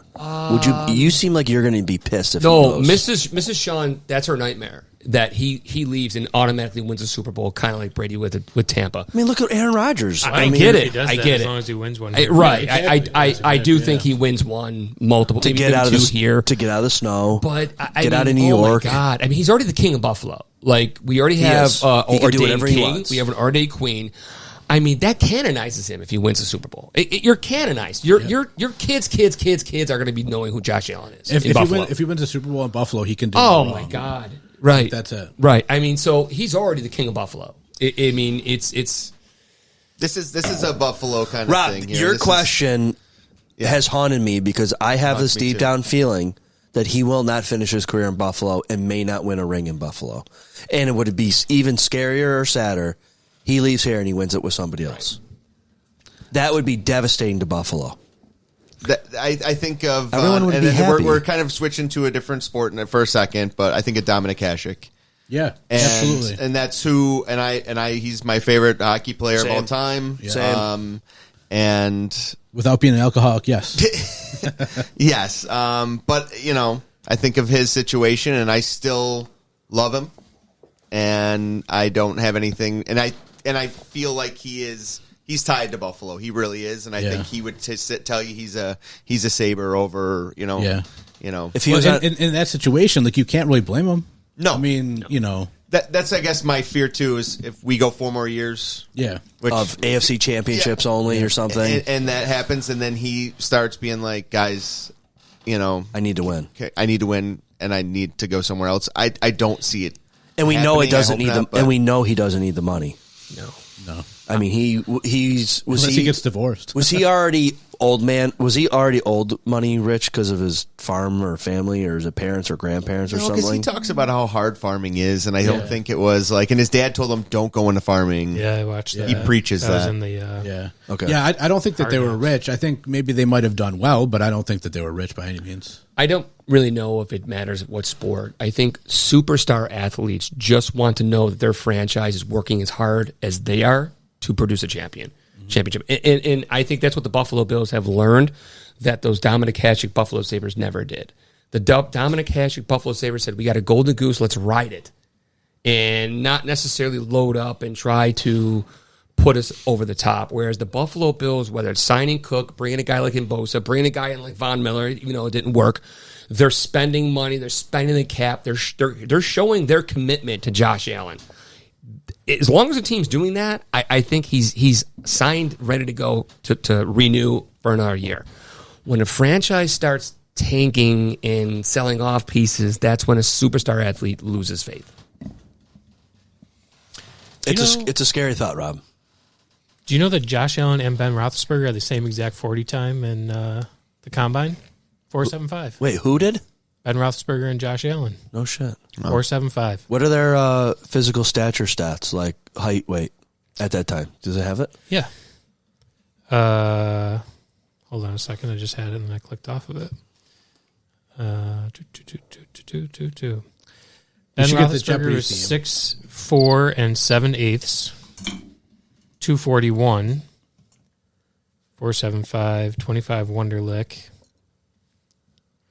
Would you? You seem like you're going to be pissed if No, he goes. Mrs. Sean, that's her nightmare. That he leaves and automatically wins a Super Bowl, kind of like Brady with Tampa. I mean, look at Aaron Rodgers. I mean, get He it. does I that get as it. long as he wins one. Right. Yeah, I do think he wins one, multiple, to maybe get even out of 2 the here. to get out of the snow. But I get mean, out of New oh York. my God. I mean, he's already the king of Buffalo. Like, we already have is. He can do ordained whatever he king. wants. We have an ordained queen. I mean, that canonizes him if he wins the Super Bowl. You're canonized. Your kids are going to be knowing who Josh Allen is in Buffalo. If he wins the Super Bowl in Buffalo, he can do Oh no my wrong. God! Right, That's it. Right. I mean, so he's already the king of Buffalo. I mean, it's This is a Buffalo kind of Rob, thing here. your This is- question has haunted me because I have this me deep too. down feeling that he will not finish his career in Buffalo and may not win a ring in Buffalo. And it would be even scarier or sadder. He leaves here and he wins it with somebody else. That would be devastating to Buffalo. I think of Everyone would and be then happy. We're kind of switching to a different sport for a second, but I think of Dominic Hasek. Yeah, And, absolutely. and that's who, and I, he's my favorite hockey player of Same. all time. Same. And Without being an alcoholic, yes. yes, but you know, I think of his situation, and I still love him, and I don't have anything, and I feel like he's tied to Buffalo. He really is, and I think he would tell you he's a Sabre over, you know, Yeah. you know. If he Well, was on, in that situation, like you can't really blame him. No. I mean, you know, That's I guess my fear too is if we go 4 more years, yeah. which of AFC championships only or something, and that happens, and then he starts being like, guys, you know, I need to win. okay, I need to win, and I need to go somewhere else. I don't see it, And we know it happening. I doesn't hope need not, the, but- and we know he doesn't need the money. No. I mean, he's was Unless he gets divorced. Was he already old man? Was he already old money rich because of his farm or family, or is it parents or grandparents or No, because something? he talks about how hard farming is, and I don't think it was like. And his dad told him, "Don't go into farming." Yeah, I watched that. He preaches that. Was that. in the, Yeah. Okay. Yeah, I don't think that they Hard were Knocks. rich. I think maybe they might have done well, but I don't think that they were rich by any means. I don't really know if it matters what sport. I think superstar athletes just want to know that their franchise is working as hard as they are to produce a championship. And I think that's what the Buffalo Bills have learned that those Dominic Hasek Buffalo Sabres never did. The Dominic Hasek Buffalo Sabres said, we got a golden goose, let's ride it. And not necessarily load up and try to put us over the top. Whereas the Buffalo Bills, whether it's signing Cook, bringing a guy like Mbosa, bringing a guy in like Von Miller, even though it didn't work, they're spending money, they're spending the cap, they're showing their commitment to Josh Allen. As long as the team's doing that, I think he's signed, ready to go to renew for another year. When a franchise starts tanking and selling off pieces, that's when a superstar athlete loses faith. It's a scary thought, Rob. Do you know that Josh Allen and Ben Roethlisberger had the same exact 40 time in the combine? 4.75. Wait, who did? Ben Roethlisberger and Josh Allen. No shit. 4.75. What are their physical stature stats, like height, weight, at that time? Does it have it? Yeah. Hold on a second. I just had it and I clicked off of it. Ben should get the Roethlisberger Jeopardy is theme. 6'4" and 7/8", 241, 4.75, 25 Wonderlic.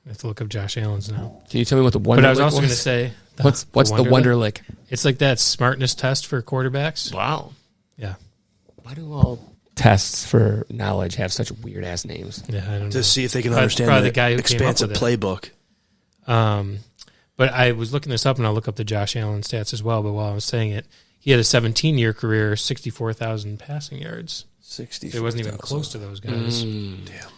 I have to look up Josh Allen's now. Can you tell me what the Wonderlic But I was also going to was? say, What's the Wonderlic? It's like that smartness test for quarterbacks. Wow. Yeah. Why do all tests for knowledge have such weird ass names? Yeah, I don't know. To see if they can Probably- understand probably the the guy who came up expansive with playbook. But I was looking this up, and I'll look up the Josh Allen stats as well. But while I was saying it, he had a 17-year career, 64,000 passing yards. 60. So it wasn't even close to those guys. Damn.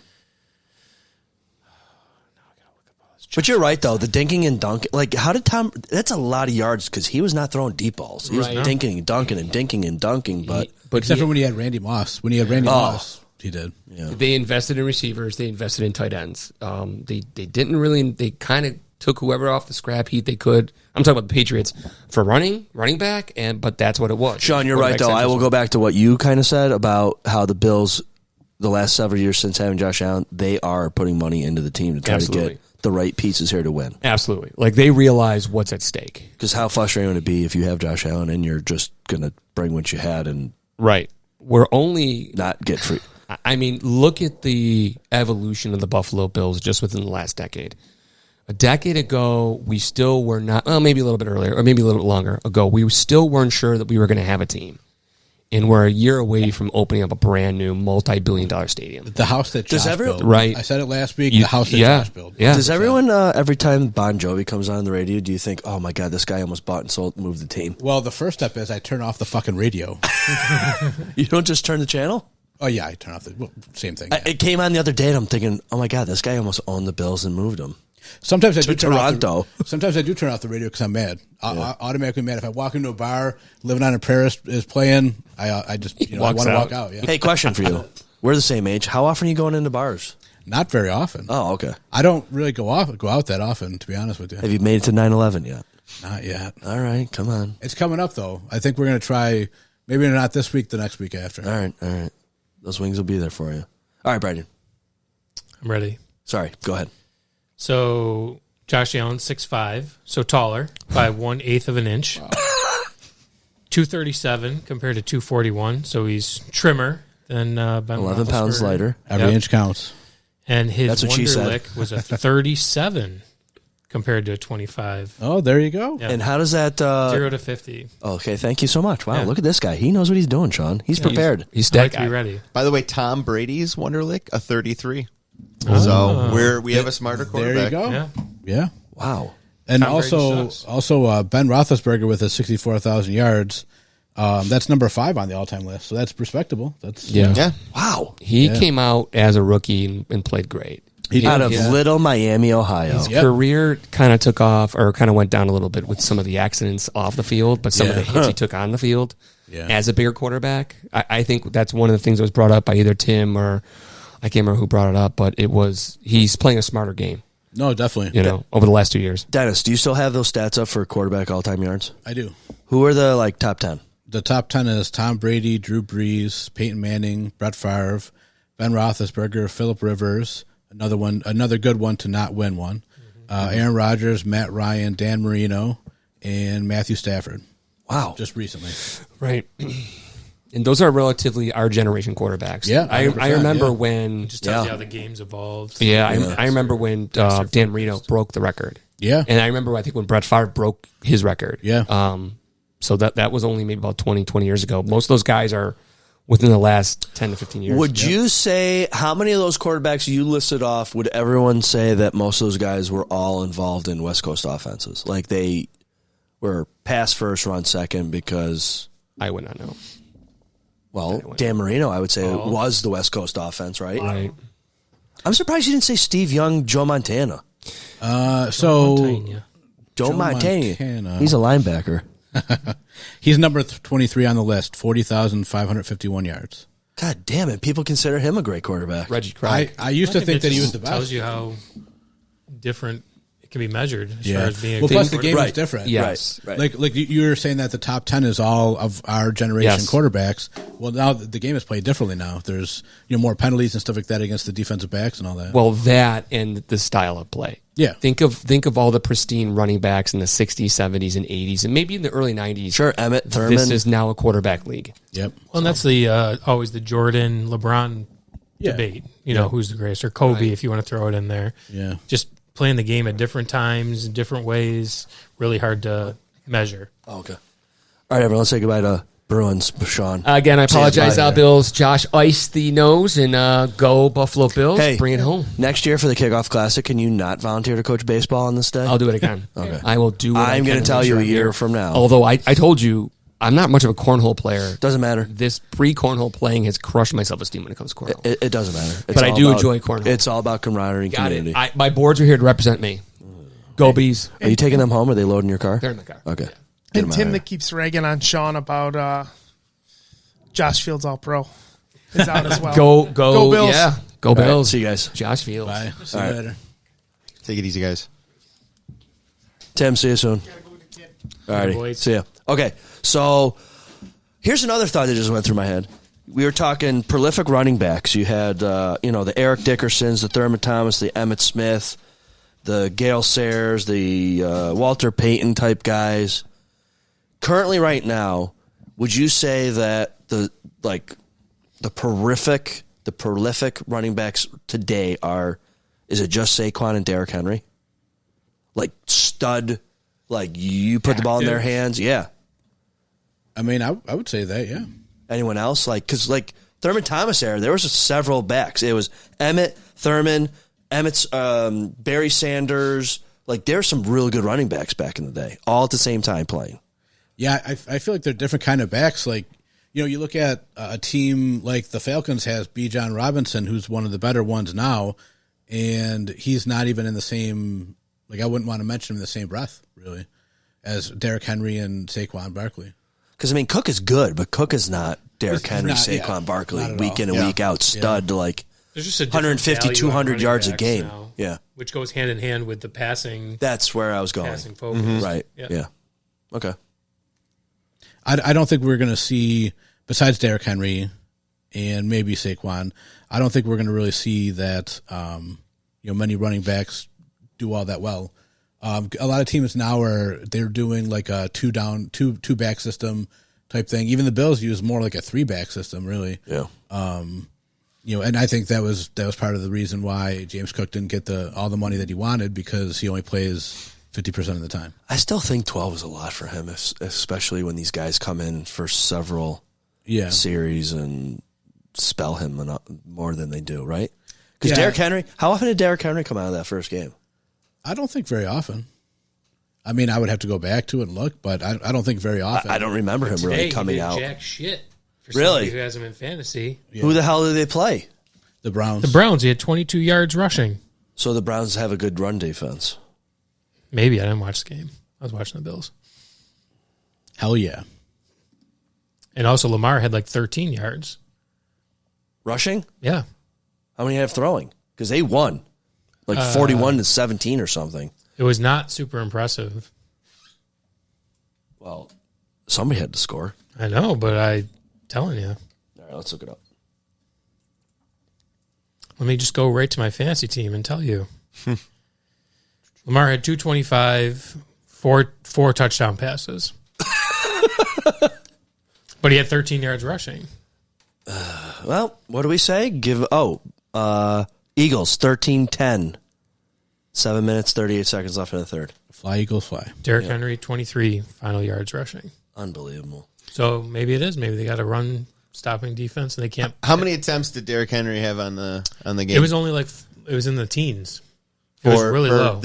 But you're right, though. The dinking and dunking. Like, how did Tom... That's a lot of yards because he was not throwing deep balls. He was Right. dinking and dunking and dinking and dunking. But Except for when he had Randy Moss. When he had Randy Moss, he did. They invested in receivers. They invested in tight ends. They didn't really. They kind of took whoever off the scrap heap they could. I'm talking about the Patriots for running back, but that's what it was. Sean, you're right, though. I will go back to what you kind of said about how the Bills, the last several years since having Josh Allen, they are putting money into the team to try to Absolutely. get the right pieces here to win. Absolutely. Like, they realize what's at stake. Because how frustrating would it be if you have Josh Allen and you're just going to bring what you had and Right. We're only... not get free? I mean, look at the evolution of the Buffalo Bills just within the last decade. A decade ago, we still were not... Well, maybe a little bit earlier, or maybe a little bit longer ago, we still weren't sure that we were going to have a team. And we're a year away from opening up a brand new multi-billion-dollar stadium. The house that Josh built. Right. I said it last week. The house that Josh built. Yeah. Does everyone, every time Bon Jovi comes on the radio, do you think, oh my God, this guy almost bought and sold, moved the team? Well, the first step is I turn off the fucking radio. You don't just turn the channel? Oh, yeah, I turn off the... Well, same thing. It came on the other day and I'm thinking, oh my God, this guy almost owned the Bills and moved them. Sometimes I do To turn off Toronto. sometimes I do turn off the radio because I'm mad. Automatically mad. If I walk into a bar, Living on a Prayer is playing, I just I want to walk out. Yeah. Hey, question for you. We're the same age. How often are you going into bars? Not very often. Oh, okay. I don't really go out that often, to be honest with you. Have you made it to 9/11 yet? Not yet. All right, come on. It's coming up though. I think we're going to try. Maybe not this week. The next week after. All right. Those wings will be there for you. All right, Brandon. I'm ready. Sorry, go ahead. So Josh Allen, 6'5", so taller by 1/8 of an inch. 237 compared to 241, so he's trimmer than Ben 11 pounds Roethlisberger. lighter. Every inch counts. And his That's what she said. Wonderlic was a 37 compared to a 25. Oh, there you go. Yeah. And how does that... 0 to 50. Okay, thank you so much. Wow, Yeah. look at this guy. He knows what he's doing, Sean. He's prepared. He's I that like to guy. be ready. By the way, Tom Brady's Wonderlic, a 33. So we have a smarter quarterback. There you go. Yeah. Yeah. Wow. And Tom Brady also sucks. Ben Roethlisberger with his 64,000 yards. That's number 5 on the all-time list, so that's respectable. That's Yeah. Wow. He came out as a rookie and played great. Out of Little Miami, Ohio. His career kind of took off or kind of went down a little bit with some of the accidents off the field, but some of the hits he took on the field. as a bigger quarterback. I think that's one of the things that was brought up by either Tim or I can't remember who brought it up, but he's playing a smarter game. No, definitely. Over the last 2 years. Dennis, do you still have those stats up for quarterback all-time yards? I do. Who are the top 10? The top 10 is Tom Brady, Drew Brees, Peyton Manning, Brett Favre, Ben Roethlisberger, Phillip Rivers, another good one to not win one, Aaron Rodgers, Matt Ryan, Dan Marino, and Matthew Stafford. Wow. Just recently. Right. And those are relatively our generation quarterbacks. Yeah, I remember when... Just tells you how the game's evolved. Yeah, I remember when Dan Marino broke the record. Yeah. And I remember, I think, when Brett Favre broke his record. Yeah. So that was only maybe about 20 years ago. Most of those guys are within the last 10 to 15 years. Would you say, how many of those quarterbacks you listed off, would everyone say that most of those guys were all involved in West Coast offenses? Like they were pass first, run second because... I would not know. Well, Dan Marino, I would say, was the West Coast offense, right? Right. I'm surprised you didn't say Steve Young, Joe Montana. Joe Montana. He's a linebacker. He's number 23 on the list, 40,551 yards. God damn it. People consider him a great quarterback. Reggie Craig. I used to think that he was the best. Tells you how different it can be measured as far as being a well, good plus the game quarterback. is different. Yes. Right. Like you were saying that the top 10 is all of our generation Yes. quarterbacks. Well, now the game is played differently now. There's more penalties and stuff like that against the defensive backs and all that. Well, that and the style of play. Yeah. Think of all the pristine running backs in the 60s, 70s, and 80s, and maybe in the early 90s. Sure, Emmett, Thurman. This is now a quarterback league. Yep. Well, and that's the always the Jordan LeBron debate. Who's the greatest, or Kobe if you want to throw it in there. Yeah. Just playing the game at different times, in different ways, really hard to measure. Oh, okay. All right, everyone, let's say goodbye to Bruins, Sean. Again, I apologize, bye. Bills. Josh iced the nose, and go Buffalo Bills. Hey, bring it home. Next year for the Kickoff Classic, can you not volunteer to coach baseball on this day? I'll do it again. Okay. I will do what I'm going to tell you a year from now. Although I told you, I'm not much of a cornhole player. Doesn't matter. This pre-cornhole playing has crushed my self-esteem when it comes to cornhole. It doesn't matter. But I do enjoy cornhole. It's all about camaraderie and Got community. it. My boards are here to represent me. Go Bees. Are you taking them home? Or are they loading your car? They're in the car. Okay. And Tim that keeps ragging on Sean about Josh Fields All Pro is out as well. Go Bills. Yeah. Go Bills. See you guys. Josh Fields. Bye. See you later. Take it easy, guys. Tim, see you soon. All righty. boys. See ya. Okay, so here's another thought that just went through my head. We were talking prolific running backs. You had, the Eric Dickersons, the Thurman Thomas, the Emmitt Smith, the Gale Sayers, the Walter Payton type guys. Currently, right now, would you say that the prolific running backs today is it just Saquon and Derrick Henry? Like stud, like you put the ball in their hands? Yeah. I mean, I would say that, yeah. Anyone else? Because Thurman Thomas era, there was several backs. It was Emmett, Thurman, Emmett's Barry Sanders. There's some really good running backs back in the day, all at the same time playing. Yeah, I feel like they're different kind of backs. You look at a team like the Falcons has B. John Robinson, who's one of the better ones now, and he's not even in the same, I wouldn't want to mention him in the same breath, really, as Derrick Henry and Saquon Barkley. Because, Cook is good, but Cook is not Derrick Henry, Saquon Barkley, week in and week out, stud to There's just a different 150, value 200 on yards a running game. backs now, Yeah. which goes hand in hand with the passing. That's where I was going. Passing focus. Right. Yeah. Okay. I don't think we're going to see, besides Derrick Henry and maybe Saquon, I don't think we're going to really see that many running backs do all that well. A lot of teams now they're doing a two back system type thing. Even the Bills use more like a 3-back system, really. Yeah. And I think that was part of the reason why James Cook didn't get all the money that he wanted, because he only plays 50% of the time. I still think 12 is a lot for him, especially when these guys come in for several series and spell him more than they do, right? Because Derrick Henry, how often did Derrick Henry come out of that first game? I don't think very often. I mean, I would have to go back to it and look, but I don't think very often. I don't remember him really coming out. Jack shit. For Really? somebody who has him in fantasy. Yeah. Who the hell did they play? The Browns. The Browns, he had 22 yards rushing. So the Browns have a good run defense. Maybe I didn't watch the game. I was watching the Bills. Hell yeah. And also Lamar had like 13 yards. Rushing? Yeah. How many have throwing? Because they won. Like 41-17 or something. It was not super impressive. Well, somebody had to score. I know, but I'm telling you. All right, let's look it up. Let me just go right to my fantasy team and tell you. Lamar had 225, four touchdown passes. But he had 13 yards rushing. Well, what do we say? Eagles, 13-10. 7 minutes, 38 seconds left in the third. Fly, Eagles, fly. Derrick Henry, 23 final yards rushing. Unbelievable. So maybe it is. Maybe they got a run stopping defense and they can't. How many attempts did Derrick Henry have on the game? It was only like, it was in the teens. It was really low.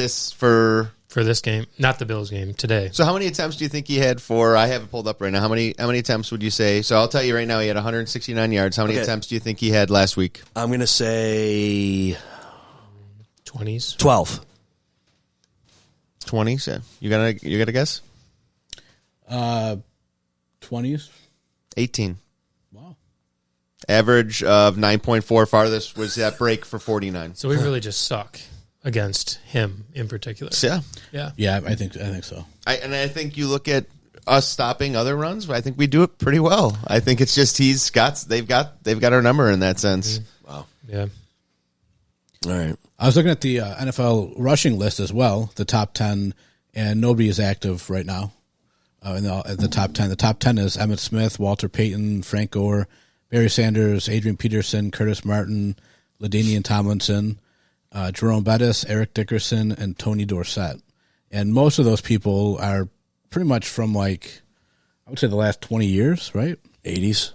For this game, not the Bills game, today. So how many attempts do you think he had for, I have it pulled up right now, how many attempts would you say? So I'll tell you right now, he had 169 yards. How many attempts do you think he had last week? I'm going to say 20s. 12. 20s? Yeah. You got a guess? 20s. 18. Wow. Average of 9.4. Farthest was that break for 49. So we really just suck against him in particular. Yeah. Yeah. Yeah, I think so. I think you look at us stopping other runs, I think we do it pretty well. I think it's just they've got our number in that sense. Wow. Yeah. All right. I was looking at the NFL rushing list as well, the top 10, and nobody is active right now in the top 10. The top 10 is Emmitt Smith, Walter Payton, Frank Gore, Barry Sanders, Adrian Peterson, Curtis Martin, LaDainian Tomlinson, Jerome Bettis, Eric Dickerson, and Tony Dorsett. And most of those people are pretty much from, like, I would say the last 20 years, right? 80s,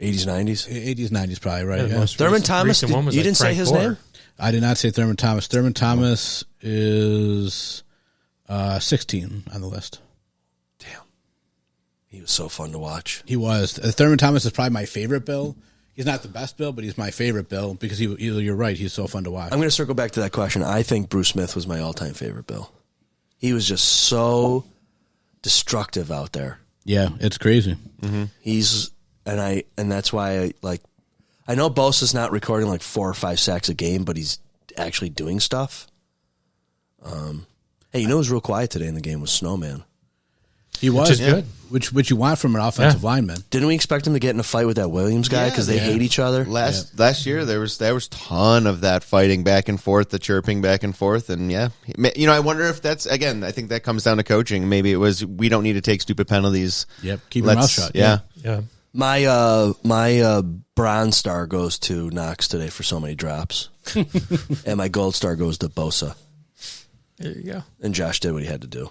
90s. 80s, 90s probably, right? Yeah. Thurman Thomas, you didn't say his name? I did not say Thurman Thomas. Thurman Thomas is 16 on the list. Damn. He was so fun to watch. He was. Thurman Thomas is probably my favorite Bill. He's not the best Bill, but he's my favorite Bill because you're right. He's so fun to watch. I'm going to circle back to that question. I think Bruce Smith was my all-time favorite Bill. He was just so destructive out there. Yeah, it's crazy. Mm-hmm. And that's why I know Bosa's not recording like 4 or 5 sacks a game, but he's actually doing stuff. Hey, who was real quiet today in the game was Snowman. He was. Which is good. Which you want from an offensive lineman. Didn't we expect him to get in a fight with that Williams guy because they hate each other? Last year there was ton of that fighting back and forth, the chirping back and forth, and I wonder if that's, again, I think that comes down to coaching. Maybe it was, we don't need to take stupid penalties. Yep, keep your mouth shut. Yeah. My bronze star goes to Knox today for so many drops, and my gold star goes to Bosa. There you go. And Josh did what he had to do.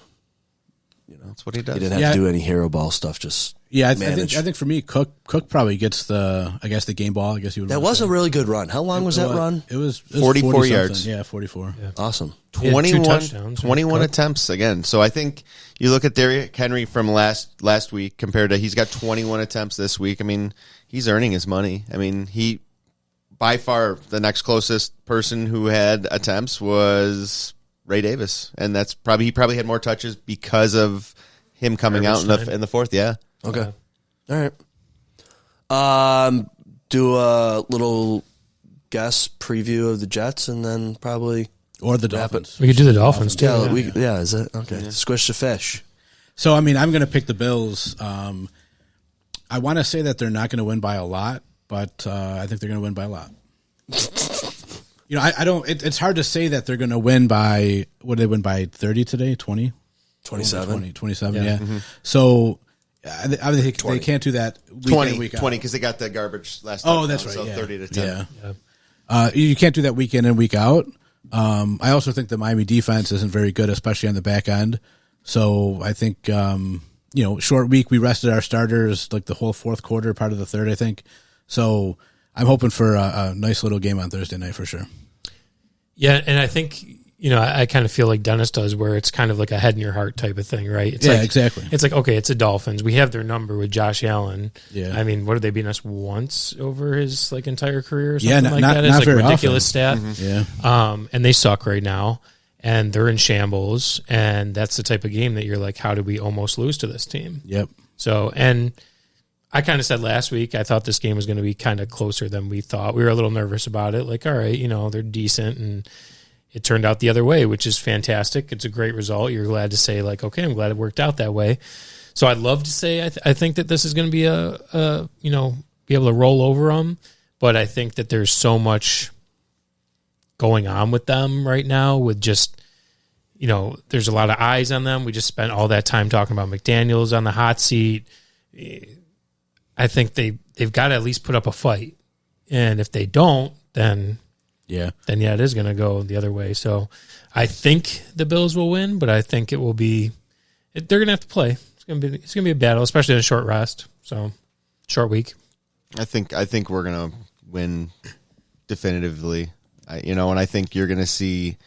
That's what he does. He didn't have to do any hero ball stuff. Just I manage. think for me, Cook probably gets the game ball. I guess you would. That was a really good run. How long was that run? It was 44 yards. Yeah, 44. Yeah. Awesome. 21 attempts again. So I think you look at Derrick Henry from last week compared to, he's got 21 attempts this week. I mean, he's earning his money. I mean, he by far the next closest person who had attempts was Ray Davis, and he probably had more touches because of him coming out in the fourth. Yeah. Okay. All right. Do a little guess preview of the Jets, and then probably or the Dolphins. We could do the Dolphins too. Yeah, is it okay? Yeah. Squish the fish. So I mean, I'm going to pick the Bills. I want to say that they're not going to win by a lot, but I think they're going to win by a lot. I don't. It's hard to say that they're going to win by, what did they win by, 30 today? 20? 27. 27, yeah. Mm-hmm. So I think they can't do that week 20, in and week out. 20 because they got the garbage last time. Oh, that's right. So yeah. 30 to 10. Yeah. You can't do that week in and week out. I also think the Miami defense isn't very good, especially on the back end. So I think, short week, we rested our starters like the whole fourth quarter, part of the third, I think. So I'm hoping for a nice little game on Thursday night for sure. Yeah, and I think, I kind of feel like Dennis does, where it's kind of like a head in your heart type of thing, right? It's exactly. It's like, okay, it's the Dolphins. We have their number with Josh Allen. Yeah. I mean, what have they beaten us once over his entire career or something like that? It's not like a very ridiculous often. stat. Yeah. And they suck right now, and they're in shambles, and that's the type of game that you're like, how did we almost lose to this team? Yep. So, and I kind of said last week, I thought this game was going to be kind of closer than we thought. We were a little nervous about it. Like, all right, they're decent. And it turned out the other way, which is fantastic. It's a great result. You're glad to say, like, okay, I'm glad it worked out that way. So I'd love to say I think that this is going to be be able to roll over them. But I think that there's so much going on with them right now with just, there's a lot of eyes on them. We just spent all that time talking about McDaniels on the hot seat. I think they've got to at least put up a fight. And if they don't, then it is going to go the other way. So I think the Bills will win, but I think it will be they're going to have to play. It's going to be a battle, especially in a short rest. So short week. I think we're going to win definitively. And I think you're going to see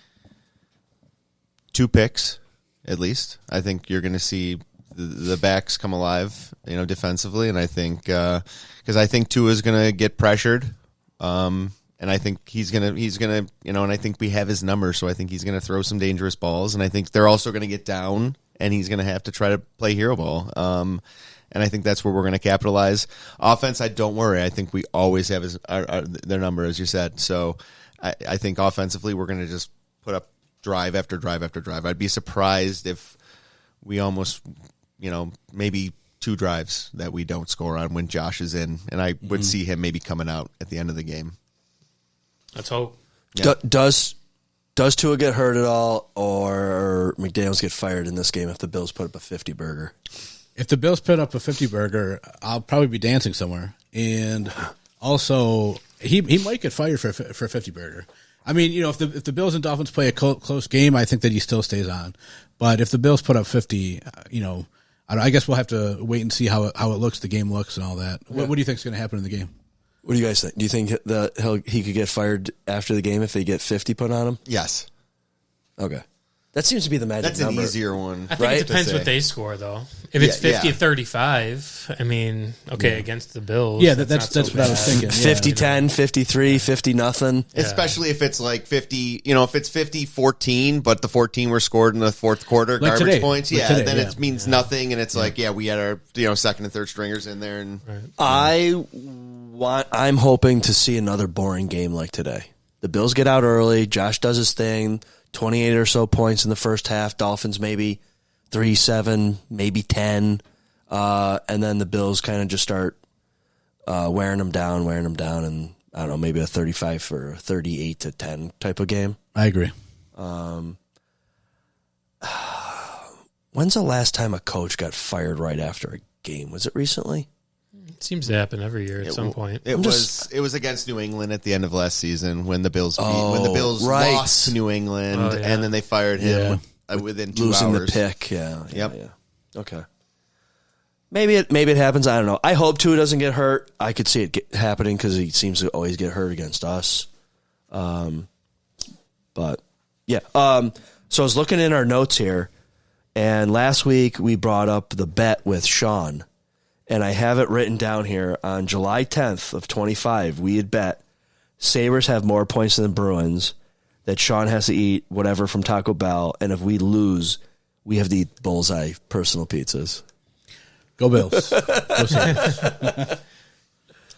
2 picks at least. I think you're going to see the backs come alive, defensively, and I think because I think Tua is going to get pressured, and I think he's gonna, and I think we have his number, so I think he's going to throw some dangerous balls, and I think they're also going to get down, and he's going to have to try to play hero ball, and I think that's where we're going to capitalize. Offense, I don't worry. I think we always have their number, as you said. So I think offensively, we're going to just put up drive after drive after drive. I'd be surprised if we almost, maybe 2 drives that we don't score on when Josh is in, and I would see him maybe coming out at the end of the game. Let's hope. Yeah. Does Tua get hurt at all, or McDaniels get fired in this game if the Bills put up a 50 burger? If the Bills put up a 50 burger, I'll probably be dancing somewhere. And also, he might get fired for a 50 burger. I mean, if the Bills and Dolphins play a close game, I think that he still stays on. But if the Bills put up 50, I guess we'll have to wait and see how it looks, the game looks, and all that. Yeah. What do you think is going to happen in the game? What do you guys think? Do you think that he could get fired after the game if they get 50 put on him? Yes. Okay. That seems to be the magic That's number. An easier one. I think it depends what they score, though. If it's 50-35, I mean, against the Bills. Yeah, that's what I was thinking. 50-10, 53, 50-0. Especially if it's like 50, if it's 50-14, but the 14 were scored in the fourth quarter, like garbage today. points. Like today, then it means nothing, and it's we had our second and third stringers in there. And I'm hoping to see another boring game like today. The Bills get out early. Josh does his thing. 28 or so points in the first half. Dolphins maybe 3-7, maybe 10. And then the Bills kind of just start wearing them down, and I don't know, maybe a 35 or 38-10 type of game. I agree. When's the last time a coach got fired right after a game? Was it recently? It seems to happen every year at some point. It was against New England at the end of last season when the Bills lost to New England, and then they fired him within 2 losing hours. The pick. Yeah. Okay. Maybe it happens. I don't know. I hope Tua doesn't get hurt. I could see it happening because he seems to always get hurt against us. But yeah. So I was looking in our notes here, and last week we brought up the bet with Sean. And I have it written down here. On July 10th of 25, we had bet Sabres have more points than the Bruins, that Sean has to eat whatever from Taco Bell, and if we lose, we have to eat Bullseye personal pizzas. Go Bills.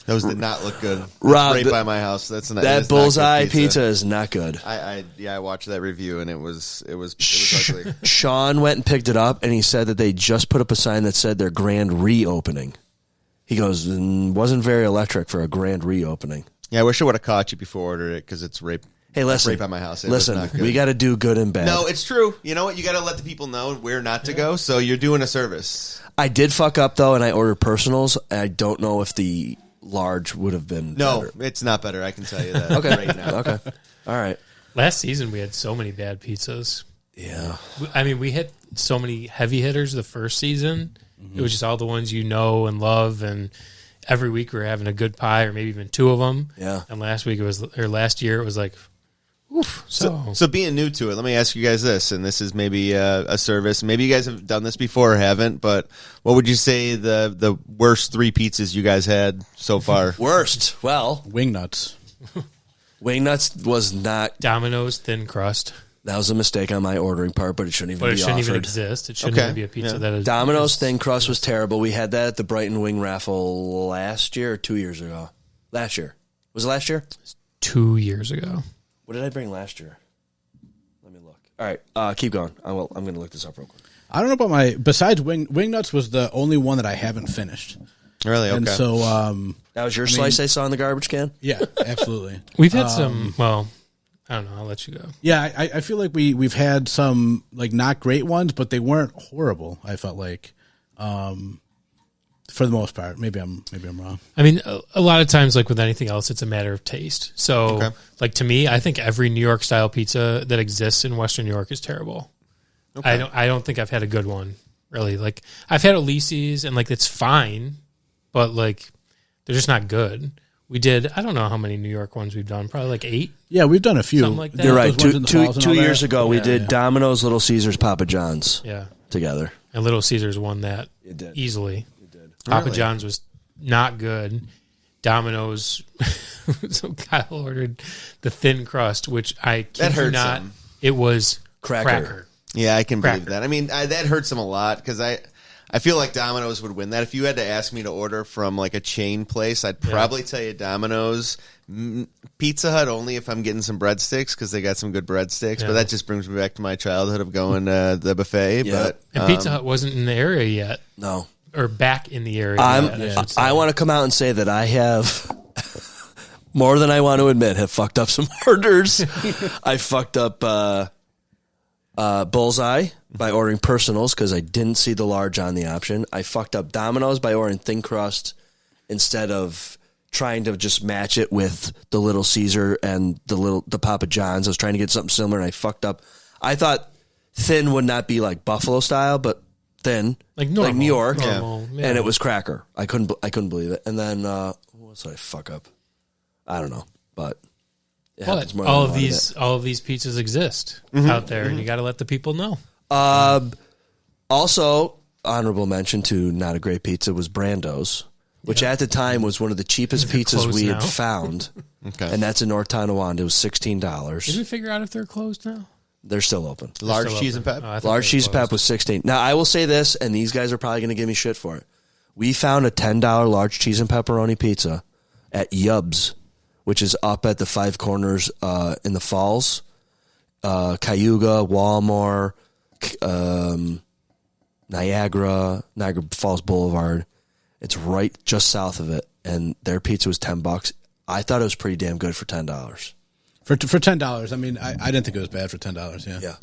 Those did not look good. Rob, right by my house. That Bullseye pizza is not good. I watched that review, and it was ugly. Sean went and picked it up, and he said that they just put up a sign that said their grand reopening. He goes, wasn't very electric for a grand reopening. Yeah, I wish I would have caught you before I ordered it because it's right. Hey, listen. Right by my house. Listen, we got to do good and bad. No, it's true. You know what? You got to let the people know where not to go. So you're doing a service. I did fuck up though, and I ordered personals. I don't know if the large would have been better. It's not better. I can tell you that right now. Okay. All right. Last season, we had so many bad pizzas. Yeah. I mean, we hit so many heavy hitters the first season. Mm-hmm. It was just all the ones you know and love, and every week we were having a good pie, or maybe even 2 of them. Yeah. And last year it was like, oof. So being new to it, let me ask you guys this, and this is maybe a service. Maybe you guys have done this before or haven't, but what would you say the worst 3 pizzas you guys had so far? Worst? Well, Wingnuts. Wingnuts was not... Domino's thin crust. That was a mistake on my ordering part, but it shouldn't even But it be shouldn't offered. even exist. It shouldn't Okay. even be a pizza Yeah. that is. Domino's thin crust was terrible. We had that at the Brighton Wing raffle last year or 2 years ago. Last year. Was it last year? 2 years ago. What did I bring last year? Let me look. All right, keep going. I'm going to look this up real quick. I don't know about besides Wing Nuts was the only one that I haven't finished. Really? Okay. And so, That was your slice I saw in the garbage can? yeah, absolutely. We've had some. Well, I don't know. I'll let you go. Yeah, I feel like we've had some like not great ones, but they weren't horrible. I felt like, for the most part. Maybe I'm wrong. I mean, a lot of times, like with anything else, it's a matter of taste. So, like to me, I think every New York style pizza that exists in Western New York is terrible. Okay. I don't think I've had a good one really. Like I've had Elise's and like it's fine, but like they're just not good. We did. I don't know how many New York ones we've done. Probably like 8. Yeah, we've done a few. Something like that. You're right. Those ones in the falls and Two all years that. ago, we Yeah, did yeah. Domino's, Little Caesars, Papa John's Yeah, together. and Little Caesars won that did. easily. Papa Really? John's was not good. Domino's. So Kyle ordered the thin crust, which I kid That you hurts not. him. It was Cracker. cracker. Yeah, I can believe Cracker. that. I mean, that hurts him a lot because I feel like Domino's would win that. If you had to ask me to order from like a chain place, I'd probably tell you Domino's. Pizza Hut only if I'm getting some breadsticks because they got some good breadsticks. Yeah. But that just brings me back to my childhood of going to the buffet. Yeah. But And Pizza Hut wasn't in the area yet, No. or back in the area. yet, I should say. I want to come out and say that I have, more than I want to admit, have fucked up some orders. I fucked up Bullseye by ordering personals because I didn't see the large on the option. I fucked up Domino's by ordering thin crust instead of trying to just match it with the Little Caesar and the Papa John's. I was trying to get something similar, and I fucked up. I thought thin would not be like Buffalo style, but thin, Like normal, New York, normal, yeah. and it was cracker. I couldn't believe it. And then what else did I fuck up? I don't know, but it happens But more than all I of wanted these, it. all of these pizzas exist Mm-hmm. out there, and you got to let the people know. Also, honorable mention to not a great pizza was Brando's, which at the time was one of the cheapest pizzas closed we had now. found. Okay. And that's in North Tonawanda. It was Did we $16. figure out if they're closed now? They're still open. large Still cheese open. and pep. Oh, I thought Large they were cheese closed. pep was $16. Now I will say this, and these guys are probably going to give me shit for it. We found a $10 large cheese and pepperoni pizza at Yub's, which is up at the Five Corners in the Falls, Cayuga, Walmart, Niagara Falls Boulevard. It's right just south of it, and their pizza was $10. I thought it was pretty damn good for $10. For $10. I mean, I didn't think it was bad for $10. Yeah. Yeah.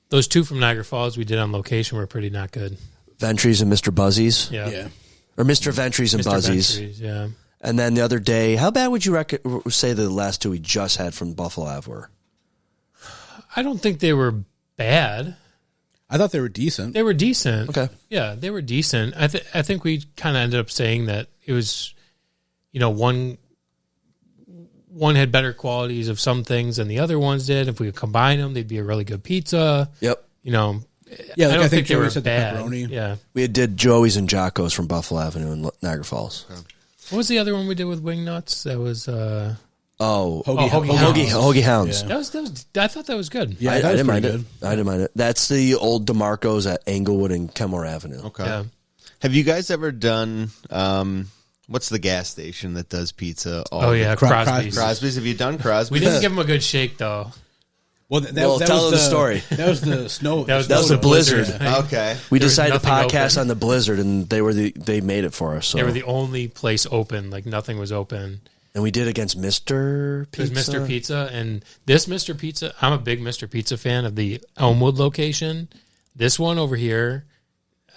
Those two from Niagara Falls we did on location were pretty not good. Ventries and Mr. Buzzies. Yeah. Yeah. Or Mr. Ventries and Mr. Buzzies. Ventries, yeah. And then the other day, how bad would you say the last two we just had from Buffalo Ave were? I don't think they were bad. I thought they were decent. They were decent. Okay. Yeah, they were decent. I think we kind of ended up saying that it was, one had better qualities of some things than the other ones did. If we could combine them, they'd be a really good pizza. Yep. Yeah, I like don't I think think they Joey were said the bad. pepperoni. Yeah. We did Joey's and Jocko's from Buffalo Avenue in Niagara Falls. What was the other one we did with Wing Nuts? That was Hoagie Hoagie Hounds. Yeah. that was I thought that was good. Yeah, I that was didn't mind pretty it. good. I didn't mind it. That's the old DeMarco's at Englewood and Kenmore Avenue. Okay. Yeah. Have you guys ever done what's the gas station that does pizza? Oh yeah, Crosby's. Crosby's. Have you done Crosby's? We didn't give him a good shake though. Well, that Well, that tell was the story. That was the snow. That was the blizzard. Okay. We There was decided to nothing podcast open. on the blizzard, and they made it for us. So. They were the only place open. Like nothing was open. and we did against Mr. It Pizza. was Mr. Pizza, and this Mr. Pizza. I'm a big Mr. Pizza fan of the Elmwood location. This one over here,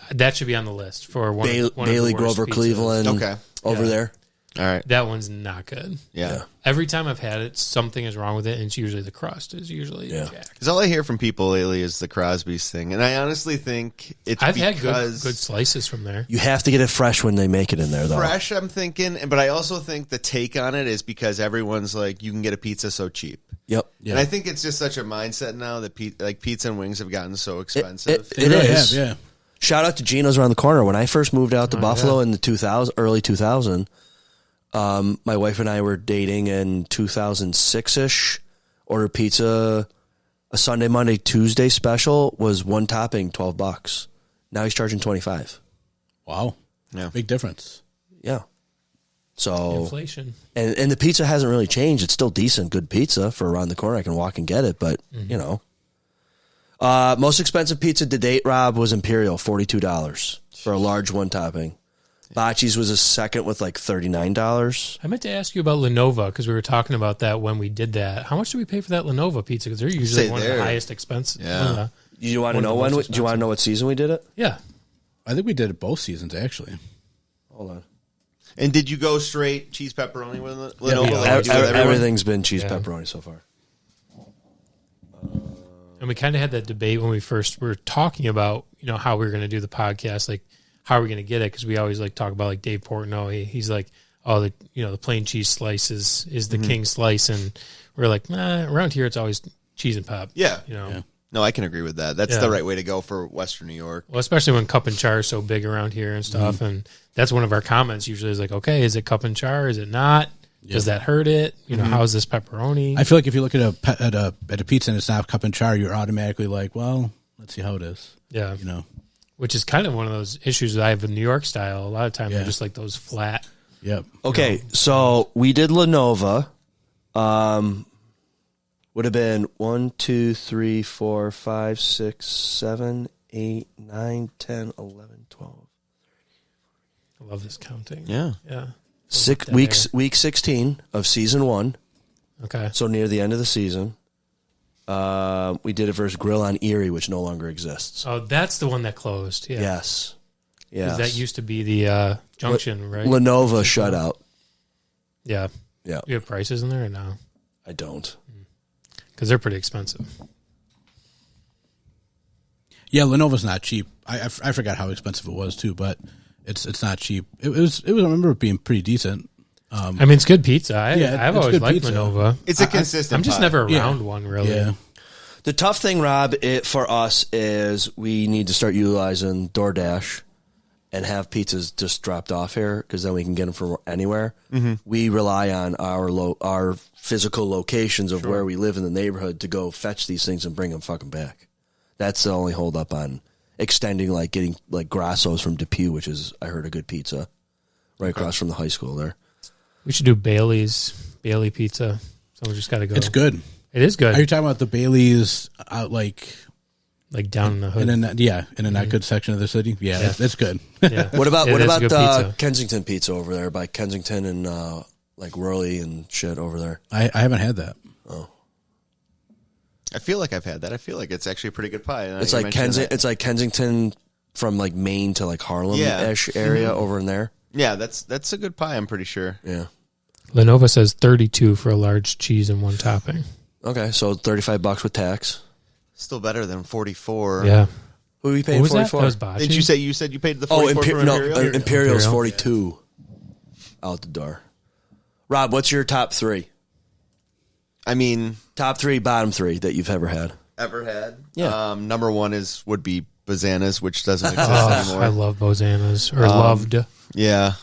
that should be on the list for one. of the Bailey worst Grover pizzas. Cleveland. Okay. Over Yeah. there. All right. That one's not good. Yeah. Every time I've had it, something is wrong with it, and it's usually the crust is usually Yeah. jacked. Because all I hear from people lately is the Crosby's thing, and I honestly think it's I've had because good slices from there. You have to get it fresh when they make it in there, though. fresh. I'm thinking, but I also think the take on it is because everyone's like, you can get a pizza so cheap. Yep. And I think it's just such a mindset now that pizza and wings have gotten so expensive. It really is. have, yeah. Shout out to Gino's around the corner. When I first moved out to Buffalo in the early 2000, my wife and I were dating in 2006-ish. Ordered pizza a Sunday, Monday, Tuesday special was one topping, $12. Now he's charging $25. Wow. Yeah. Big difference. Yeah. So Inflation. and the pizza hasn't really changed. It's still decent, good pizza for around the corner. I can walk and get it, but you know. Most expensive pizza to date, Rob, was Imperial, $42 for a large one topping. Bocce's was a second with like $39. I meant to ask you about Lenovo because we were talking about that when we did that. How much do we pay for that Lenovo pizza? Because they're usually Say one of there. the highest expenses. Yeah. You want to know when? Do you want to know what season we did it? Yeah. I think we did it both seasons, actually. Hold on. And did you go straight cheese pepperoni with it? Yeah, Lenovo, like you do with everyone? Everything's been cheese Yeah. pepperoni so far. And we kind of had that debate when we first were talking about, how we were going to do the podcast, like how are we going to get it? Because we always like talk about like Dave Portnoy. He's like, oh, the plain cheese slice is the king slice, and we're like, nah, around here it's always cheese and pep. Yeah. Yeah. No, I can agree with that. That's Yeah. the right way to go for Western New York. Well, especially when cup and char is so big around here and stuff, and that's one of our comments usually is like, okay, is it cup and char? Is it not? Does that hurt it? How is this pepperoni? I feel like if you look at a pizza and it's not cup and char, you're automatically like, well, let's see how it is. Yeah. Which Which is kind of one of those issues that I have with New York style. A lot of times Yeah. they're just like those flat. Yep. Okay, so we did Lenovo. Would have been 1, 2, 3, 4, 5, 6, 7, 8, 9, 10, 11, 12. I love this counting. Yeah. Yeah. Week 16 of season 1. Okay. So near the end of the season. We did it versus Grill on Erie, which no longer exists. Oh, that's the one that closed. Yeah. Yes. 'Cause Yes. that used to be the Junction, right? Lenovo shutout. Yeah. Yeah. You have prices in there or no? I don't. Because they're pretty expensive. Yeah, Lenovo's not cheap. I forgot how expensive it was too, but it's not cheap. It was. I remember it being pretty decent. I mean, it's good pizza. Yeah, I've it's always good liked pizza. Lenovo. It's a consistent I'm just pie. never Yeah. around one, really. Yeah. The tough thing, Rob, for us is we need to start utilizing DoorDash and have pizzas just dropped off here because then we can get them from anywhere. Mm-hmm. We rely on our physical locations of where we live in the neighborhood to go fetch these things and bring them fucking back. That's the only hold up on extending, like getting like Grasso's from Depew, which is, I heard, a good pizza right across from the high school there. We should do Bailey pizza. Someone just got to go. It's good. It is good. Are you talking about the Bailey's out like down in the hood. in a not good section of the city? Yeah, that's good. Yeah. What about It is good pizza. Kensington Pizza over there by Kensington and like Worley and shit over there? I haven't had that. I feel like I've had that. I feel like it's actually a pretty good pie. It's like Kensington from like Maine to like Harlem-ish area over in there. Yeah, that's a good pie, I'm pretty sure. Yeah. Lenovo says $32 for a large cheese and one topping. Okay, so $35 with tax. Still better than 44. Yeah. Who are we What paying was that? 44? That was Bocce? Didn't you said you paid the Oh, 44 for Imperial? Imperial's Imperial. 42 out the door. Rob, what's your top 3? I mean, Top 3, bottom 3 that you've ever had. ever had. Yeah. Number one would be Bazana's, which doesn't exist Oh, anymore. I love Bozanas. Or loved. Yeah.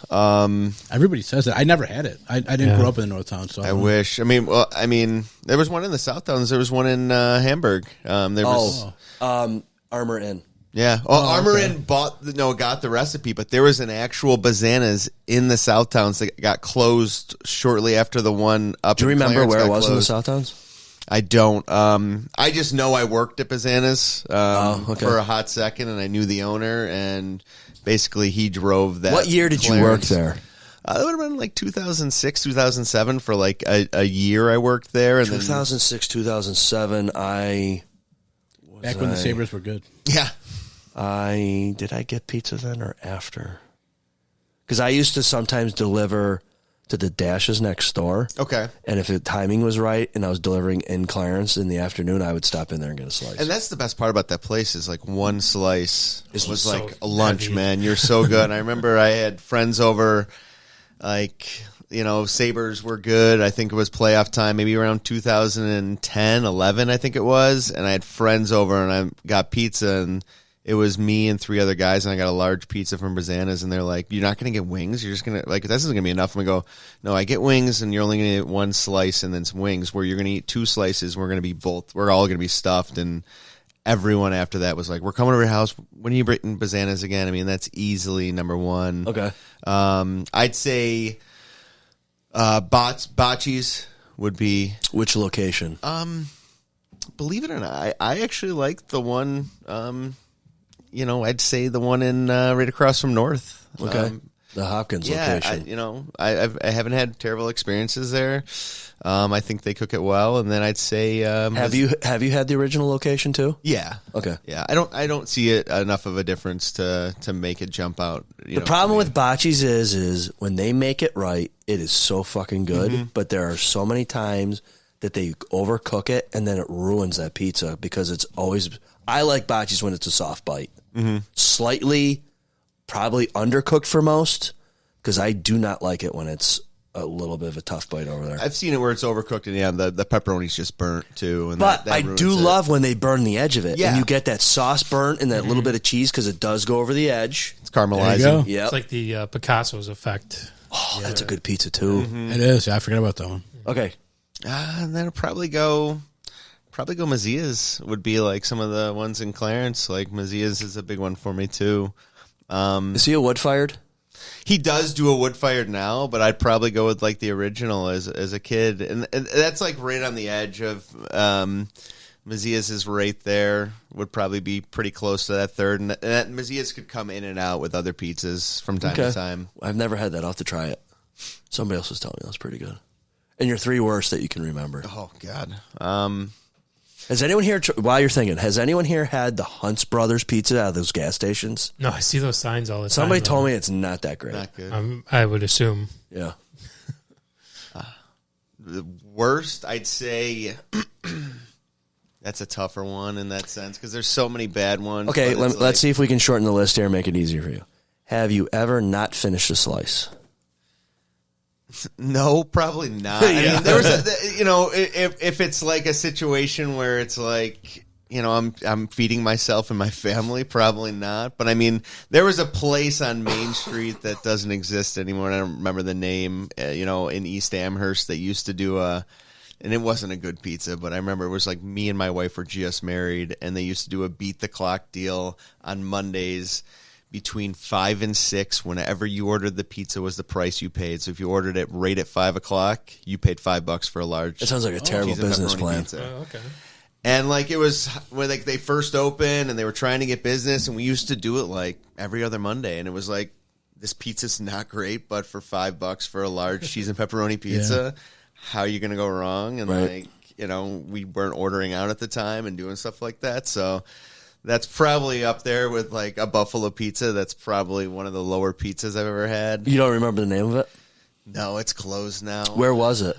Everybody says it. I never had it. I didn't Yeah. grow up in the North Town, so I wish. I mean, there was one in the South Towns. There was one in Hamburg. There was. Armor Inn. Yeah. Armor Inn got the recipe, but there was an actual Bazana's in the South Towns that got closed shortly after the one up. Do you in remember Clarence where it got was in the closed. South Towns? I don't. I just know I worked at Bazana's okay. for a hot second, and I knew the owner, and basically he drove that. What year did you work Clarence. there? That would have been like 2006, 2007 for like a year I worked there. And 2006, 2007, back when the Sabres were good. then, yeah. Did I get pizza then or after? Because I used to sometimes deliver to the Dashes next door. Okay. And if the timing was right and I was delivering in Clarence in the afternoon, I would stop in there and get a slice. And that's the best part about that place is like one slice was so like a lunch, heavy. man. You're so good. I remember I had friends over, like, Sabres were good. I think it was playoff time, maybe around 2010, 11, I think it was. And I had friends over and I got pizza and it was me and 3 other guys, and I got a large pizza from Bazana's, and they're like, "You're not going to get wings? You're just going to, like, this isn't going to be enough." And we go, "No, I get wings, and you're only going to get 1 slice and then some wings, where you're going to eat 2 slices, we're all going to be stuffed." And everyone after that was like, "We're coming over your house. When are you bringing Bazana's again?" I mean, that's easily number 1. Okay. I'd say Bocce's would be. Which location? Believe it or not, I actually like the one, I'd say the one in right across from North. Okay. The Hopkins location. I haven't had terrible experiences there. I think they cook it well, and then I'd say, have you had the original location too? Yeah. Okay. Yeah, I don't see it enough of a difference to make it jump out. The problem with Bocce's is when they make it right, it is so fucking good. But there are so many times that they overcook it, and then it ruins that pizza because it's always. I like Bocce's when it's a soft bite, slightly, probably undercooked for most, because I do not like it when it's a little bit of a tough bite over there. I've seen it where it's overcooked, and the pepperoni's just burnt too. And but that I ruins do it. love when they burn the edge of it, Yeah. and you get that sauce burnt and that little bit of cheese because it does go over the edge. It's caramelizing. There you go. Yeah, It's like the Picasso's effect. oh, that's a good pizza too. It is. I forgot about that one. Okay, And then I'll probably go Mazia's would be like some of the ones in Clarence. Like Mazia's is a big one for me too. is he a wood fired? He does do a wood fired now, but I'd probably go with like the original as a kid, and that's like right on the edge of Mazia's is right there. Would probably be pretty close to that third, and that Mazia's could come in and out with other pizzas from time to time. I've never had that. I'll have to try it. Somebody else was telling me that was pretty good. And your 3 worst that you can remember. Oh God. Has anyone here, while you're thinking, has anyone here had the Hunts Brothers pizza out of those gas stations? No, I see those signs all the time. Somebody told me it's not that great. Not good. I would assume. Yeah. The worst, I'd say. That's a tougher one in that sense because there's so many bad ones. Okay, but it's let's see if we can shorten the list here and make it easier for you. Have you ever not finished a slice? No, probably not. I mean, there was if it's like a situation where it's like, I'm feeding myself and my family, probably not. But I mean, there was a place on Main Street that doesn't exist anymore. And I don't remember the name, in East Amherst that used to do and it wasn't a good pizza, but I remember it was like me and my wife were just married, and they used to do a beat the clock deal on Mondays. Between 5 and 6, whenever you ordered the pizza was the price you paid. So if you ordered it right at 5 o'clock, you paid $5 for a large. It sounds like a terrible cheese and business pepperoni plan. pizza. Oh, okay. And like it was when like they first opened and they were trying to get business, and we used to do it like every other Monday, and it was like, this pizza's not great, but for $5 for a large cheese and pepperoni pizza, how are you going to go wrong? And Right. we weren't ordering out at the time and doing stuff like that, so. That's probably up there with like a buffalo pizza. That's probably one of the lower pizzas I've ever had. You don't remember the name of it? No, it's closed now. Where was it?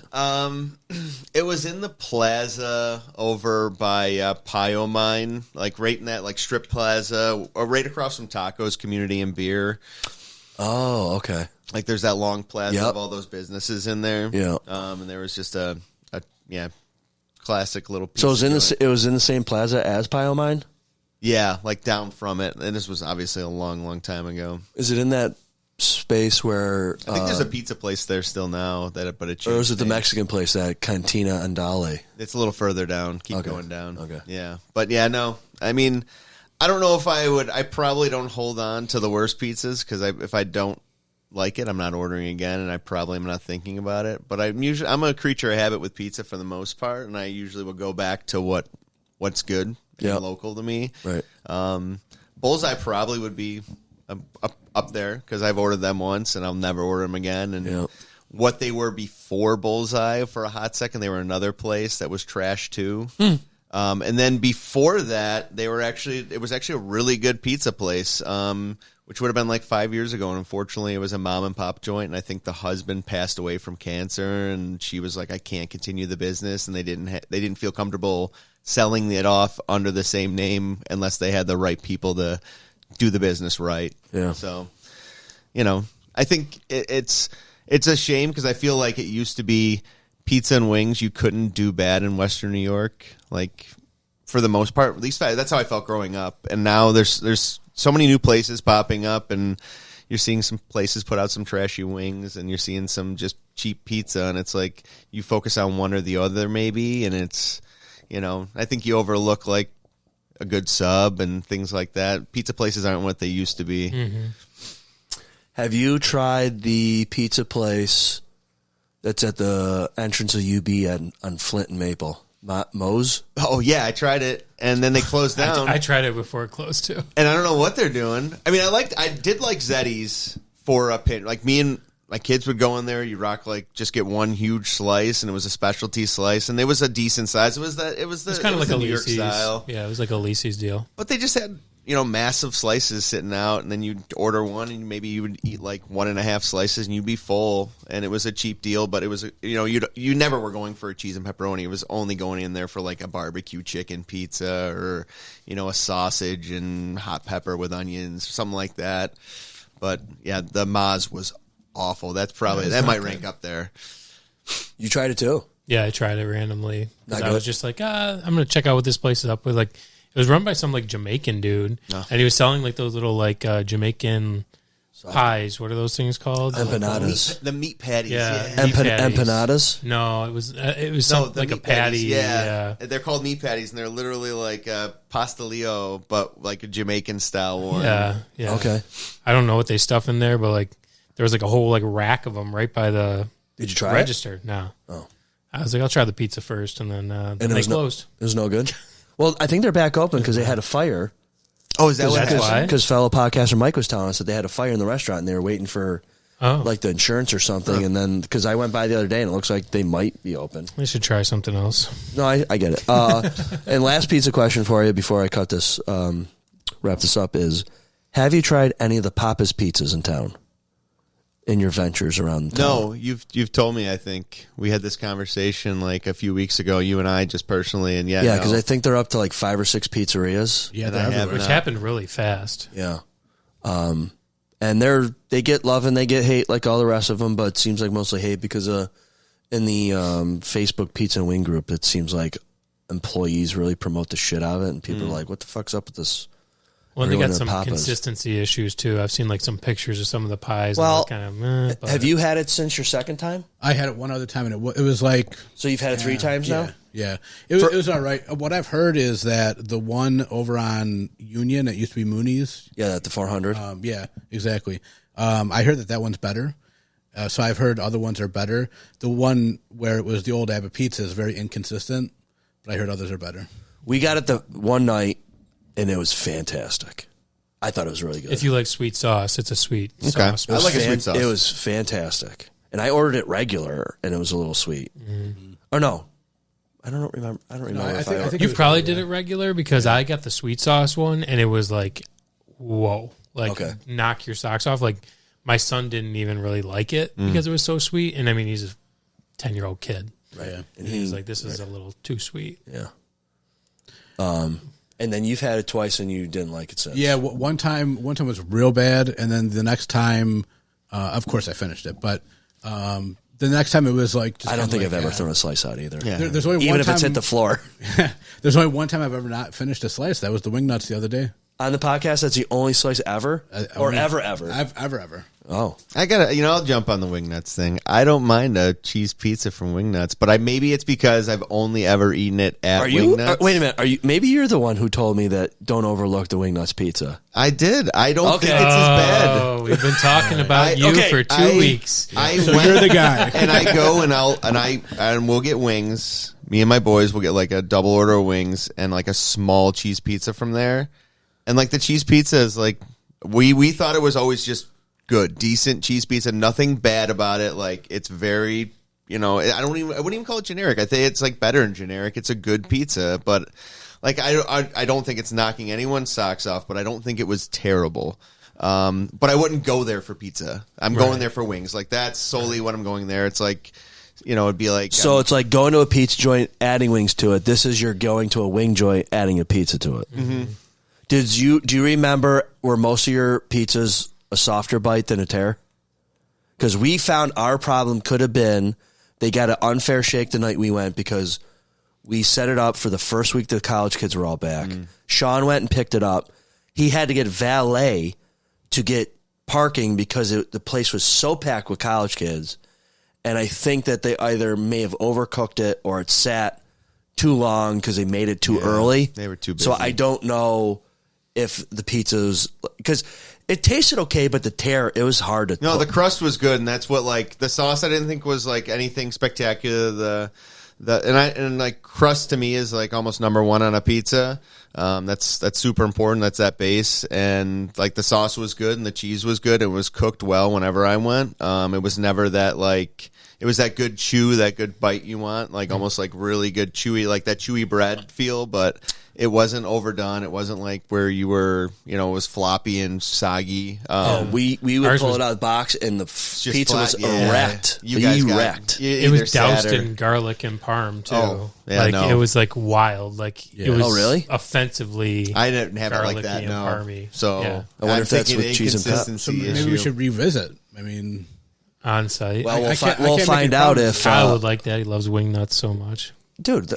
It was in the plaza over by Pio Mine, like right in that like strip plaza, or right across from Tacos Community and Beer. Oh, okay. Like there's that long plaza Yep. of all those businesses in there. Yeah. And there was just a classic little pizza. So joint. it was in the same plaza as Pile Mine? Yeah, like down from it. And this was obviously a long, long time ago. Is it in that space where I think there's a pizza place there still now, but it changed. or is it the names. Mexican place, that Cantina Andale? It's a little further down. Keep Okay. going down. Okay. Yeah. But yeah, no. I mean, I don't know if I would. I probably don't hold on to the worst pizzas because if I don't like it, I'm not ordering again, and I probably am not thinking about it. But I'm a creature of habit with pizza for the most part, and I usually will go back to what's good and local to me. Right. Bullseye probably would be up there because I've ordered them once, and I'll never order them again. And what they were before Bullseye for a hot second, they were another place that was trash too. And then before that, it was actually a really good pizza place, which would have been like 5 years ago. And unfortunately, it was a mom and pop joint. And I think the husband passed away from cancer, and she was like, I can't continue the business. And they didn't feel comfortable selling it off under the same name unless they had the right people to do the business right. Yeah. So, I think it's a shame because I feel like it used to be pizza and wings you couldn't do bad in Western New York. Like for the most part. At least that's how I felt growing up. And now there's so many new places popping up, and you're seeing some places put out some trashy wings, and you're seeing some just cheap pizza, and it's like you focus on one or the other maybe, and it's, I think you overlook like a good sub and things like that. Pizza places aren't what they used to be. Mm-hmm. Have you tried the pizza place that's at the entrance of UB on Flint and Maple? Moe's? Oh, yeah, I tried it, and then they closed down. I tried it before it closed, too. And I don't know what they're doing. I mean, I did like Zeddy's for a pin. Like, me and my kids would go in there. You just get one huge slice, and it was a specialty slice, and it was a decent size. It was kind of like a New York Lisi's style. Yeah, it was like a Lisi's deal. But they just had massive slices sitting out, and then you'd order one, and maybe you would eat like 1.5 slices, and you'd be full. And it was a cheap deal, but it was you never were going for a cheese and pepperoni. It was only going in there for like a barbecue chicken pizza or a sausage and hot pepper with onions, something like that. But yeah, the Maz was awful. That might rank up there. You tried it too? Yeah, I tried it randomly. Not I good? was just like, I'm going to check out what this place is up with. Like, it was run by some like Jamaican dude, and he was selling like those little like Jamaican pies. What are those things called? Empanadas. The meat patties. Yeah. Yeah. Meat patties. Empanadas? No, it was some, like a meat patty. patties, Yeah. They're called meat patties, and they're literally like a pastelillo, but like a Jamaican style one. Yeah. Okay. I don't know what they stuff in there, but like there was like a whole like rack of them right by the Did you try register. No. Oh. I was like, I'll try the pizza first, and then they closed. It was no good? Well, I think they're back open because they had a fire. Oh, is that what That's happened? why? Because fellow podcaster Mike was telling us that they had a fire in the restaurant, and they were waiting for like the insurance or something. And then, because I went by the other day, and it looks like they might be open. We should try something else. No, I get it. And last pizza question for you before I cut this, wrap this up is, have you tried any of the Papa's pizzas in town? In your ventures around town? No, you've told me. I think we had this conversation like a few weeks ago, you and I, just personally, and Yeah, because I think they're up to like 5 or 6 pizzerias. Yeah, And they're I everywhere. have Which not. happened really fast. Yeah. And they get love and they get hate like all the rest of them, but it seems like mostly hate because in the Facebook pizza and wing group, it seems like employees really promote the shit out of it, and people are like, what the fuck's up with this? Well, they got Everyone at some Papa's. consistency issues too. I've seen like some pictures of some of the pies. Well, and kind of. Have you had it since your second time? I had it one other time, and it was like... So you've had it 3 times now? Yeah. It was all right. What I've heard is that the one over on Union, that used to be Mooney's. Yeah, at the 400. Yeah, exactly. I heard that one's better. So I've heard other ones are better. The one where it was the old Abbott Pizza is very inconsistent, but I heard others are better. We got it the one night, and it was fantastic. I thought it was really good. If you like sweet sauce, it's a sweet sauce. I like a sweet sauce. It was fantastic. And I ordered it regular, and it was a little sweet. Or no. I don't remember. I think You probably did it regular because I got the sweet sauce one, and it was like, whoa. Like, knock your socks off. Like, my son didn't even really like it because it was so sweet. And, I mean, he's a 10-year-old kid. Right. Yeah. And he was like, this is a little too sweet. Yeah. And then you've had it twice, and you didn't like it since. Yeah, one time was real bad, and then the next time, of course, I finished it. But the next time it was like... I don't think I've ever thrown a slice out either. Yeah. There's only Even one if time, it's hit the floor. There's only one time I've ever not finished a slice. That was the wing nuts the other day. On the podcast, that's the only slice ever? Or ever? Ever. Oh. I gotta, I'll jump on the Wingnuts thing. I don't mind a cheese pizza from Wingnuts, but maybe it's because I've only ever eaten it at Wingnuts. Wait a minute. Maybe you're the one who told me that don't overlook the Wingnuts pizza. I did. I don't think it's as bad. Oh, we've been talking about you for 2 weeks. So you're the guy. And I go and we'll get wings. Me and my boys will get like a double order of wings and like a small cheese pizza from there. And like the cheese pizza is like we thought it was always just good, decent cheese pizza, nothing bad about it. Like it's very, I wouldn't even call it generic. I think it's like better than generic. It's a good pizza, but like I don't think it's knocking anyone's socks off, but I don't think it was terrible. But I wouldn't go there for pizza. I'm going there for wings. Like that's solely what I'm going there. It's like, it'd be like it's like going to a pizza joint, adding wings to it. This is you're going to a wing joint, adding a pizza to it. Mm-hmm. Do you remember were most of your pizzas a softer bite than a tear? Because we found our problem could have been they got an unfair shake the night we went because We set it up for the first week the college kids were all back. Sean went and picked it up. He had to get valet to get parking because the place was so packed with college kids. And I think that they either may have overcooked it or it sat too long because they made it too early. They were too busy. So I don't know if the pizza's because it tasted okay, but it was hard to. No, the crust was good, and that's what like the sauce. I didn't think was like anything spectacular. And crust to me is like almost number one on a pizza. That's super important. That's that base, and like the sauce was good and the cheese was good. It was cooked well whenever I went. It was never that like it was that good chew, that good bite you want, like almost like really good chewy, like that chewy bread feel, but it wasn't overdone. It wasn't like where you were, it was floppy and soggy. We would pull it out of the box and the pizza flat, was erect. You guys erect. It was doused in garlic and parm too. Oh, yeah, it was like wild. Like it was really offensively. I didn't have it like that. And No. parmy. So yeah. I wonder if that's with cheese and pep. So maybe we should revisit. I mean, on site. Well, I can't we'll make find it out promise. if Kyle would like that. He loves wing nuts so much. dude.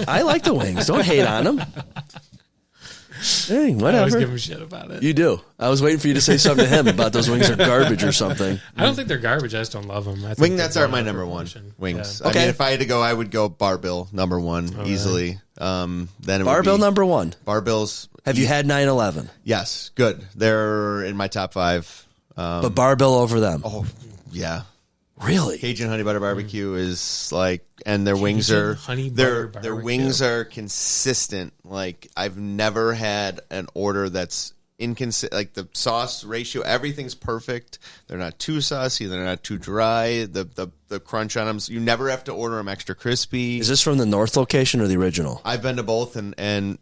I like the wings. Don't hate on them. Hey, I always whatever. give him shit about it. You do. I was waiting for you to say something to him about those wings are garbage or something. I don't think they're garbage. I just don't love them. Wing nuts are my number one. Wings. Okay. I mean, if I had to go, I would go Bar Bill number one easily. Then it Bar would Bill be number one. Bar Bills. Have you had 9/11? Yes, good. They're in my top five. But Bar Bill over them. Oh, yeah. Really? Cajun honey butter barbecue is like, and their wings are honey their butter their barbecue. wings are consistent. Like I've never had an order that's inconsistent. Like the sauce ratio, everything's perfect. They're not too saucy. They're not too dry. The crunch on them. You never have to order them extra crispy. Is this from the North location or the original? I've been to both and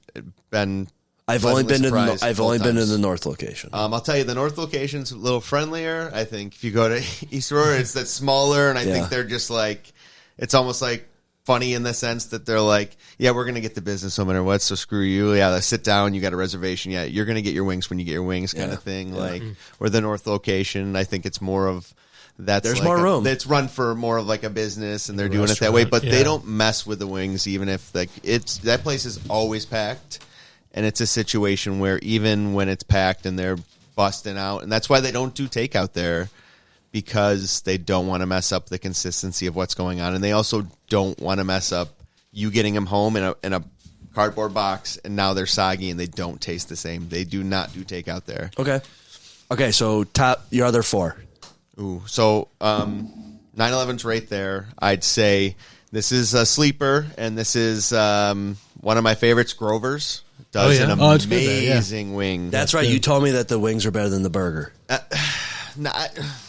been. I've only been to surprised I've both only been to times. the North location. I'll tell you, the North location's a little friendlier. I think if you go to East Aurora, it's that smaller, and I think they're just like, it's almost like funny in the sense that they're like, yeah, we're going to get the business no matter what, so screw you. Yeah, let's sit down, you got a reservation. Yeah, you're going to get your wings when you get your wings kind of thing. Like, or the North location, I think it's more of, there's more room. It's run for more of like a business, and they're doing it that way, but they don't mess with the wings, even if like that place is always packed. And it's a situation where even when it's packed and they're busting out, and that's why they don't do takeout there, because they don't want to mess up the consistency of what's going on, and they also don't want to mess up you getting them home in a cardboard box, and now they're soggy and they don't taste the same. They do not do takeout there. Okay. So your other four. Ooh, so 9/11's right there. I'd say this is a sleeper, and this is one of my favorites, Grover's. Does an Oh, it's good there, yeah. amazing wing. That's right. You told me that the wings are better than the burger.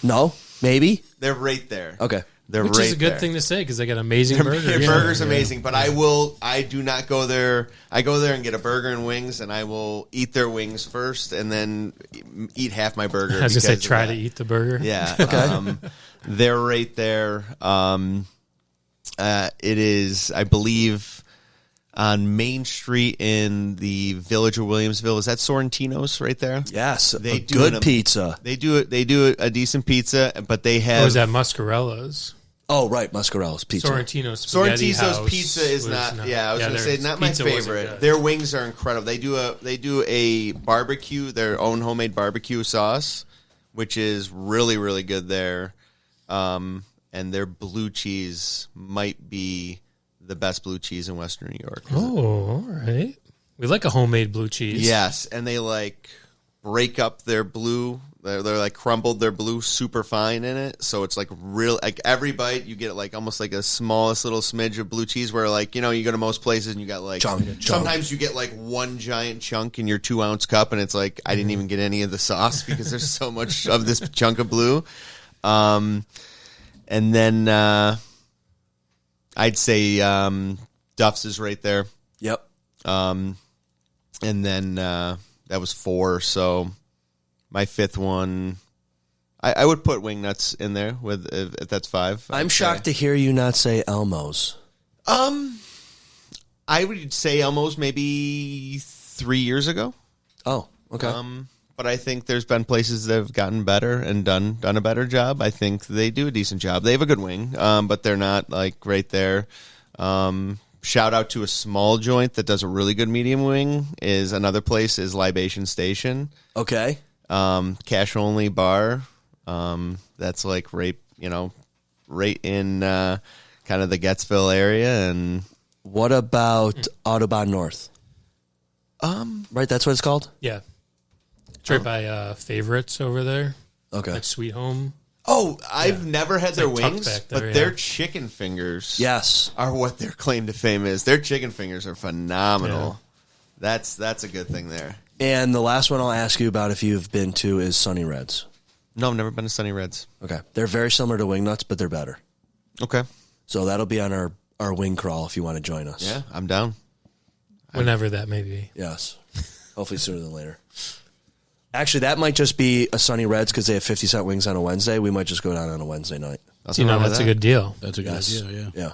No, maybe. they're right there. Okay. They're Which right is a good there. thing to say because they got amazing burgers. Their burger's amazing, but I do not go there. I go there and get a burger and wings, and I will eat their wings first and then eat half my burger. I was going to say, because of try that. to eat the burger. Yeah. Okay. They're right there. It is, I believe, on Main Street in the village of Williamsville. Is that Sorrentino's right there? Yes. They do good pizza. They do a decent pizza, but they have. Or was that Muscarella's? Oh, right. Muscarella's pizza. Sorrentino's Spaghetti Sorrentino's House pizza is not. Yeah, I was going to their say not my pizza wasn't favorite. good. Their wings are incredible. They do a barbecue, their own homemade barbecue sauce, which is really really good there. And their blue cheese might be the best blue cheese in Western New York. Oh, all right. We like a homemade blue cheese. Yes, and they like break up their blue. They're like crumbled their blue super fine in it, so it's like real. Like every bite, you get like almost like a smallest little smidge of blue cheese. Where like you go to most places and you got like Chunk. Sometimes you get like one giant chunk in your 2-ounce cup, and it's like I didn't even get any of the sauce because there's so much of this chunk of blue. And then I'd say Duff's is right there. Yep. And then that was 4. So my 5th one, I would put Wing Nuts in there with if that's 5. I'm shocked to hear you not say Elmo's. I would say Elmo's maybe 3 years ago. Oh, okay. But I think there's been places that have gotten better and done a better job. I think they do a decent job. They have a good wing, but they're not like right there. Shout out to a small joint that does a really good medium wing. Is another place is Libation Station. Okay. Cash only bar. That's like right in kind of the Gettsville area. And what about Autobahn North? Right, that's what it's called? Yeah. It's right by Favorites over there. Okay. Like Sweet Home. Oh, I've never had their like tucked wings, back there, but yeah. their chicken fingers Yes. are what their claim to fame is. Their chicken fingers are phenomenal. Yeah. That's a good thing there. And the last one I'll ask you about if you've been to is Sunny Reds. No, I've never been to Sunny Reds. Okay. They're very similar to Wingnuts, but they're better. Okay. So that'll be on our wing crawl if you want to join us. Yeah, I'm down. Whenever that may be. Yes. Hopefully sooner than later. Actually, that might just be a Sunny Reds because they have 50-cent wings on a Wednesday. We might just go down on a Wednesday night. So, that's a good deal. That's a good idea, yeah. Yeah.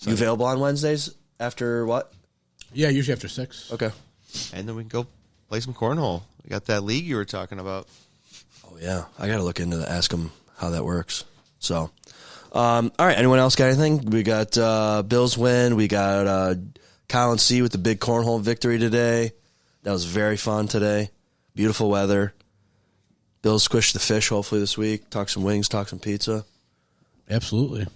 You available on Wednesdays after what? Yeah, usually after 6. Okay. And then we can go play some cornhole. We got that league you were talking about. Oh, yeah. I got to look into that. Ask them how that works. So, all right. Anyone else got anything? We got Bills win. We got Colin C. with the big cornhole victory today. That was very fun today. Beautiful weather. Bills squished the fish hopefully this week. Talk some wings, talk some pizza. Absolutely.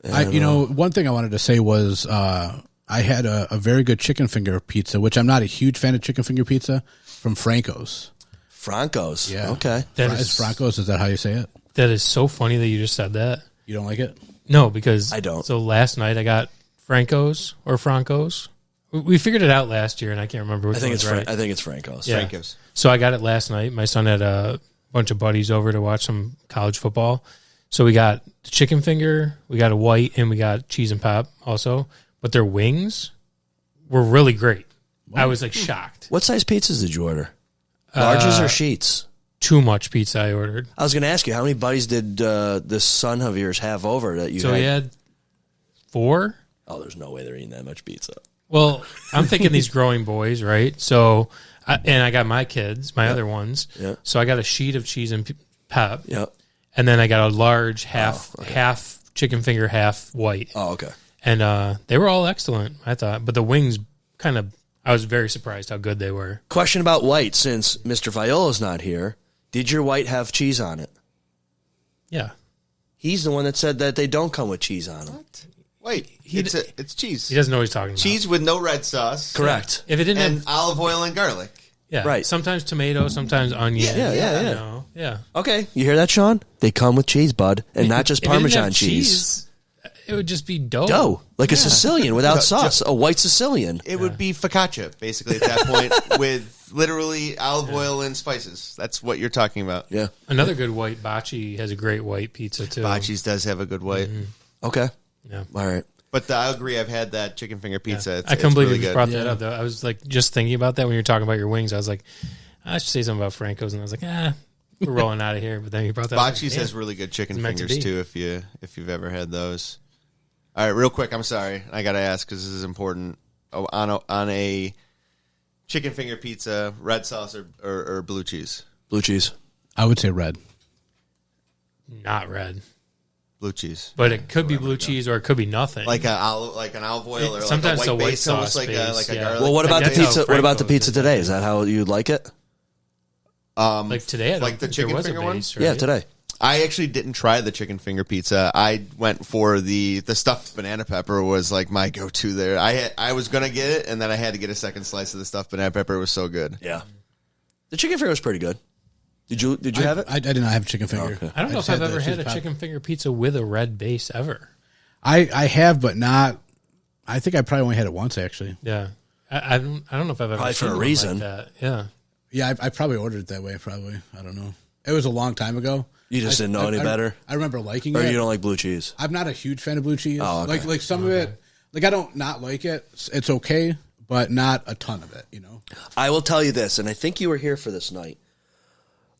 And, one thing I wanted to say was I had a very good chicken finger pizza, which I'm not a huge fan of chicken finger pizza, from Franco's. Franco's. Yeah. Okay. Is Franco's, is that how you say it? That is so funny that you just said that. You don't like it? No, because I don't. So last night I got Franco's or Franco's. We figured it out last year, and I can't remember which I think one it's was right. I think it's Franco's. Yeah. Frankos. So I got it last night. My son had a bunch of buddies over to watch some college football. So we got the chicken finger, we got a white, and we got cheese and pop also. But their wings were really great. I was like shocked. What size pizzas did you order? Larges or sheets? Too much pizza I ordered. I was going to ask you, how many buddies did this son of yours have over that you So had? he had 4. Oh, there's no way they're eating that much pizza. Well, I'm thinking these growing boys, right? So, I got my kids, my other ones. Yeah. So I got a sheet of cheese and pep. Yep. And then I got a large half chicken finger, half white. Oh, okay. And they were all excellent, I thought. But the wings I was very surprised how good they were. Question about white, since Mr. Viola's not here. Did your white have cheese on it? Yeah. He's the one that said that they don't come with cheese on them. Wait, it's cheese. He doesn't know what he's talking about. Cheese with no red sauce. Correct. If it didn't And have, olive oil and garlic. yeah, Right. Sometimes tomato, sometimes onion. Yeah. You know, yeah. Okay, you hear that, Sean? They come with cheese, bud, and not just If it didn't Parmesan have cheese. It would just be dough. Dough, like a Sicilian without sauce, a white Sicilian. It would be focaccia, basically, at that point, with literally olive oil and spices. That's what you're talking about. Yeah. Another good white Bocce has a great white pizza too. Bocce's does have a good white. Okay. Yeah. All right. But I agree, I've had that chicken finger pizza. It's, I couldn't believe really you good. brought that up. Though I was like just thinking about that when you were talking about your wings. I was like, I should say something about Franco's, and I was like, we're rolling out of here. But then you brought that. Bocce's up. has really good chicken It's meant to fingers be. too. If you've ever had those. All right, real quick. I'm sorry, I gotta ask because this is important. Oh, on a chicken finger pizza, red sauce or blue cheese? Blue cheese. I would say red. Not red, Blue cheese. but it could be blue cheese or it could be nothing. Like an olive oil or Sometimes like the a white white base, almost sauce like base, a yeah. garlic. Well, what about the That's how pizza? What about the Franco's pizza is. today? Is that how you'd like it? like today, I don't like the think chicken there was finger a one? base, Yeah, right? today. I actually didn't try the chicken finger pizza. I went for the stuffed banana pepper was like my go-to there. I was gonna get it, and then I had to get a second slice of the stuffed banana pepper. It was so good. Yeah. The chicken finger was pretty good. Did you have it? I did not have chicken finger. Okay. I don't know just if I've the ever had cheese a pop. chicken finger pizza with a red base ever. I have, but not. I think I probably only had it once actually. Yeah, I don't know if I've ever Probably for seen a one reason. like that. Yeah, Yeah, I probably ordered it that way. Probably, I don't know. It was a long time ago. You just didn't know any better? I remember liking Or it. you don't like blue cheese? I'm not a huge fan of blue cheese. Oh, okay. Like some of it, like I don't not like it. It's okay, but not a ton of it. You know. I will tell you this, and I think you were here for this night.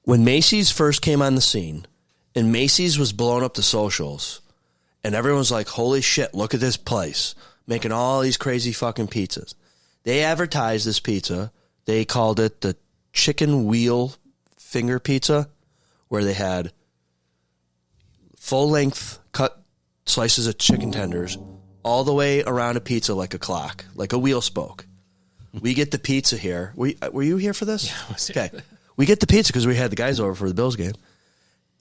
When Macy's first came on the scene, and Macy's was blowing up the socials, and everyone's like, holy shit, look at this place, making all these crazy fucking pizzas. They advertised this pizza. They called it the chicken wheel finger pizza, where they had full-length cut slices of chicken tenders all the way around a pizza like a clock, like a wheel spoke. We get the pizza here. Were you here for this? Yeah, I was okay. We get the pizza because we had the guys over for the Bills game.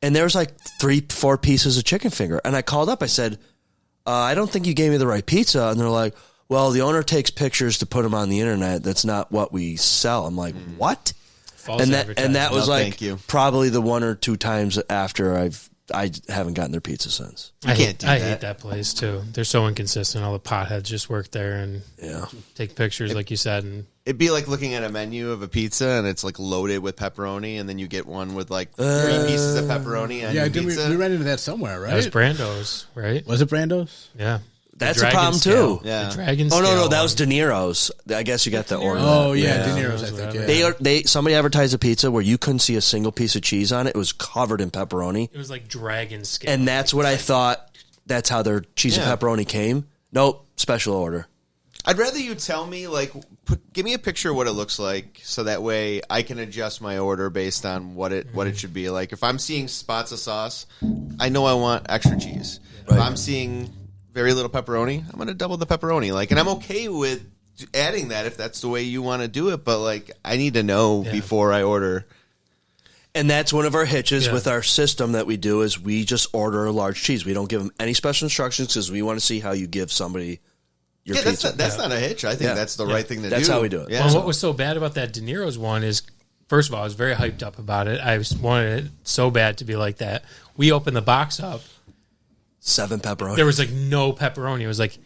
And there was like 3-4 pieces of chicken finger. And I called up. I said, I don't think you gave me the right pizza. And they're like, well, the owner takes pictures to put them on the internet. That's not what we sell. I'm like, what? False And advertising. that was No, like thank you. probably the 1 or 2 times after I haven't gotten their pizza since. I can't do hate that. that place too. They're so inconsistent. All the potheads just work there and Yeah. take pictures, like you said. And It'd be like looking at a menu of a pizza and it's like loaded with pepperoni, and then you get one with like 3 pieces of pepperoni on Yeah, your did pizza. we ran into that somewhere, right? that was Brando's, right? Was it Brando's? Yeah. The That's a dragon problem, scale. too. Yeah. The dragon Oh, no, scale that was one. De Niro's. I guess you got the order. Oh, yeah, De Niro's, I think. Yeah. Somebody advertised a pizza where you couldn't see a single piece of cheese on it. It was covered in pepperoni. It was like dragon scale. And that's what I thought. That's how their cheese Yeah. and pepperoni came. Nope, special order. I'd rather you tell me, like, give me a picture of what it looks like, so that way I can adjust my order based on what it should be. Like, if I'm seeing spots of sauce, I know I want extra cheese. If I'm seeing very little pepperoni, I'm going to double the pepperoni. Like, and I'm okay with adding that if that's the way you want to do it. But like, I need to know before I order. And that's one of our hitches Yeah. with our system that we do is we just order a large cheese. We don't give them any special instructions because we want to see how you give somebody your Yeah, pizza. that's not a hitch. I think Yeah. that's the right thing to That's do. how we do it. Yeah. Well, what was so bad about that De Niro's one is, first of all, I was very hyped up about it. Wanted it so bad to be like that. We opened the box up. 7 pepperoni. There was like no pepperoni. It was like,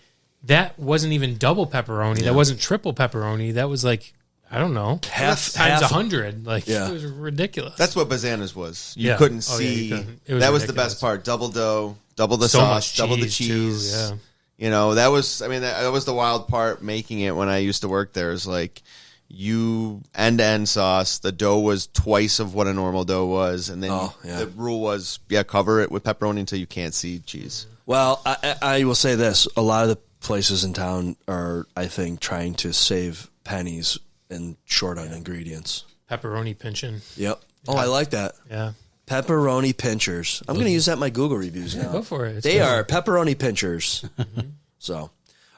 that wasn't even double pepperoni. That wasn't triple pepperoni. That was like, I don't know, half times half 100. Like, Yeah. it was ridiculous. That's what Bazana's was. You Yeah. couldn't Oh, yeah, see. you couldn't. It was That was the ridiculous. best part. Double dough, double the So sauce, much double the cheese, cheese. too, yeah. You know, that was. I mean, that was the wild part making it when I used to work there. Is like you end-to-end sauce. The dough was twice of what a normal dough was, and then the rule was cover it with pepperoni until you can't see cheese. Well, I will say this. A lot of the places in town are, I think, trying to save pennies and short on ingredients. Pepperoni pinching. Yep. Oh, I like that. Yeah. Pepperoni pinchers. I'm going to use that in my Google reviews now. Go for it. It's They good. are pepperoni pinchers. So, all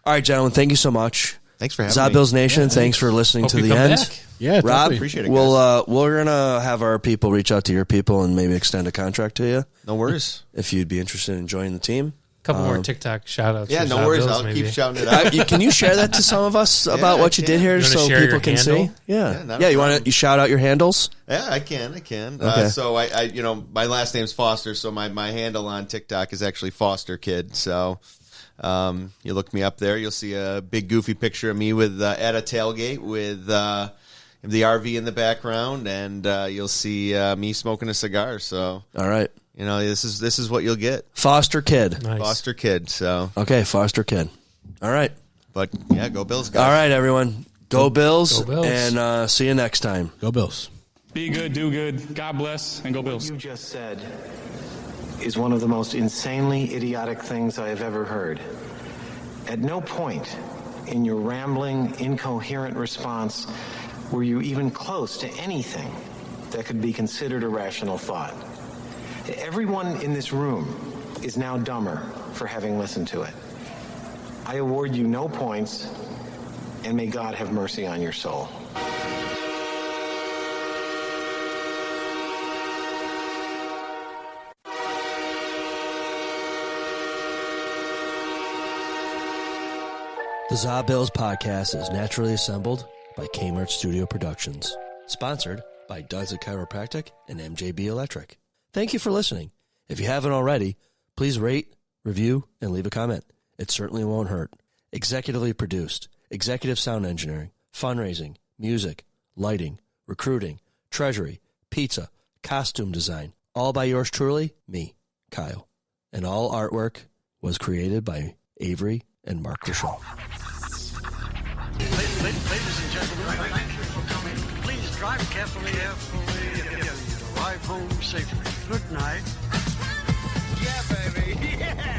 right, gentlemen, thank you so much. Thanks for having me. ZaBills Nation, thanks for listening Hope to you the come end. back. Yeah, Rob, definitely. Appreciate it, we're gonna have our people reach out to your people and maybe extend a contract to you No worries. if you'd be interested in joining the team. Couple more TikTok shout outs. Yeah, for no worries. ZaBills, I'll maybe. keep shouting it out. Can you share that to some of us about I what you did can. here You wanna so share people your can handle? see? Yeah, not a You want problem. to shout out your handles? Yeah, I can. Okay. So I, you know, my last name's Foster, so my handle on TikTok is actually Foster Kid. So, you look me up there, you'll see a big goofy picture of me with at a tailgate with the RV in the background, and you'll see me smoking a cigar. So, All right, you know, this is what you'll get, Foster Kid. Nice. Foster Kid. So, Okay, Foster Kid. All right, but yeah, go Bills, guys. all right, everyone, go Bills, Go Bills. and see you next time. Go Bills. Be good, do good. God bless, and go Bills. You just said is one of the most insanely idiotic things I have ever heard. At no point in your rambling, incoherent response were you even close to anything that could be considered a rational thought. Everyone in this room is now dumber for having listened to it. I award you no points, and may God have mercy on your soul. The ZaBills Podcast is naturally assembled by Kmart Studio Productions. Sponsored by Does It Chiropractic and MJB Electric. Thank you for listening. If you haven't already, please rate, review, and leave a comment. It certainly won't hurt. Executively produced, executive sound engineering, fundraising, music, lighting, recruiting, treasury, pizza, costume design, all by yours truly, me, Kyle. And all artwork was created by Avery and Mark Grisham. Ladies and gentlemen, thank you for coming. Please drive carefully, arrive home safely. Good night. Yeah, baby. Yeah.